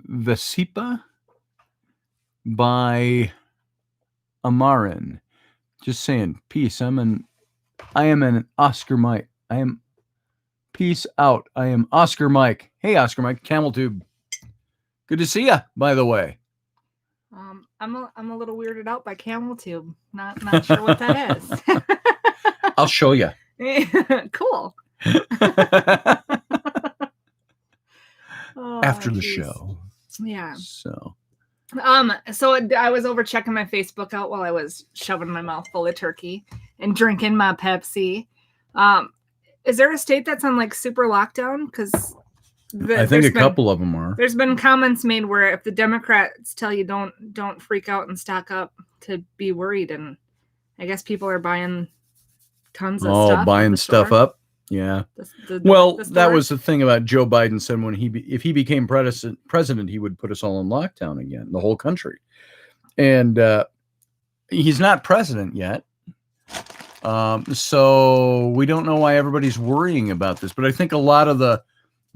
Vesipa by Amarin. Just saying, peace. I am an Oscar Mike. Peace out. I am Oscar Mike. Hey, Oscar Mike, Camel Tube. Good to see you, by the way. I'm a little weirded out by Camel Tube. Not sure what that is. I'll show you. Cool. After the show. Yeah. So I was over checking my Facebook out while I was shoving my mouth full of turkey and drinking my Pepsi. Is there a state that's on super lockdown? Because I think a couple of them are. There's been comments made where if the Democrats tell you don't freak out and stock up, to be worried, and I guess people are buying tons of stuff. Oh, buying stuff up. Yeah. That was the thing about Joe Biden said if he became president, he would put us all in lockdown again, the whole country. And he's not president yet. So we don't know why everybody's worrying about this. But I think a lot of the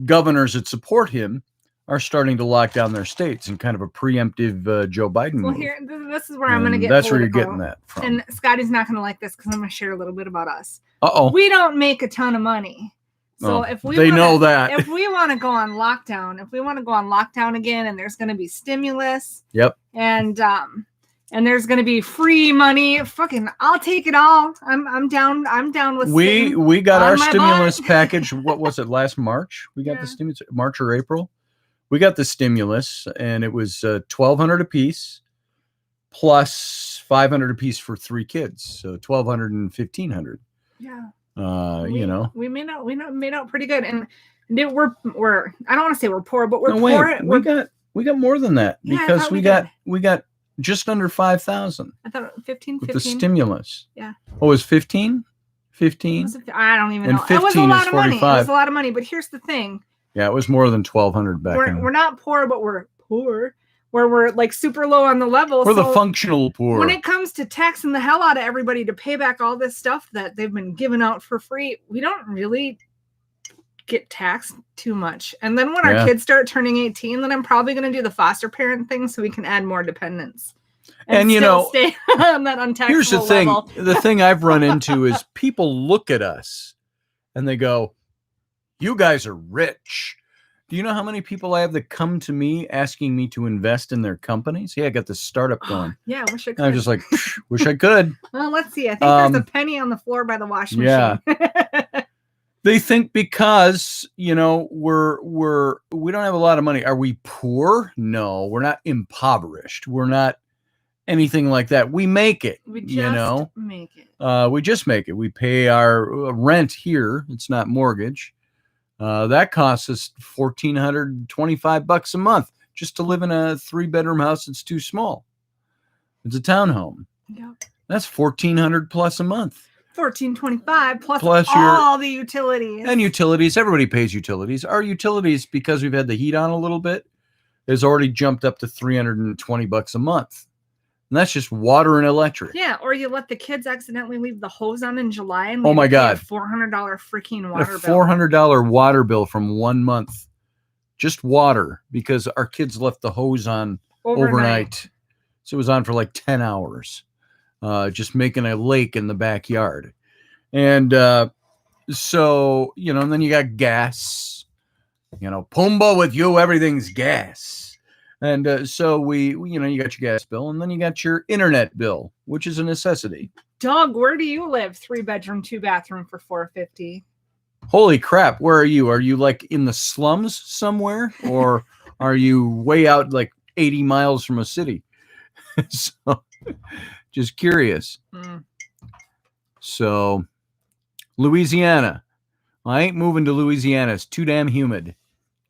governors that support him are starting to lock down their states in kind of a preemptive Joe Biden Well, move. here, this is where I'm going to get That's political. where you're getting that from. And Scotty's not going to like this because I'm going to share a little bit about us. Uh-oh. We don't make a ton of money. So if we know that. If we want to go on lockdown again, and there's going to be stimulus. Yep. And there's going to be free money. Fucking, I'll take it all. I'm down. I'm down with. We got our stimulus butt. package. What was it, last March? We got the stimulus, March or April. We got the stimulus, and it was $1,200 a piece, plus $500 a piece for 3 kids, so $1,200 and $1,500. Yeah. We made out pretty good, and we're I don't want to say we're poor, but we're poor. We got more than that because we got just under 5,000. I thought 15 with the stimulus. Yeah. Oh, it was 15? 15? I don't even know. 15 it was a lot is of money. 45. It was a lot of money, but here's the thing. Yeah, it was more than 1,200 back then. We're not poor, but we're poor. Where we're like super low on the level. We're the functional poor. When it comes to taxing the hell out of everybody to pay back all this stuff that they've been giving out for free, we don't really get taxed too much. And then when our kids start turning 18, then I'm probably going to do the foster parent thing so we can add more dependents. And stay on that untaxable here's the thing. level. The thing I've run into is people look at us and they go, "You guys are rich." Do you know how many people I have that come to me asking me to invest in their companies? Yeah, I got this startup going. Yeah, wish I could. And I'm just like, wish I could. Well, let's see. I think there's a penny on the floor by the washing machine. They think because, we don't have a lot of money. Are we poor? No, we're not impoverished. We're not anything like that. We make it. We just make it. We just make it. We pay our rent here. It's not mortgage. That costs us $1,425 a month just to live in a 3-bedroom house that's too small. It's a townhome. Yep. That's $1,400 plus a month. $1,425 plus all the utilities. And utilities. Everybody pays utilities. Our utilities, because we've had the heat on a little bit, has already jumped up to $320 a month. And that's just water and electric. Yeah, or you let the kids accidentally leave the hose on in July and oh my God, $400 freaking water bill. A $400 water bill from 1 month. Just water, because our kids left the hose on overnight. So it was on for like 10 hours. Just making a lake in the backyard. And so, and then you got gas. Pumbaa with you, everything's gas. And so you got your gas bill, and then you got your internet bill, which is a necessity. Doug, where do you live? 3-bedroom, 2-bathroom for $450. Holy crap! Where are you? Are you like in the slums somewhere, or are you way out like 80 miles from a city? So, just curious. So, Louisiana. I ain't moving to Louisiana. It's too damn humid.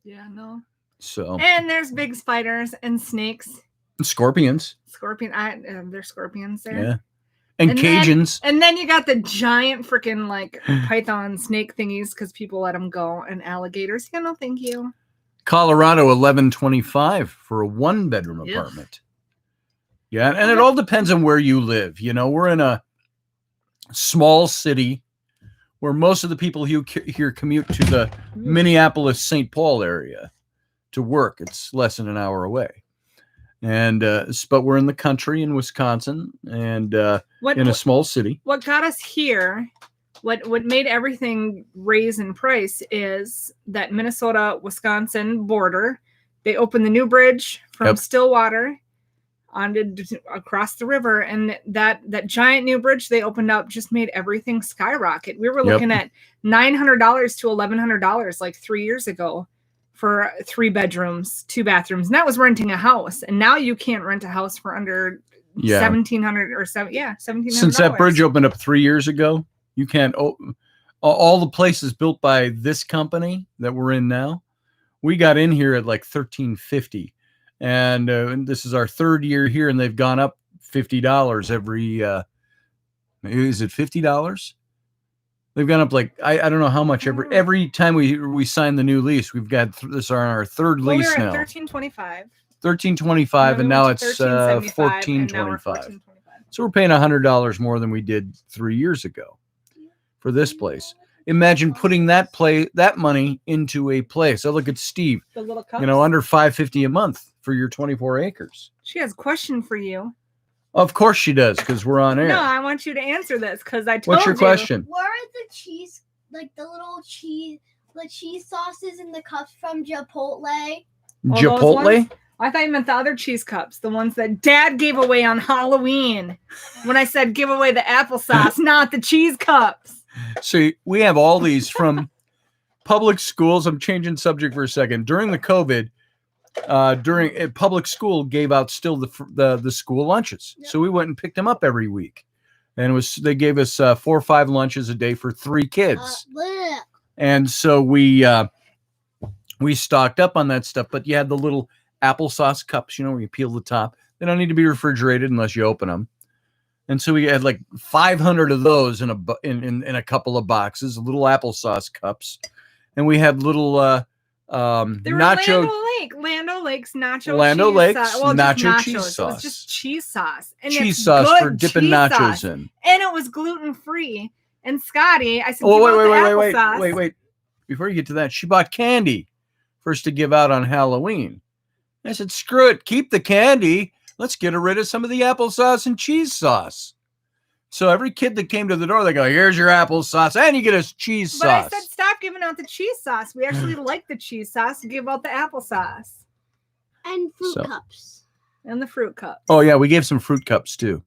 Yeah, no. So, and there's big spiders and snakes, and scorpions. There's scorpions there. Yeah, and Cajuns. And then you got the giant freaking like python snake thingies because people let them go, and alligators. No, thank you. Colorado, $1,125 for a 1-bedroom apartment. Yeah, and it all depends on where you live. We're in a small city where most of the people here commute to the Minneapolis-St. Paul area to work. It's less than an hour away. And but we're in the country in Wisconsin and in a small city. What got us here, what made everything raise in price is that Minnesota-Wisconsin border. They opened the new bridge from Stillwater across the river, and that giant new bridge they opened up just made everything skyrocket. We were looking at $900 to $1,100 like 3 years ago for 3 bedrooms, 2 bathrooms, and that was renting a house. And now you can't rent a house for under $1,700 or $1,700. Since that bridge opened up 3 years ago, you can't. All the places built by this company that we're in now, we got in here at like $1,350. And this is our 3rd year here, and they've gone up $50 every. Is it $50? They've gone up like I don't know how much every time we sign the new lease. We've got this on our 3rd lease now. $1,325. $1,325, and now it's $1,425. So we're paying $100 more than we did 3 years ago for this place. imagine putting that money into a place. So look at Steve, The little cups. under $550 a month for your 24 acres. She has a question for you. Of course she does, because we're on air. No, I want you to answer this because I told What's your you. question? Where are the cheese, like the little cheese, the cheese sauces in the cups from Chipotle? Those Chipotle? ones? I thought you meant the other cheese cups, the ones that Dad gave away on Halloween. When I said give away the applesauce, not the cheese cups. See, we have all these from public schools. I'm changing subject for a second. During the COVID, public school gave out still the school lunches. Yep. So we went and picked them up every week. And they gave us 4 or 5 lunches a day for 3 kids. And so we stocked up on that stuff, but you had the little applesauce cups, where you peel the top. They don't need to be refrigerated unless you open them. And so we had like 500 of those in a couple of boxes, little applesauce cups. And we had little nacho Land O'Lakes nacho Land O'Lakes cheese sauce. nacho cheese sauce. It was just cheese sauce. And cheese sauce for dipping nachos sauce. in. And it was gluten-free. And Scotty, I said, wait. Before you get to that, she bought candy for us to give out on Halloween. I said, screw it. Keep the candy. Let's get rid of some of the applesauce and cheese sauce. So every kid that came to the door, they go, here's your applesauce, and you get a cheese sauce. But I said, stop giving out the cheese sauce. We actually like the cheese sauce. Give out the applesauce. And fruit cups. And the fruit cups. Oh, yeah, we gave some fruit cups, too.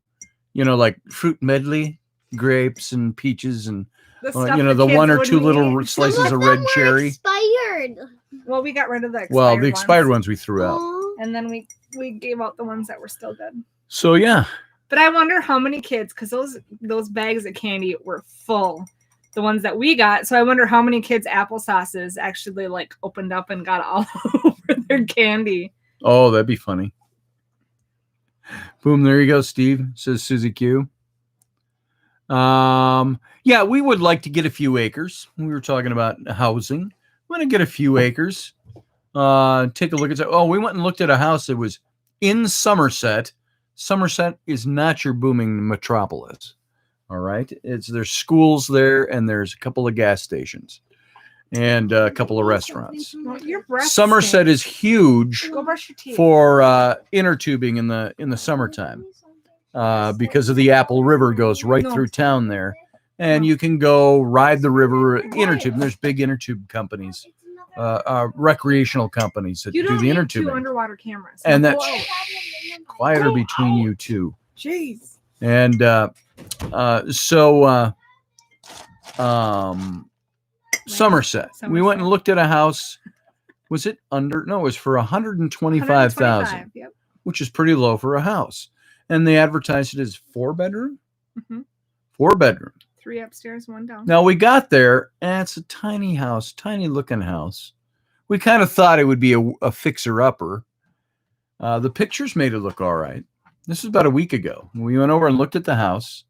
Like fruit medley, grapes and peaches and, the 1 or 2 little slices of red cherry. Expired. Well, we got rid of the expired ones. The expired ones we threw out. And then we gave out the ones that were still good. So, yeah. But I wonder how many kids, because those bags of candy were full, the ones that we got. So I wonder how many kids' applesauces actually opened up and got all over their candy. Oh, that'd be funny. Boom, there you go, Steve, says Susie Q. Yeah, we would like to get a few acres. We were talking about housing. We want to get a few acres. Take a look at that. Oh, we went and looked at a house that was in Somerset. Somerset is not your booming metropolis. All right. There's schools there, and there's a couple of gas stations and a couple of restaurants. Somerset is huge for inner tubing in the summertime. Because of the Apple River goes right through town there. And you can go ride the river inner tube. There's big inner tube companies, recreational companies that do the inner tubing. 2 underwater cameras. And that's quieter between you two. Jeez. And Somerset. We went and looked at a house. Was it under? No, it was for $125,000, yep. Which is pretty low for a house. And they advertised it as 4-bedroom. Mm-hmm. 4-bedroom. 3 upstairs, 1 down. Now we got there, and it's a tiny house, tiny looking house. We kind of thought it would be a fixer-upper. The pictures made it look all right. This was about a week ago. We went over and looked at the house.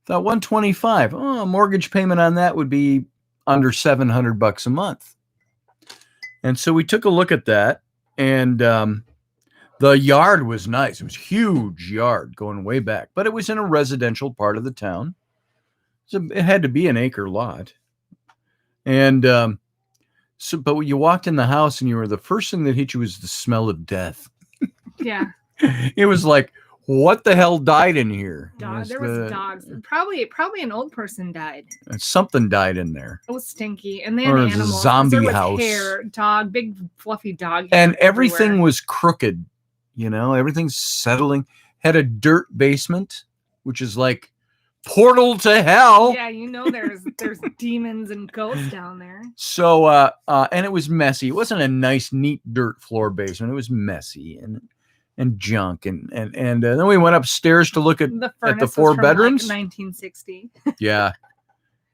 Thought $125,000. Oh, a mortgage payment on that would be under $700 a month. And so we took a look at that, and the yard was nice. It was a huge yard going way back, but it was in a residential part of the town. So it had to be an acre lot. And but when you walked in the house, and the first thing that hit you was the smell of death. Yeah. It was like, what the hell died in here? There was dogs. Probably an old person died. Something died in there. It was stinky. And they had animals. A zombie house. Hair, dog, big fluffy dog. And everything was crooked. Everything's settling. Had a dirt basement, which is like portal to hell. Yeah, there's demons and ghosts down there. So and it was messy. It wasn't a nice, neat dirt floor basement. It was messy and junk. And then we went upstairs to look at the 4 bedrooms. 1960. Yeah.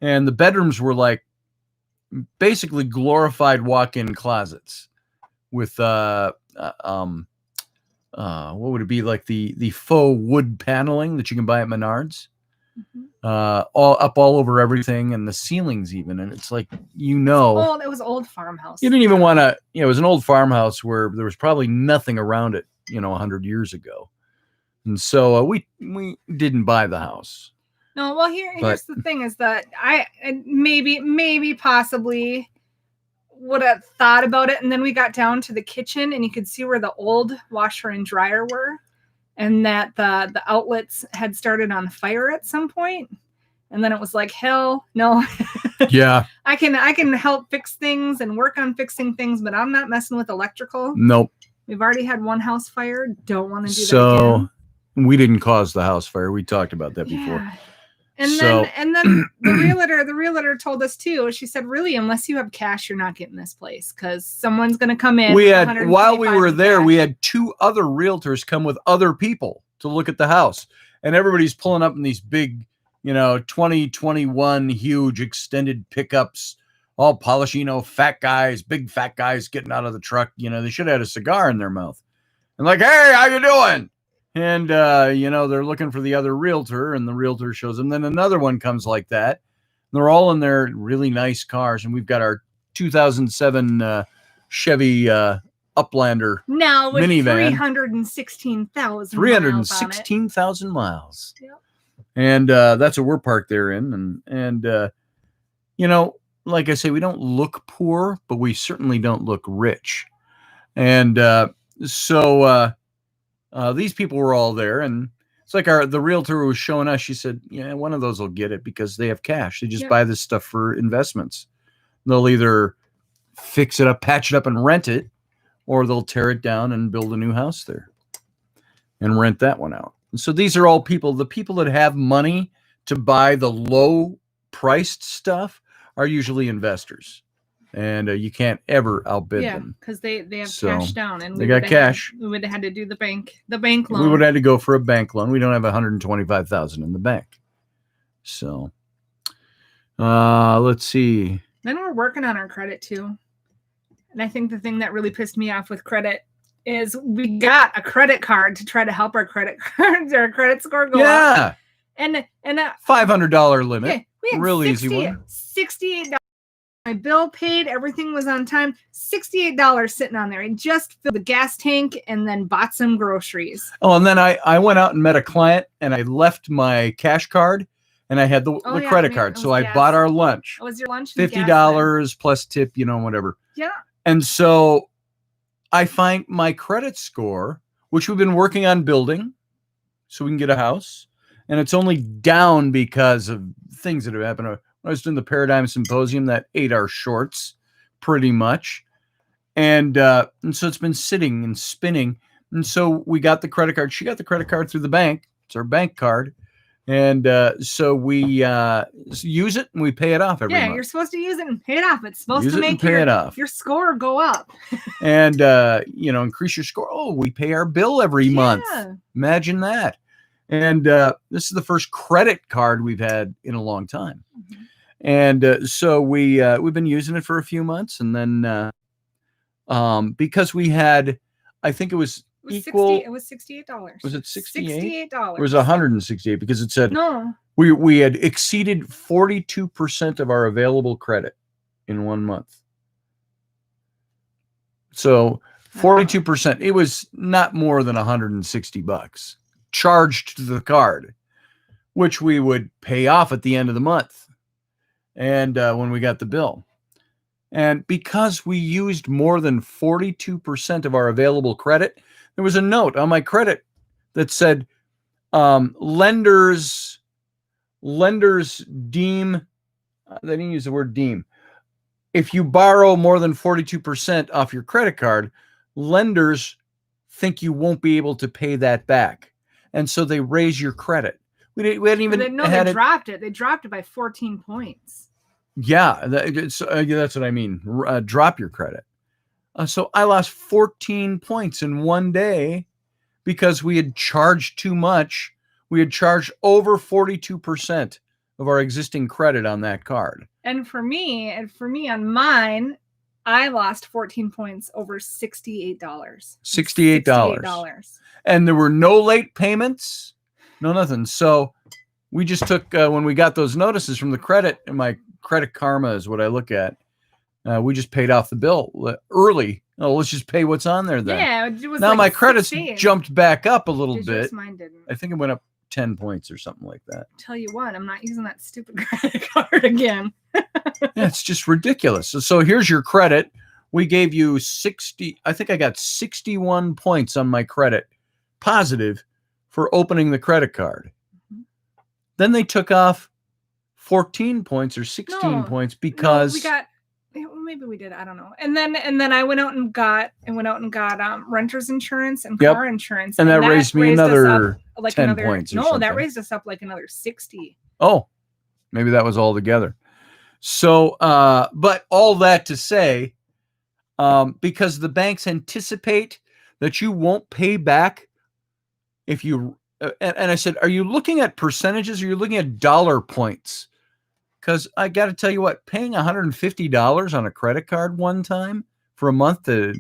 And the bedrooms were like basically glorified walk-in closets with what would it be, like the faux wood paneling that you can buy at Menards? Mm-hmm. all over everything, and the ceilings even. And it's like, oh, it was old farmhouse. You didn't even want to, it was an old farmhouse where there was probably nothing around it, 100 years ago. And so we didn't buy the house. No, well, here's the thing is that I maybe possibly would have thought about it, and then we got down to the kitchen and you could see where the old washer and dryer were, and that the outlets had started on fire at some point, and then it was like, hell no. Yeah. I can help fix things and work on fixing things, but I'm not messing with electrical. Nope. We've already had one house fire. Don't want to do that So again. we didn't cause the house fire. We talked about that before. Yeah. And So- then the realtor told us too. She said, really, unless you have cash, you're not getting this place because someone's going to come in. We with had, while we were $125 there, cash. we had 2 other realtors come with other people to look at the house, and everybody's pulling up in these big, 2021 huge extended pickups, all polished, fat guys, big fat guys getting out of the truck. They should have had a cigar in their mouth and like, hey, how you doing? And, they're looking for the other realtor, and the realtor shows them. Then another one comes like that. They're all in their really nice cars. And we've got our 2007 Chevy Uplander now with minivan. 316,000 316,000 miles. Yep. And that's what we're parked there in. And like I say, we don't look poor, but we certainly don't look rich. And so these people were all there, and it's like the realtor who was showing us, she said, yeah, one of those will get it because they have cash. They just buy this stuff for investments. They'll either fix it up, patch it up, and rent it, or they'll tear it down and build a new house there and rent that one out. And so these are all the people that have money to buy the low priced stuff are usually investors. And you can't ever outbid them. Yeah, because they have cash down, and they got cash. We would have had to do the bank loan. We would have had to go for a bank loan. We don't have $125,000 in the bank. So, let's see. Then we're working on our credit too, and I think the thing that really pissed me off with credit is we got a credit card to try to help our credit cards, our credit score go up. And $500 limit. Yeah, we had real easy one. $68. My bill paid, everything was on time. $68 sitting on there. I just filled the gas tank and then bought some groceries. Oh, and then I went out and met a client, and I left my cash card, and I had the credit card. So I bought our lunch. What was your lunch? $50 plus tip, whatever. Yeah. And so I find my credit score, which we've been working on building so we can get a house, and it's only down because of things that have happened. I was doing the Paradigm Symposium that ate our shorts pretty much. And so it's been sitting and spinning. And so we got the credit card. She got the credit card through the bank. It's our bank card. And so we use it and we pay it off every month. Yeah, you're supposed to use it and pay it off. It's supposed Use to it make and pay it off. Your score go up. And, increase your score. Oh, we pay our bill every month. Imagine that. And this is the first credit card we've had in a long time. Mm-hmm. And so we've been using it for a few months, and then because we had, I think it was equal. It was $68. Was it $68? $68. It was $168 because it said no. We had exceeded 42% of our available credit in 1 month. So 42%. It was not more than $160 charged to the card, which we would pay off at the end of the month. And when we got the bill. And because we used more than 42% of our available credit, there was a note on my credit that said, lenders deem, they didn't use the word deem. If you borrow more than 42% off your credit card, lenders think you won't be able to pay that back. And so they raise your credit. We hadn't even they dropped it. They dropped it by 14 points. Yeah, that's what I mean. Drop your credit. So I lost 14 points in one day because we had charged too much. We had charged over 42% of our existing credit on that card. And for me on mine, I lost 14 points over $68. $68. And there were no late payments, no nothing. So we just took, when we got those notices from the credit, and my Credit Karma is what I look at. We just paid off the bill early. Oh, let's just pay what's on there then. Yeah, it was now like my credit's 16. jumped back up a little bit. Mine didn't. I think it went up 10 points or something like that. Tell you what, I'm not using that stupid credit card again. Yeah, it's just ridiculous. So here's your credit. We gave you 60. I think I got 61 points on my credit positive for opening the credit card. Mhm. Then they took off 14 points or 16 points because we got, maybe we did, I don't know. And then I went out and got renter's insurance and Yep. car insurance, and that raised me us another up like 10 another points or no, something. that raised us up like another 60. Oh, maybe that was all together. So, but all that to say, because the banks anticipate that you won't pay back if you, and I said, are you looking at percentages or are you looking at dollar points? Because I got to tell you what, paying $150 on a credit card one time for a month to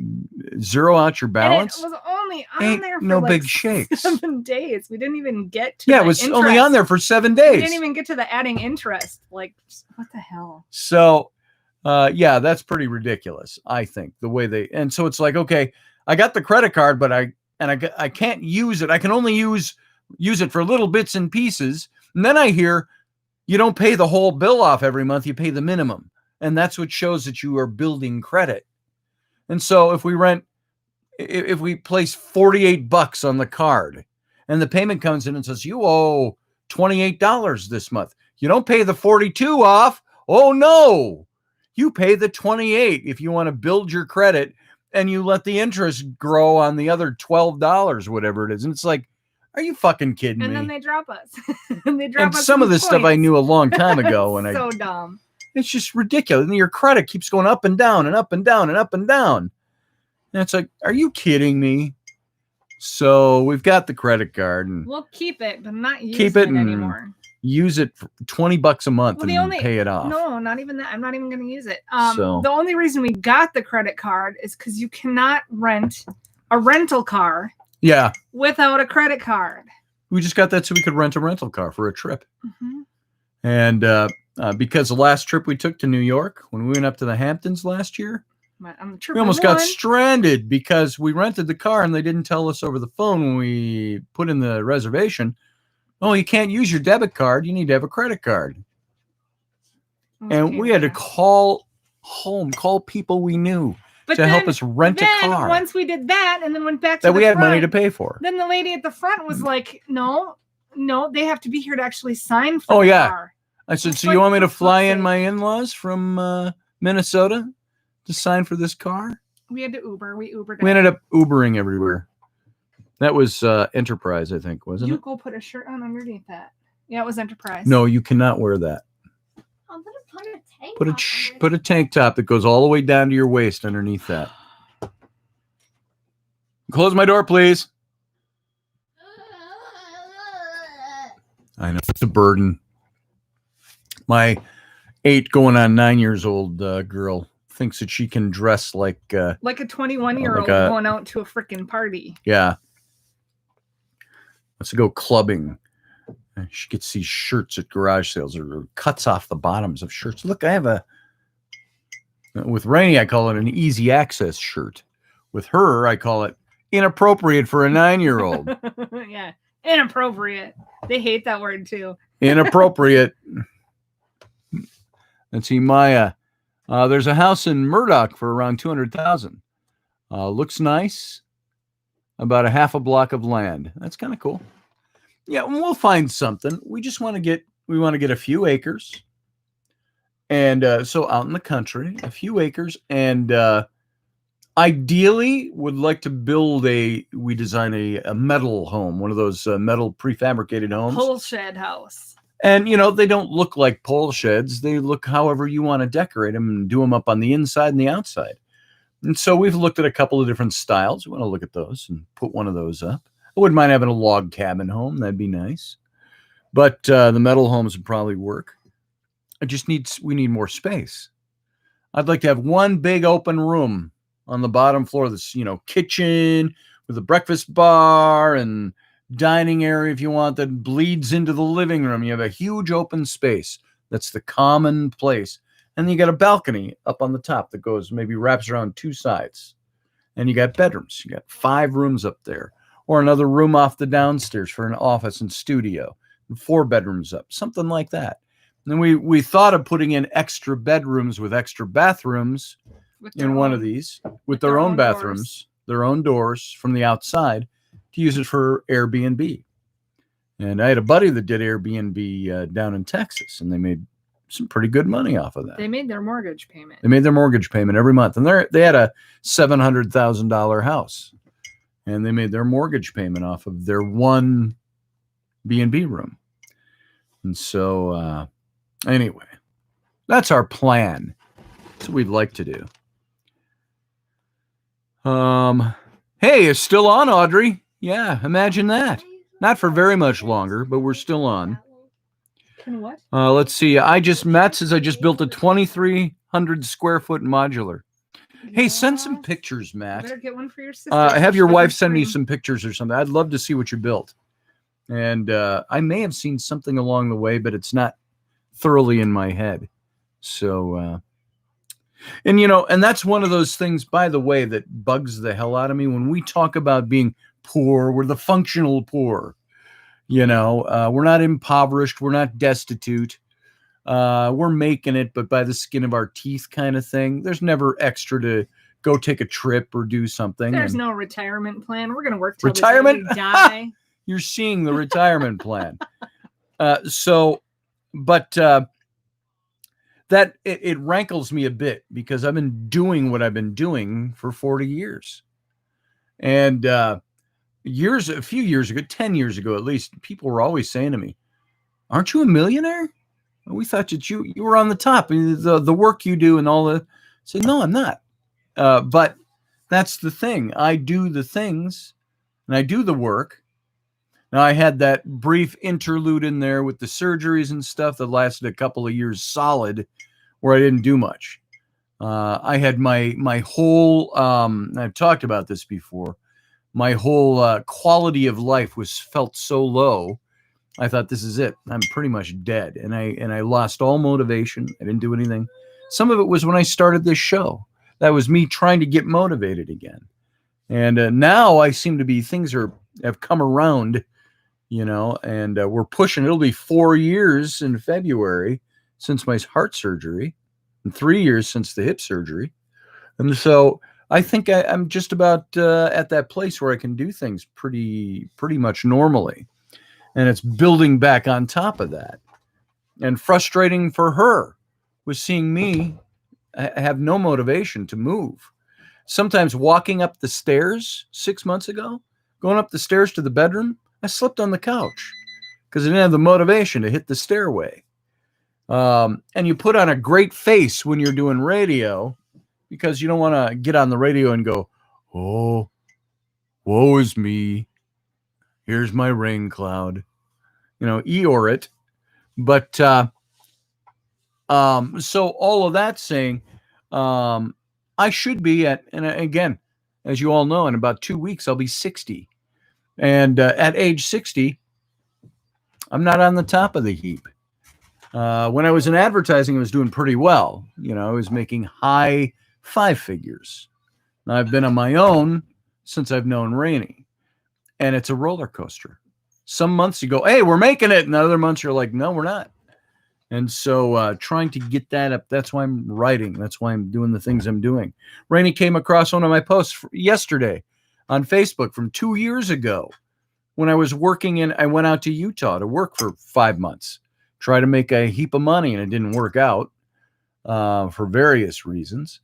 zero out your balance. And it was only on ain't there for no like big shakes. 7 days. We didn't even get to Yeah, the it was interest. only on there for 7 We days. didn't even get to the adding interest. Like, what the hell? So, yeah, that's pretty ridiculous, I think, the way they, and so it's like, okay, I got the credit card, but I can't use it. I can only use it for little bits and pieces. And then I hear you don't pay the whole bill off every month, you pay the minimum. And that's what shows that you are building credit. And so if we place $48 on the card and the payment comes in and says, you owe $28 this month, you don't pay the 42 off. Oh no, you pay the 28 if you want to build your credit, and you let the interest grow on the other $12, whatever it is. And it's like, are you fucking kidding me? And then they drop us. And some of this stuff I knew a long time ago. And so dumb. It's just ridiculous. And your credit keeps going up and down and up and down and up and down. And it's like, are you kidding me? So we've got the credit card, and we'll keep it, but not use it anymore. Use it for $20 a month and pay it off. No, not even that. I'm not even going to use it. The only reason we got the credit card is because you cannot rent a rental car. Yeah. Without a credit card. We just got that so we could rent a rental car for a trip. Mm-hmm. And because the last trip we took to New York, when we went up to the Hamptons last year, we almost got stranded because we rented the car and they didn't tell us over the phone when we put in the reservation, oh, you can't use your debit card. You need to have a credit card. Okay, and we had to call home, call people we knew to help us rent a car. Once we did that and then went back to that we had money to pay for. Then the lady at the front was like, no, they have to be here to actually sign for the car. I said, so you want me to fly in my in-laws from Minnesota to sign for this car? We had to Uber. We ended up Ubering everywhere. That was Enterprise, I think, wasn't it? You go put a shirt on underneath that. Yeah, it was Enterprise. No, you cannot wear that. I'm gonna put a tank Put a tank top that goes all the way down to your waist underneath that. Close my door, please. I know it's a burden. My 8 going on 9 years old girl thinks that she can dress like a 21-year-old going out to a freaking party. Yeah. Let's go clubbing. She gets these shirts at garage sales or cuts off the bottoms of shirts. Look, I have with Raini, I call it an easy access shirt. With her, I call it inappropriate for a 9-year-old. Yeah, inappropriate. They hate that word too. Inappropriate. Let's see, Maya. There's a house in Murdoch for around $200,000. Looks nice. About a half a block of land. That's kind of cool. Yeah, we'll find something. We just want to get a few acres. And so out in the country, a few acres. And ideally would like to build we design a metal home, one of those metal prefabricated homes. Pole shed house. And, they don't look like pole sheds. They look however you want to decorate them and do them up on the inside and the outside. And so we've looked at a couple of different styles. We want to look at those and put one of those up. I wouldn't mind having a log cabin home. That'd be nice. But the metal homes would probably work. We need more space. I'd like to have one big open room on the bottom floor. This, kitchen with a breakfast bar and dining area if you want, that bleeds into the living room. You have a huge open space. That's the common place. And then you got a balcony up on the top that maybe wraps around 2 sides. And you got bedrooms. You got 5 rooms up there. or another room off the downstairs for an office and studio, 4 bedrooms up, something like that. And then we thought of putting in extra bedrooms with extra bathrooms in one of these with their own bathrooms, their own doors from the outside to use it for Airbnb. And I had a buddy that did Airbnb down in Texas, and they made some pretty good money off of that. They made their mortgage payment. They made their mortgage payment every month, and they had a $700,000 house, and they made their mortgage payment off of their one B&B room. And so, anyway, that's our plan. That's what we'd like to do. Hey, it's still on, Audrey. Yeah, imagine that. Not for very much longer, but we're still on. What? Let's see. Matt says I just built a 2,300 square foot modular. Hey, send some pictures, Matt. Better get one for your sister. Have your wife send me some pictures or something. I'd love to see what you built. And I may have seen something along the way, but it's not thoroughly in my head. So, and that's one of those things, by the way, that bugs the hell out of me. When we talk about being poor, we're the functional poor. We're not impoverished. We're not destitute. We're making it, but by the skin of our teeth kind of thing. There's never extra to go take a trip or do something. There's no retirement plan. We're going to work till retirement? the day we die. You're seeing the retirement plan. That it rankles me a bit because I've been doing what I've been doing for 40 years. And a few years ago, 10 years ago at least, people were always saying to me, "Aren't you a millionaire? We thought that you were on the top, the work you do and all that." I said, "No, I'm not." But that's the thing. I do the things and I do the work. Now, I had that brief interlude in there with the surgeries and stuff that lasted a couple of years solid where I didn't do much. I had my whole, I've talked about this before, my whole quality of life felt so low. I thought, this is it. I'm pretty much dead. And I lost all motivation. I didn't do anything. Some of it was when I started this show. That was me trying to get motivated again. And now I seem to be, things have come around, and we're pushing. It'll be 4 years in February since my heart surgery and 3 years since the hip surgery. And so I think I'm just about at that place where I can do things pretty much normally. And it's building back on top of that. And frustrating for her was seeing me have no motivation to move. Sometimes walking up the stairs 6 months ago, going up the stairs to the bedroom, I slipped on the couch because I didn't have the motivation to hit the stairway. And you put on a great face when you're doing radio because you don't want to get on the radio and go, "Oh, woe is me. Here's my rain cloud." Eeyore it. But so all of that saying, I should be at, and again, as you all know, in about 2 weeks, I'll be 60. And at age 60, I'm not on the top of the heap. When I was in advertising, I was doing pretty well. I was making high 5 figures. Now, I've been on my own since I've known Raini. And it's a roller coaster. Some months you go, "Hey, we're making it." And other months you're like, "No, we're not." And so trying to get that up, that's why I'm writing. That's why I'm doing the things I'm doing. Raini came across one of my posts yesterday on Facebook from 2 years ago when I was I went out to Utah to work for 5 months, try to make a heap of money, and it didn't work out for various reasons.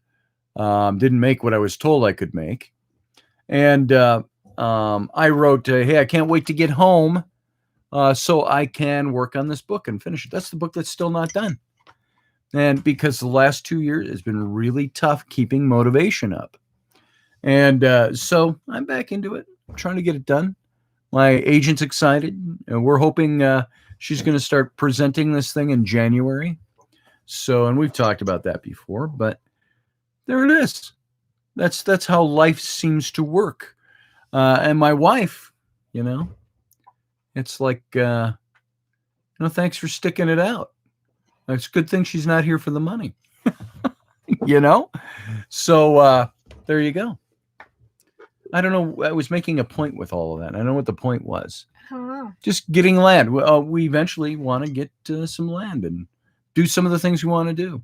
Didn't make what I was told I could make. And I wrote, "Hey, I can't wait to get home so I can work on this book and finish it." That's the book that's still not done. And because the last 2 years has been really tough keeping motivation up. And so I'm back into it, trying to get it done. My agent's excited. And we're hoping she's going to start presenting this thing in January. So, and we've talked about that before, but there it is. That's how life seems to work. And my wife, it's like, thanks for sticking it out. It's a good thing she's not here for the money, So there you go. I don't know. I was making a point with all of that. I know what the point was. I don't know. Just getting land. We eventually want to get some land and do some of the things we want to do.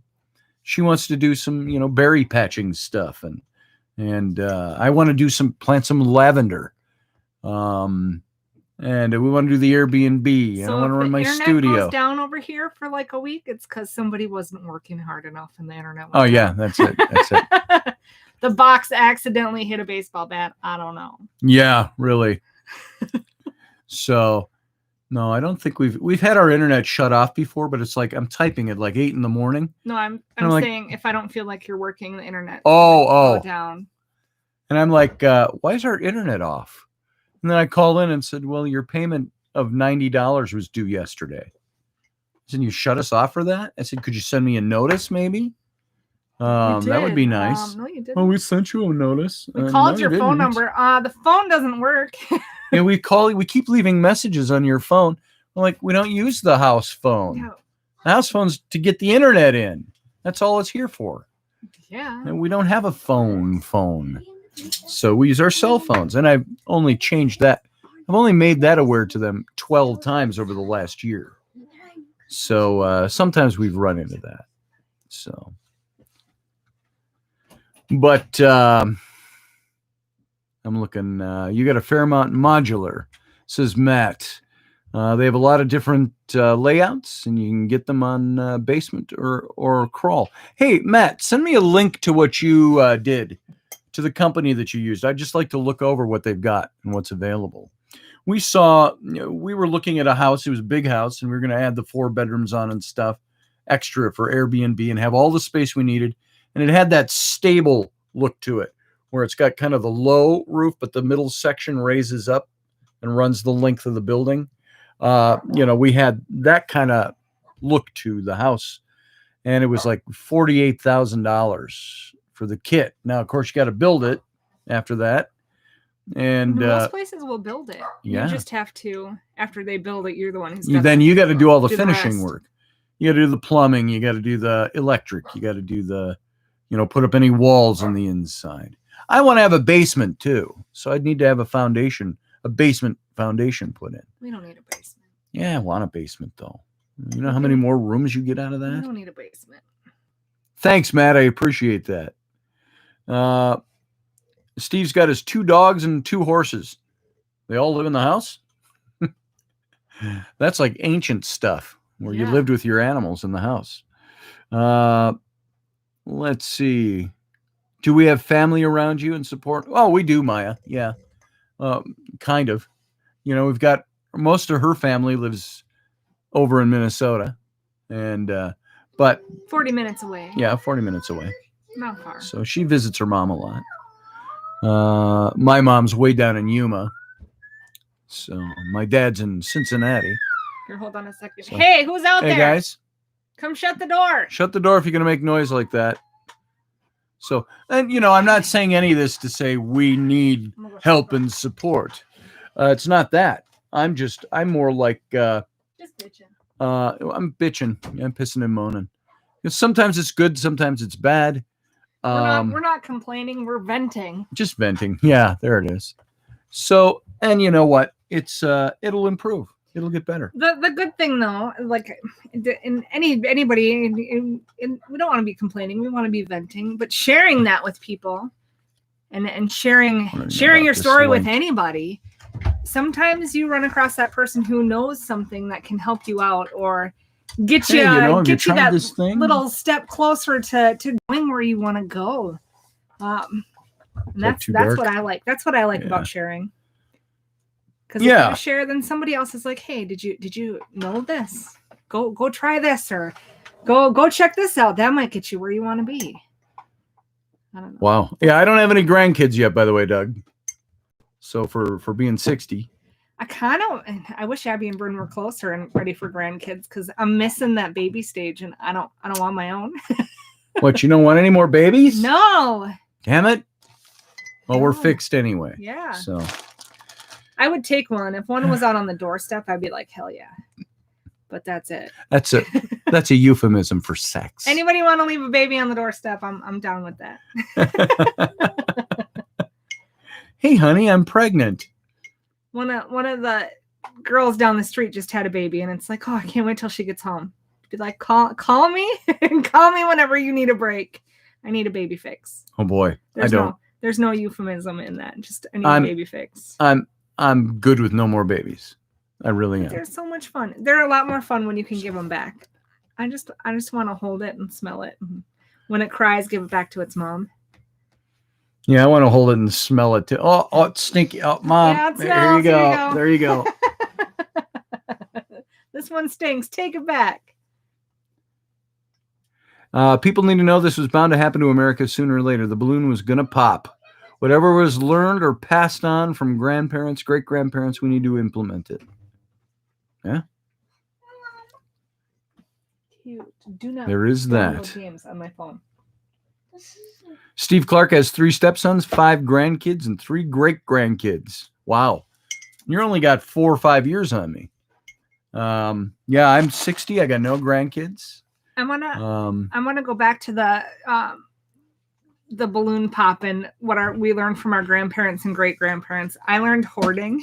She wants to do some, berry patching stuff, and I want to plant some lavender. And we want to do the Airbnb. And I want to run my studio. So if the internet goes down over here for like a week, it's because somebody wasn't working hard enough and the internet went down. That's it. That's it. The box accidentally hit a baseball bat. I don't know. Yeah, really. So, no, I don't think we've had our internet shut off before, but it's like I'm typing at like 8 a.m. No, I'm saying if I don't feel like you're working, the internet go down. And I'm like, why is our internet off? And then I called in and said, well, your payment of $90 was due yesterday. I said, you shut us off for that? I said, could you send me a notice maybe? That would be nice. No, you didn't. Oh, we sent you a notice. We called your phone number. The phone doesn't work. Yeah, we keep leaving messages on your phone. I'm like, we don't use the house phone. No. The house phone's to get the internet in. That's all it's here for. Yeah. And we don't have a phone. So we use our cell phones. And I've only changed that. I've only made that aware to them 12 times over the last year. So sometimes we've run into that. So, but I'm looking, you got a Fairmont Modular, says Matt. They have a lot of different layouts, and you can get them on Basement or Crawl. Hey, Matt, send me a link to what you did, to the company that you used. I'd just like to look over what they've got and what's available. We were looking at a house. It was a big house, and we were going to add the 4 bedrooms on and stuff extra for Airbnb and have all the space we needed. And it had that stable look to it, where it's got kind of the low roof, but the middle section raises up and runs the length of the building. We had that kind of look to the house, and it was like $48,000 for the kit. Now, of course, you got to build it after that. And most places will build it. Yeah. You just have to, after they build it, you're the one who's then you got to do all the do finishing work. You got to do the plumbing. You got to do the electric. You got to do the, put up any walls on the inside. I want to have a basement too. So I'd need to have a basement foundation put in. We don't need a basement. Yeah, I want a basement though. You know how many more rooms you get out of that? We don't need a basement. Thanks, Matt. I appreciate that. Steve's got his 2 dogs and 2 horses. They all live in the house? That's like ancient stuff where you lived with your animals in the house. Let's see. Do we have family around you and support? Oh, we do, Maya. Yeah. Kind of. We've got most of her family lives over in Minnesota. And, but 40 minutes away. Yeah, 40 minutes away. Not far. So she visits her mom a lot. My mom's way down in Yuma. So my dad's in Cincinnati. Here, hold on a second. So, hey, who's out there? Hey, guys. Come shut the door. Shut the door if you're going to make noise like that. So, and I'm not saying any of this to say we need help and support. It's not that. I'm more like, just bitching. I'm bitching. I'm pissing and moaning. Because sometimes it's good. Sometimes it's bad. We're not complaining. We're venting. Just venting. Yeah, there it is. So, and you know what? It'll improve. It'll get better. The good thing though, like in anybody, we don't want to be complaining. We want to be venting, but sharing that with people, and sharing your story with anybody. Sometimes you run across that person who knows something that can help you out or get you that little step closer to going where you want to go. And that's what I like. That's what I like about sharing. Because if you share, then somebody else is like, "Hey, did you know this? Go try this, or go check this out. That might get you where you want to be." I don't know. Wow. Yeah, I don't have any grandkids yet, by the way, Doug. So for being 60, I wish Abby and Bryn were closer and ready for grandkids because I'm missing that baby stage, and I don't want my own. What, you don't want any more babies? No. Damn it. Well, we're fixed anyway. Yeah. So I would take one. If one was out on the doorstep, I'd be like, hell yeah. But that's it. That's a euphemism for sex. Anybody want to leave a baby on the doorstep? I'm down with that. Hey, honey, I'm pregnant. One of the girls down the street just had a baby, and it's like, oh, I can't wait till she gets home. Be like, call me, call me whenever you need a break. I need a baby fix. Oh boy, There's no euphemism in that. Just I need a baby fix. I'm good with no more babies. I really am. They're so much fun. They're a lot more fun when you can give them back. I just want to hold it and smell it. When it cries, give it back to its mom. Yeah, I want to hold it and smell it too. Oh, it's stinky. Oh, Mom, yeah, there you go. There you go. This one stinks. Take it back. People need to know this was bound to happen to America sooner or later. The balloon was going to pop. Whatever was learned or passed on from grandparents, great-grandparents, we need to implement it. Yeah? Cute. Do not there is download that. games on my phone. Steve Clark has 3 stepsons, 5 grandkids, and 3 great-grandkids. Wow. You only got 4 or 5 years on me. Yeah, I'm 60. I got no grandkids. I wanna go back to the balloon pop and we learned from our grandparents and great grandparents. I learned hoarding.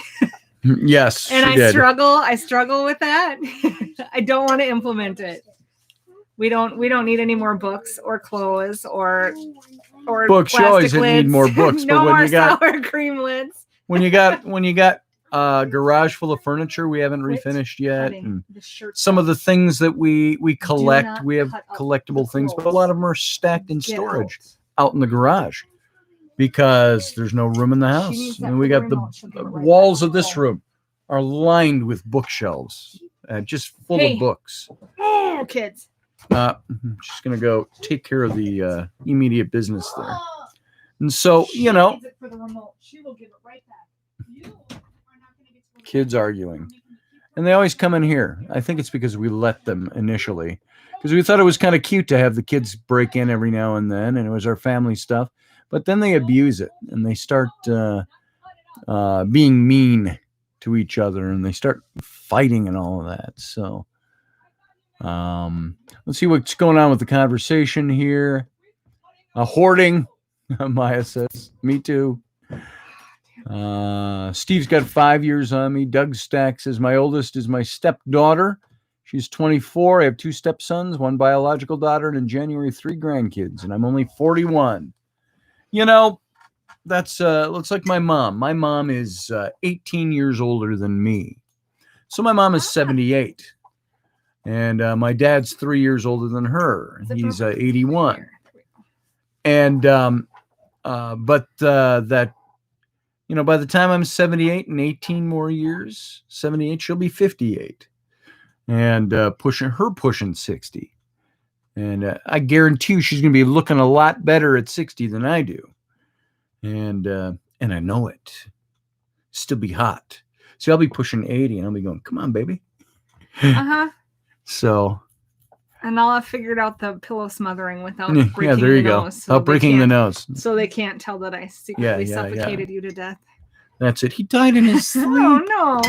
Yes, and I struggle with that. I don't want to implement it. We don't need any more books or clothes or books. You always need more books. No but when more you got sour cream lids. when you got a garage full of furniture we haven't refinished yet, and some of the things that we collect, we have collectible things, but a lot of them are stacked in storage out in the garage because there's no room in the house. And we got the walls of this room are lined with bookshelves, just full of books. Oh, kids. Just gonna go take care of the immediate business there. And so, you know, kids arguing, and they always come in here. I think it's because we let them initially, because we thought it was kind of cute to have the kids break in every now and then, and it was our family stuff. But then they abuse it, and they start being mean to each other, and they start fighting and all of that. So let's see what's going on with the conversation here. Hoarding, Maya says. Me too. Steve's got 5 years on me. Doug Stack says, my oldest is my stepdaughter. She's 24. I have 2 stepsons, 1 biological daughter, and in January, 3 grandkids, and I'm only 41. You know, that's looks like my mom. My mom is 18 years older than me. So my mom is 78. And my dad's 3 years older than her. He's 81. And but that, you know, by the time I'm 78 and 18 more years, 78, she'll be 58. And pushing 60. And I guarantee you she's going to be looking a lot better at 60 than I do. And I know it. Still be hot. See, I'll be pushing 80 and I'll be going, come on, baby. Uh-huh. So. And I'll have figured out the pillow smothering without breaking yeah, there you the go. nose. Without breaking the nose. So they can't tell that I secretly suffocated you to death. That's it. He died in his sleep. Oh,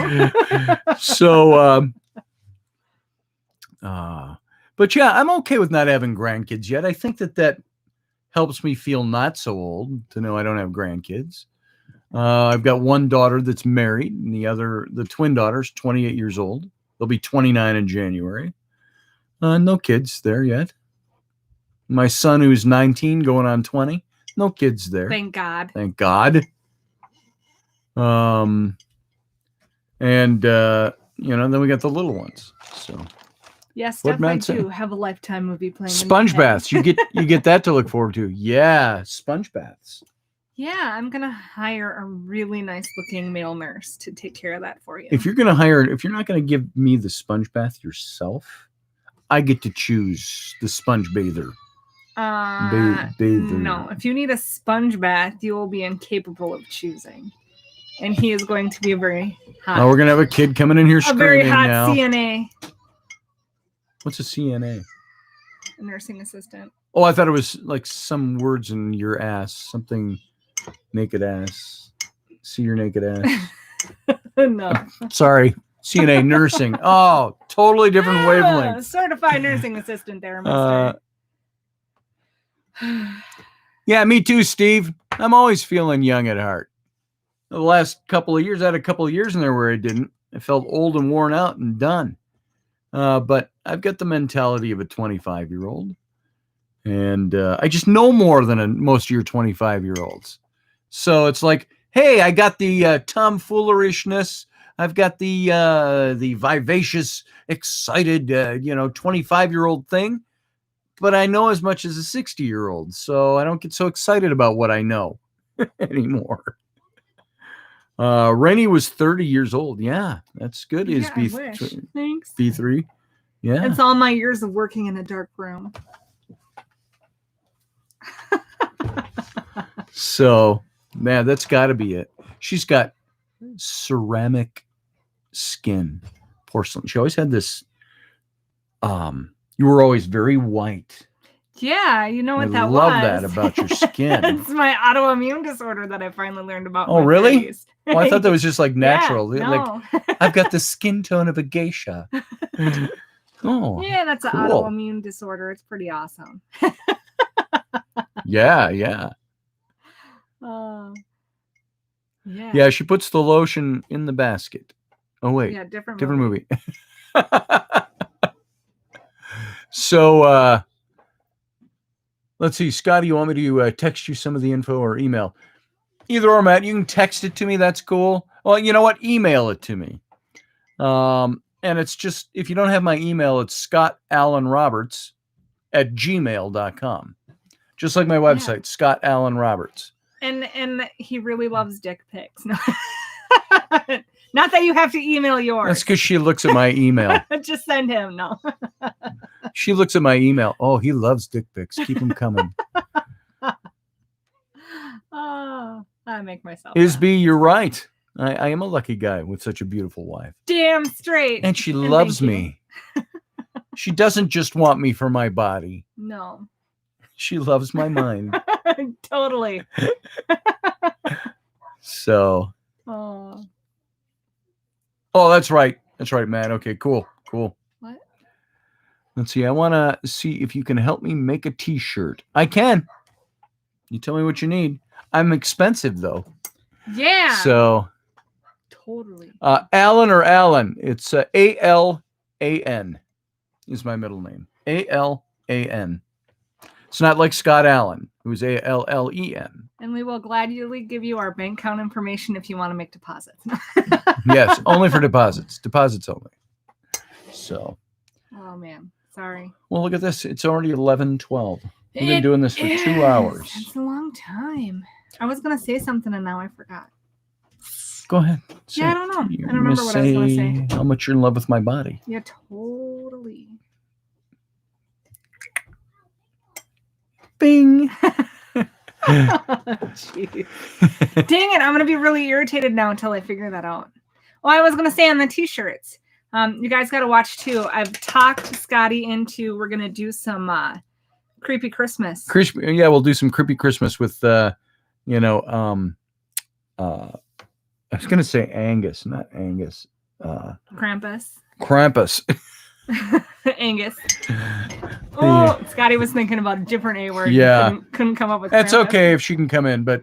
no. So, but yeah, I'm okay with not having grandkids yet. I think that helps me feel not so old to know I don't have grandkids. I've got 1 daughter that's married, and the twin daughter's 28 years old. They'll be 29 in January. No kids there yet. My son, who's 19, going on 20. No kids there. Thank God. Thank God. And you know, then we got the little ones. So yes, Steph, I do have a Lifetime movie playing. Sponge baths. You get that to look forward to. Yeah, sponge baths. Yeah, I'm gonna hire a really nice looking male nurse to take care of that for you. If you're not gonna give me the sponge bath yourself, I get to choose the sponge bather. Bather. No, if you need a sponge bath, you will be incapable of choosing. And he is going to be a very hot. Oh, we're gonna have a kid coming in here screaming now. A very hot CNA. What's a CNA? A nursing assistant. Oh, I thought it was like some words in your ass. Something naked ass. See your naked ass. No. Sorry. CNA nursing. Oh, totally different wavelength. Certified nursing assistant there, mister. Yeah, me too, Steve. I'm always feeling young at heart. The last couple of years, I had a couple of years in there where I didn't. I felt old and worn out and done. But I've got the mentality of a 25-year-old. And I just know more than most of your 25-year-olds. So it's like, hey, I got the tomfoolerishness. I've got the vivacious, excited, 25-year-old thing. But I know as much as a 60-year-old. So I don't get so excited about what I know anymore. Raini was 30 years old. Yeah, that's good. Yeah, Is I wish. Thanks. B3? Yeah. It's all my years of working in a dark room. So, man, that's got to be it. She's got ceramic skin, porcelain. She always had this. You were always very white. Yeah, you know what that love was. that about your skin. It's my autoimmune disorder that I finally learned about. Oh, in my really? 30s. Well, I thought that was just like natural. Yeah, Like, no. I've got the skin tone of a geisha. Oh, Yeah, that's an cool. autoimmune disorder. It's pretty awesome. Yeah. Yeah. Yeah, she puts the lotion in the basket. Oh, wait. Yeah, different movie. So, let's see. Scotty, you want me to text you some of the info or email? Either or, Matt. You can text it to me. That's cool. Well, you know what? Email it to me. And it's just, if you don't have my email, it's scottallenroberts@gmail.com. Just like my website, Scott Allen Roberts. And he really loves dick pics. No. Not that you have to email yours. That's because she looks at my email. Just send him. No. She looks at my email. Oh, he loves dick pics. Keep them coming. Oh, I make myself. Isby, you're right. I am a lucky guy with such a beautiful wife. Damn straight. And she loves me. She doesn't just want me for my body. No. She loves my mind. Totally. So. Oh, that's right. That's right, Matt. Okay, cool. What? Let's see. I want to see if you can help me make a t-shirt. I can. You tell me what you need. I'm expensive, though. Yeah. So. Totally. Alan or Alan. It's A-L-A-N is my middle name. A-L-A-N. It's not like Scott Allen, who's A-L-L-E-N. And we will gladly give you our bank account information if you want to make deposits. Yes, only for deposits. Deposits only. So. Oh, man. Sorry. Well, look at this. It's already 11:12. We've been doing this for 2 hours. It's a long time. I was going to say something and now I forgot. Go ahead. Yeah, I don't know. I don't remember what I was going to say. How much you're in love with my body. Yeah, totally. Bing. Jeez. Dang it. I'm going to be really irritated now until I figure that out. Well, I was going to say on the t-shirts. You guys got to watch too. I've talked Scotty into, we're going to do some creepy Christmas. Yeah, we'll do some creepy Christmas with, I was going to say Angus, not Angus. Krampus. Angus. Oh, Scotty was thinking about a different A word. Yeah. Couldn't come up with That's Krampus. okay if she can come in, but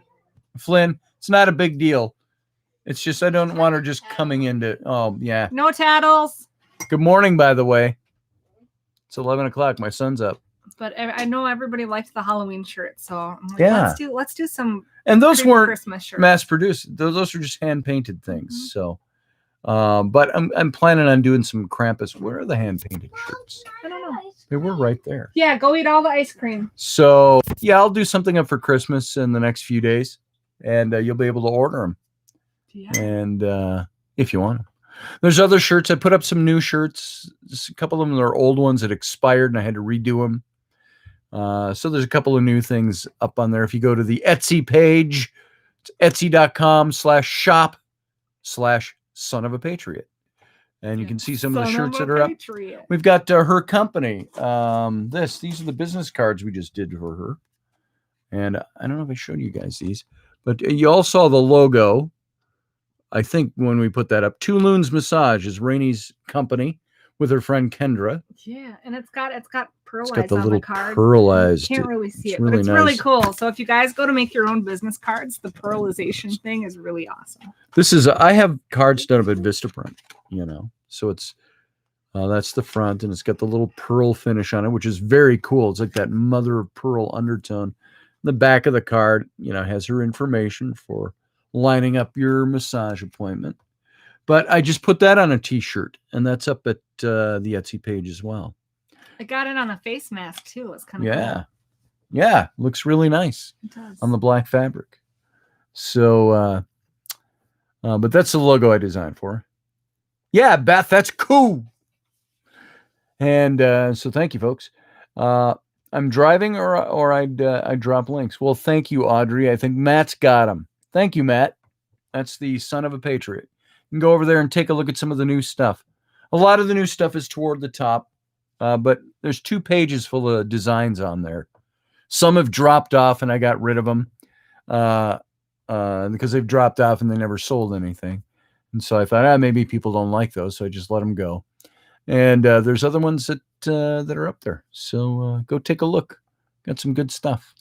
Flynn, it's not a big deal. It's just I don't want her just coming into, oh, yeah. No tattles. Good morning, by the way. It's 11 o'clock. My son's up. But I know everybody liked the Halloween shirt, so I'm like, Yeah. let's do some. And those weren't Christmas shirts. mass produced. Those are just hand painted things. So, but I'm planning on doing some Krampus. Where are the hand painted shirts? I don't know. They were right there. Yeah, go eat all the ice cream. So yeah, I'll do something up for Christmas in the next few days, and you'll be able to order them. Yeah. And if you want them, there's other shirts. I put up some new shirts. Just a couple of them are old ones that expired, and I had to redo them. So there's a couple of new things up on there. If you go to the Etsy page, it's etsy.com/shop/son of a patriot. And you can see some of the shirts that are up. We've got her company. These are the business cards we just did for her. And I don't know if I showed you guys these, but you all saw the logo. I think when we put that up, Two Loons Massage is Raini's company with her friend Kendra. Yeah, and it's got pearl It's eyes got the on little the card. pearlized. Can't really see it's it, but really it's really nice. cool. So if you guys go to make your own business cards, the pearlization thing is really awesome. I have cards done up at Vistaprint, so it's that's the front, and it's got the little pearl finish on it, which is very cool. It's like that mother of pearl undertone. The back of the card, has her information for lining up your massage appointment. But I just put that on a t-shirt, and that's up at the Etsy page as well. I got it on a face mask too. It's kind of cool. Yeah, looks really nice It does. on the black fabric. So, but that's the logo I designed for her. Yeah, Beth, that's cool. And so thank you, folks. I'm driving, or I'd drop links. Well, thank you, Audrey. I think Matt's got them. Thank you, Matt. That's the son of a patriot. You can go over there and take a look at some of the new stuff. A lot of the new stuff is toward the top, but there's 2 pages full of designs on there. Some have dropped off, and I got rid of them because they've dropped off and they never sold anything. And so I thought, maybe people don't like those, so I just let them go. And there's other ones that are up there. So go take a look. Got some good stuff.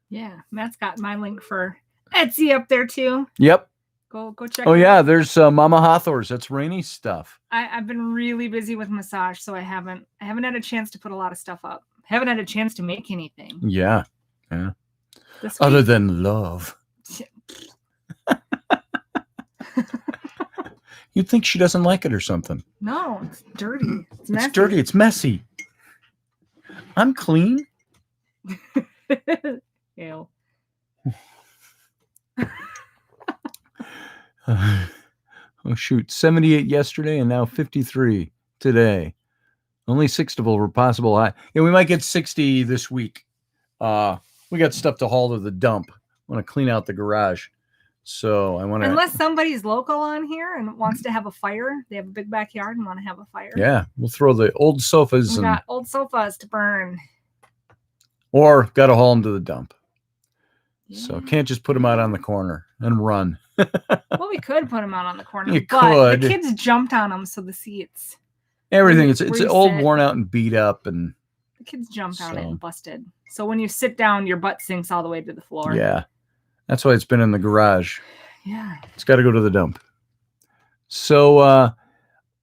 Yeah, Matt's got my link for Etsy up there too. Yep. Go check. Oh yeah, there's Mama Hawthorne's. That's Raini's stuff. I've been really busy with massage, so I haven't had a chance to put a lot of stuff up. Haven't had a chance to make anything. Yeah. Other than love. You'd think she doesn't like it or something. No, it's dirty. It's messy. It's dirty. It's messy. I'm clean. Ew. Oh shoot, 78 yesterday and now 53 today. Only 6 were possible high. Yeah, we might get 60 this week. We got stuff to haul to the dump. I want to clean out the garage. So I want to. Unless somebody's local on here and wants to have a fire, they have a big backyard and want to have a fire. Yeah, we'll throw the old sofas. We got old sofas to burn. Or got to haul them to the dump. Yeah. So can't just put them out on the corner and run. Well, we could put them out on the corner, You but could. the kids jumped on them, so the seats. Everything. It's Where you old, sit. worn out, and beat up, and The kids jumped on it So- and busted. So when you sit down, your butt sinks all the way to the floor. yeah, that's why it's been in the garage. Yeah. It's got to go to the dump. So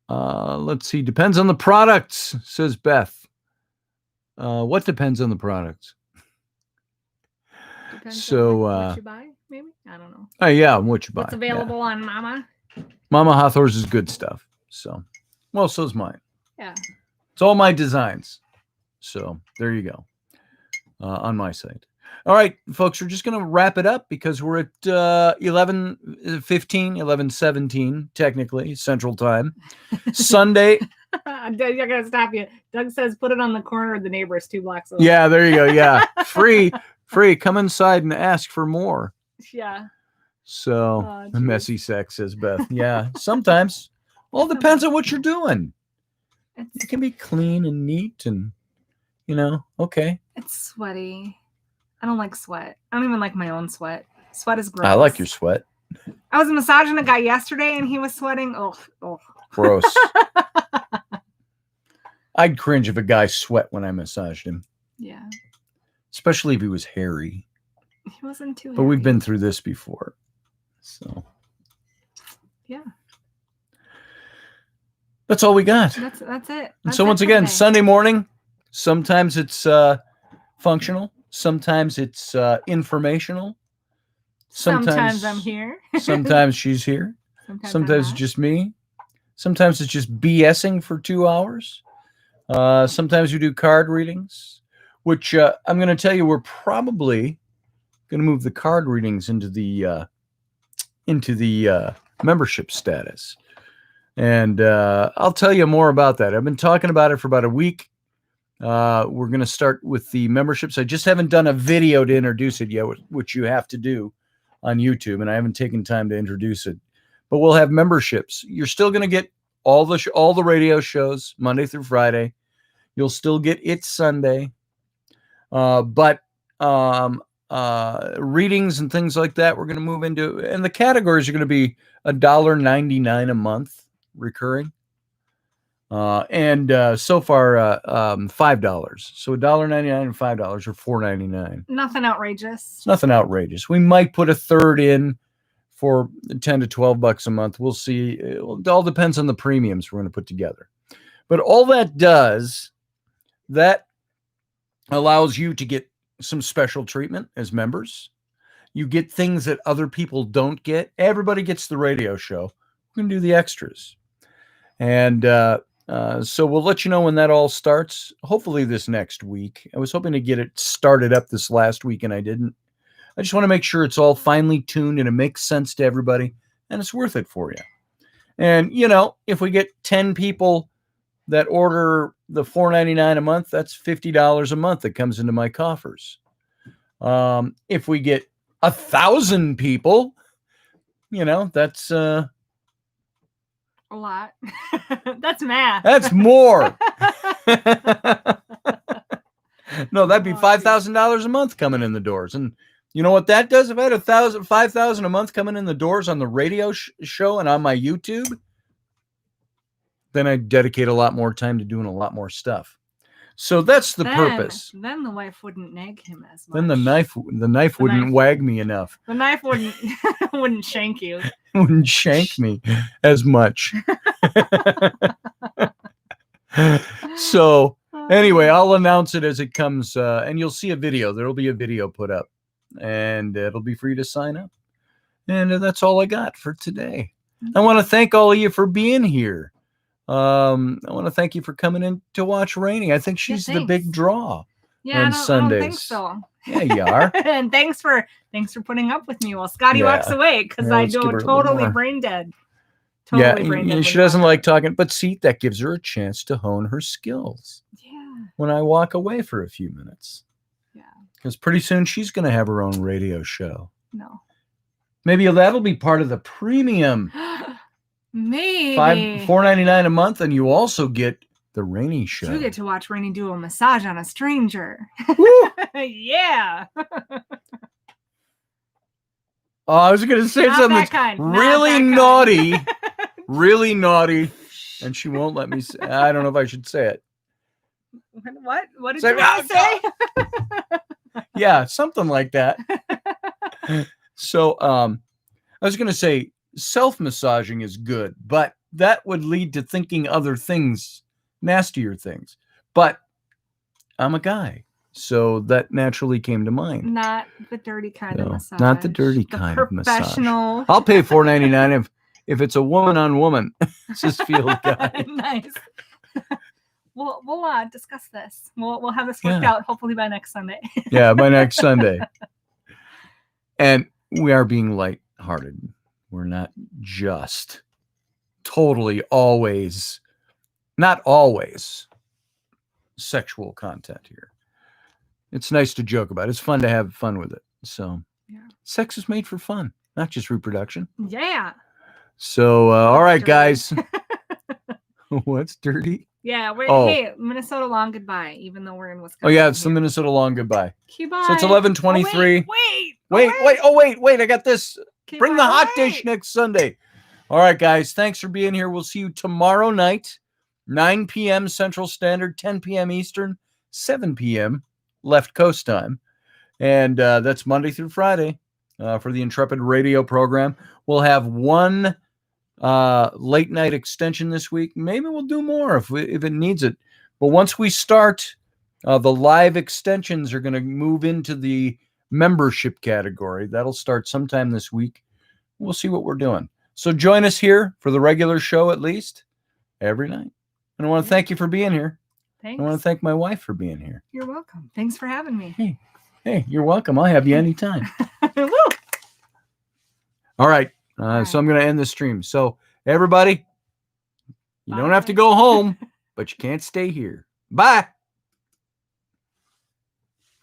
let's see. Depends on the products, says Beth. What depends on the products? Depends So, on what you buy, maybe? I don't know. Oh yeah, what you buy. What's available on Mama? Yeah. Mama Hawthorne's is good stuff. So, well, so's mine. Yeah. It's all my designs. So there you go. On my site. All right, folks, we're just going to wrap it up because we're at 11:15, 11:17, technically, Central Time. Sunday. I gotta stop you. Doug says put it on the corner of the neighbors 2 blocks away. Yeah, there you go. Yeah. Free. Come inside and ask for more. Yeah. So, Oh, geez. messy sex, says Beth. Yeah, sometimes. All depends on what you're doing. It It's, can be clean and neat and, okay. it's sweaty. I don't like sweat. I don't even like my own sweat. Sweat is gross. I like your sweat. I was massaging a guy yesterday and he was sweating. Oh. Gross. I'd cringe if a guy sweat when I massaged him, Yeah. especially if he was hairy. He wasn't too But we've hairy. been through this before. So, Yeah. that's all we got. That's it. And That's so it once for again, today. Sunday morning, sometimes it's functional, sometimes it's informational. Sometimes I'm here. Sometimes she's here. Sometimes Sometimes I'm it's just me. Sometimes it's just BSing for 2 hours. Sometimes we do card readings, which I'm going to tell you we're probably going to move the card readings into the membership status. And I'll tell you more about that. I've been talking about it for about a week. We're going to start with the memberships. I just haven't done a video to introduce it yet, which you have to do on YouTube, and I haven't taken time to introduce it. But we'll have memberships. You're still going to get all the radio shows Monday through Friday. You'll still get It's Sunday. But readings and things like that, we're going to move into, and the categories are going to be $1.99 a month recurring. And so far, $5. So $1.99 and $5 or $4.99. Nothing outrageous. It's nothing outrageous. We might put a third in for $10 to $12 a month. We'll see. It all depends on the premiums we're going to put together. But all that does, that allows you to get some special treatment as members. You get things that other people don't get. Everybody gets the radio show. We're going to do the extras. And so we'll let you know when that all starts, hopefully this next week. I was hoping to get it started up this last week, and I didn't. I just want to make sure it's all finely tuned and it makes sense to everybody, and it's worth it for you. And, you know, if we get 10 people that order the $4.99 a month, that's $50 a month that comes into my coffers. If we get 1,000 people, you know, that's A lot. That's math. that's more. No, that'd be $5,000 a month coming in the doors. And you know what that does? If I had 5,000 a month coming in the doors on the radio show and on my YouTube, then I'd dedicate a lot more time to doing a lot more stuff. So that's the purpose. Then the wife wouldn't nag him as much. Then the knife wouldn't wag me enough. The knife wouldn't shank you. Wouldn't shank me as much. So anyway, I'll announce it as it comes, and you'll see a video. There'll be a video put up, and it'll be free to sign up. And that's all I got for today. I want to thank all of you for being here. I want to thank you for coming in to watch Raini. I think she's the big draw. Yeah, on I don't Sundays. think so. Yeah, you are. And thanks for putting up with me while Scotty walks away, because Yeah, I let's give her go a little totally more. brain dead. Yeah, Brain dead she when doesn't you're like talking, but see, that gives her a chance to hone her skills Yeah. when I walk away for a few minutes. Yeah. Because pretty soon she's going to have her own radio show. No. Maybe that'll be part of the premium. Maybe. $4.99 a month, and you also get the Raini show. You get to watch Rainy do a massage on a stranger. Yeah. Oh, I was going to say Not something that kind. Not really that kind. naughty. Really naughty. And she won't let me say. I don't know if I should say it. What? What did Say- you want to say? Yeah, something like that. So I was going to say self-massaging is good, but that would lead to thinking other things, nastier things. But I'm a guy, so that naturally came to mind. Not the dirty kind of No, massage. not the dirty kind of massage. Professional. I'll pay $4.99 if it's a woman on woman. Just feel guy. Nice. We'll discuss this. We'll have this worked Yeah. out hopefully by next Sunday. Yeah, by next Sunday. And we are being lighthearted. We're not just totally always, not always sexual content here. It's nice to joke about. It's fun to have fun with it. So Yeah. sex is made for fun, not just reproduction. Yeah. So, all right, Dirty. guys. What's dirty? Yeah. Oh. Hey, Minnesota long goodbye, even though we're in Wisconsin. Oh, yeah, it's the here. Minnesota long goodbye. Okay, bye. So it's 11:23. Wait, I got this. Okay, Bring the bye. hot dish next Sunday. All right, guys. Thanks for being here. We'll see you tomorrow night, 9 p.m. Central Standard, 10 p.m. Eastern, 7 p.m. Left Coast time. And that's Monday through Friday for the Intrepid radio program. We'll have one late night extension this week. Maybe we'll do more if it needs it. But once we start, the live extensions are going to move into the membership category. That'll start sometime this week. We'll see what we're doing. So join us here for the regular show, at least every night. And I want to thank you for being here. Thanks. I want to thank my wife for being here. You're welcome. Thanks for having me. Hey, you're welcome. I'll have you anytime. Woo! All right. right. So I'm going to end the stream. So everybody, you don't have to Bye. go home, but you can't stay here. Bye.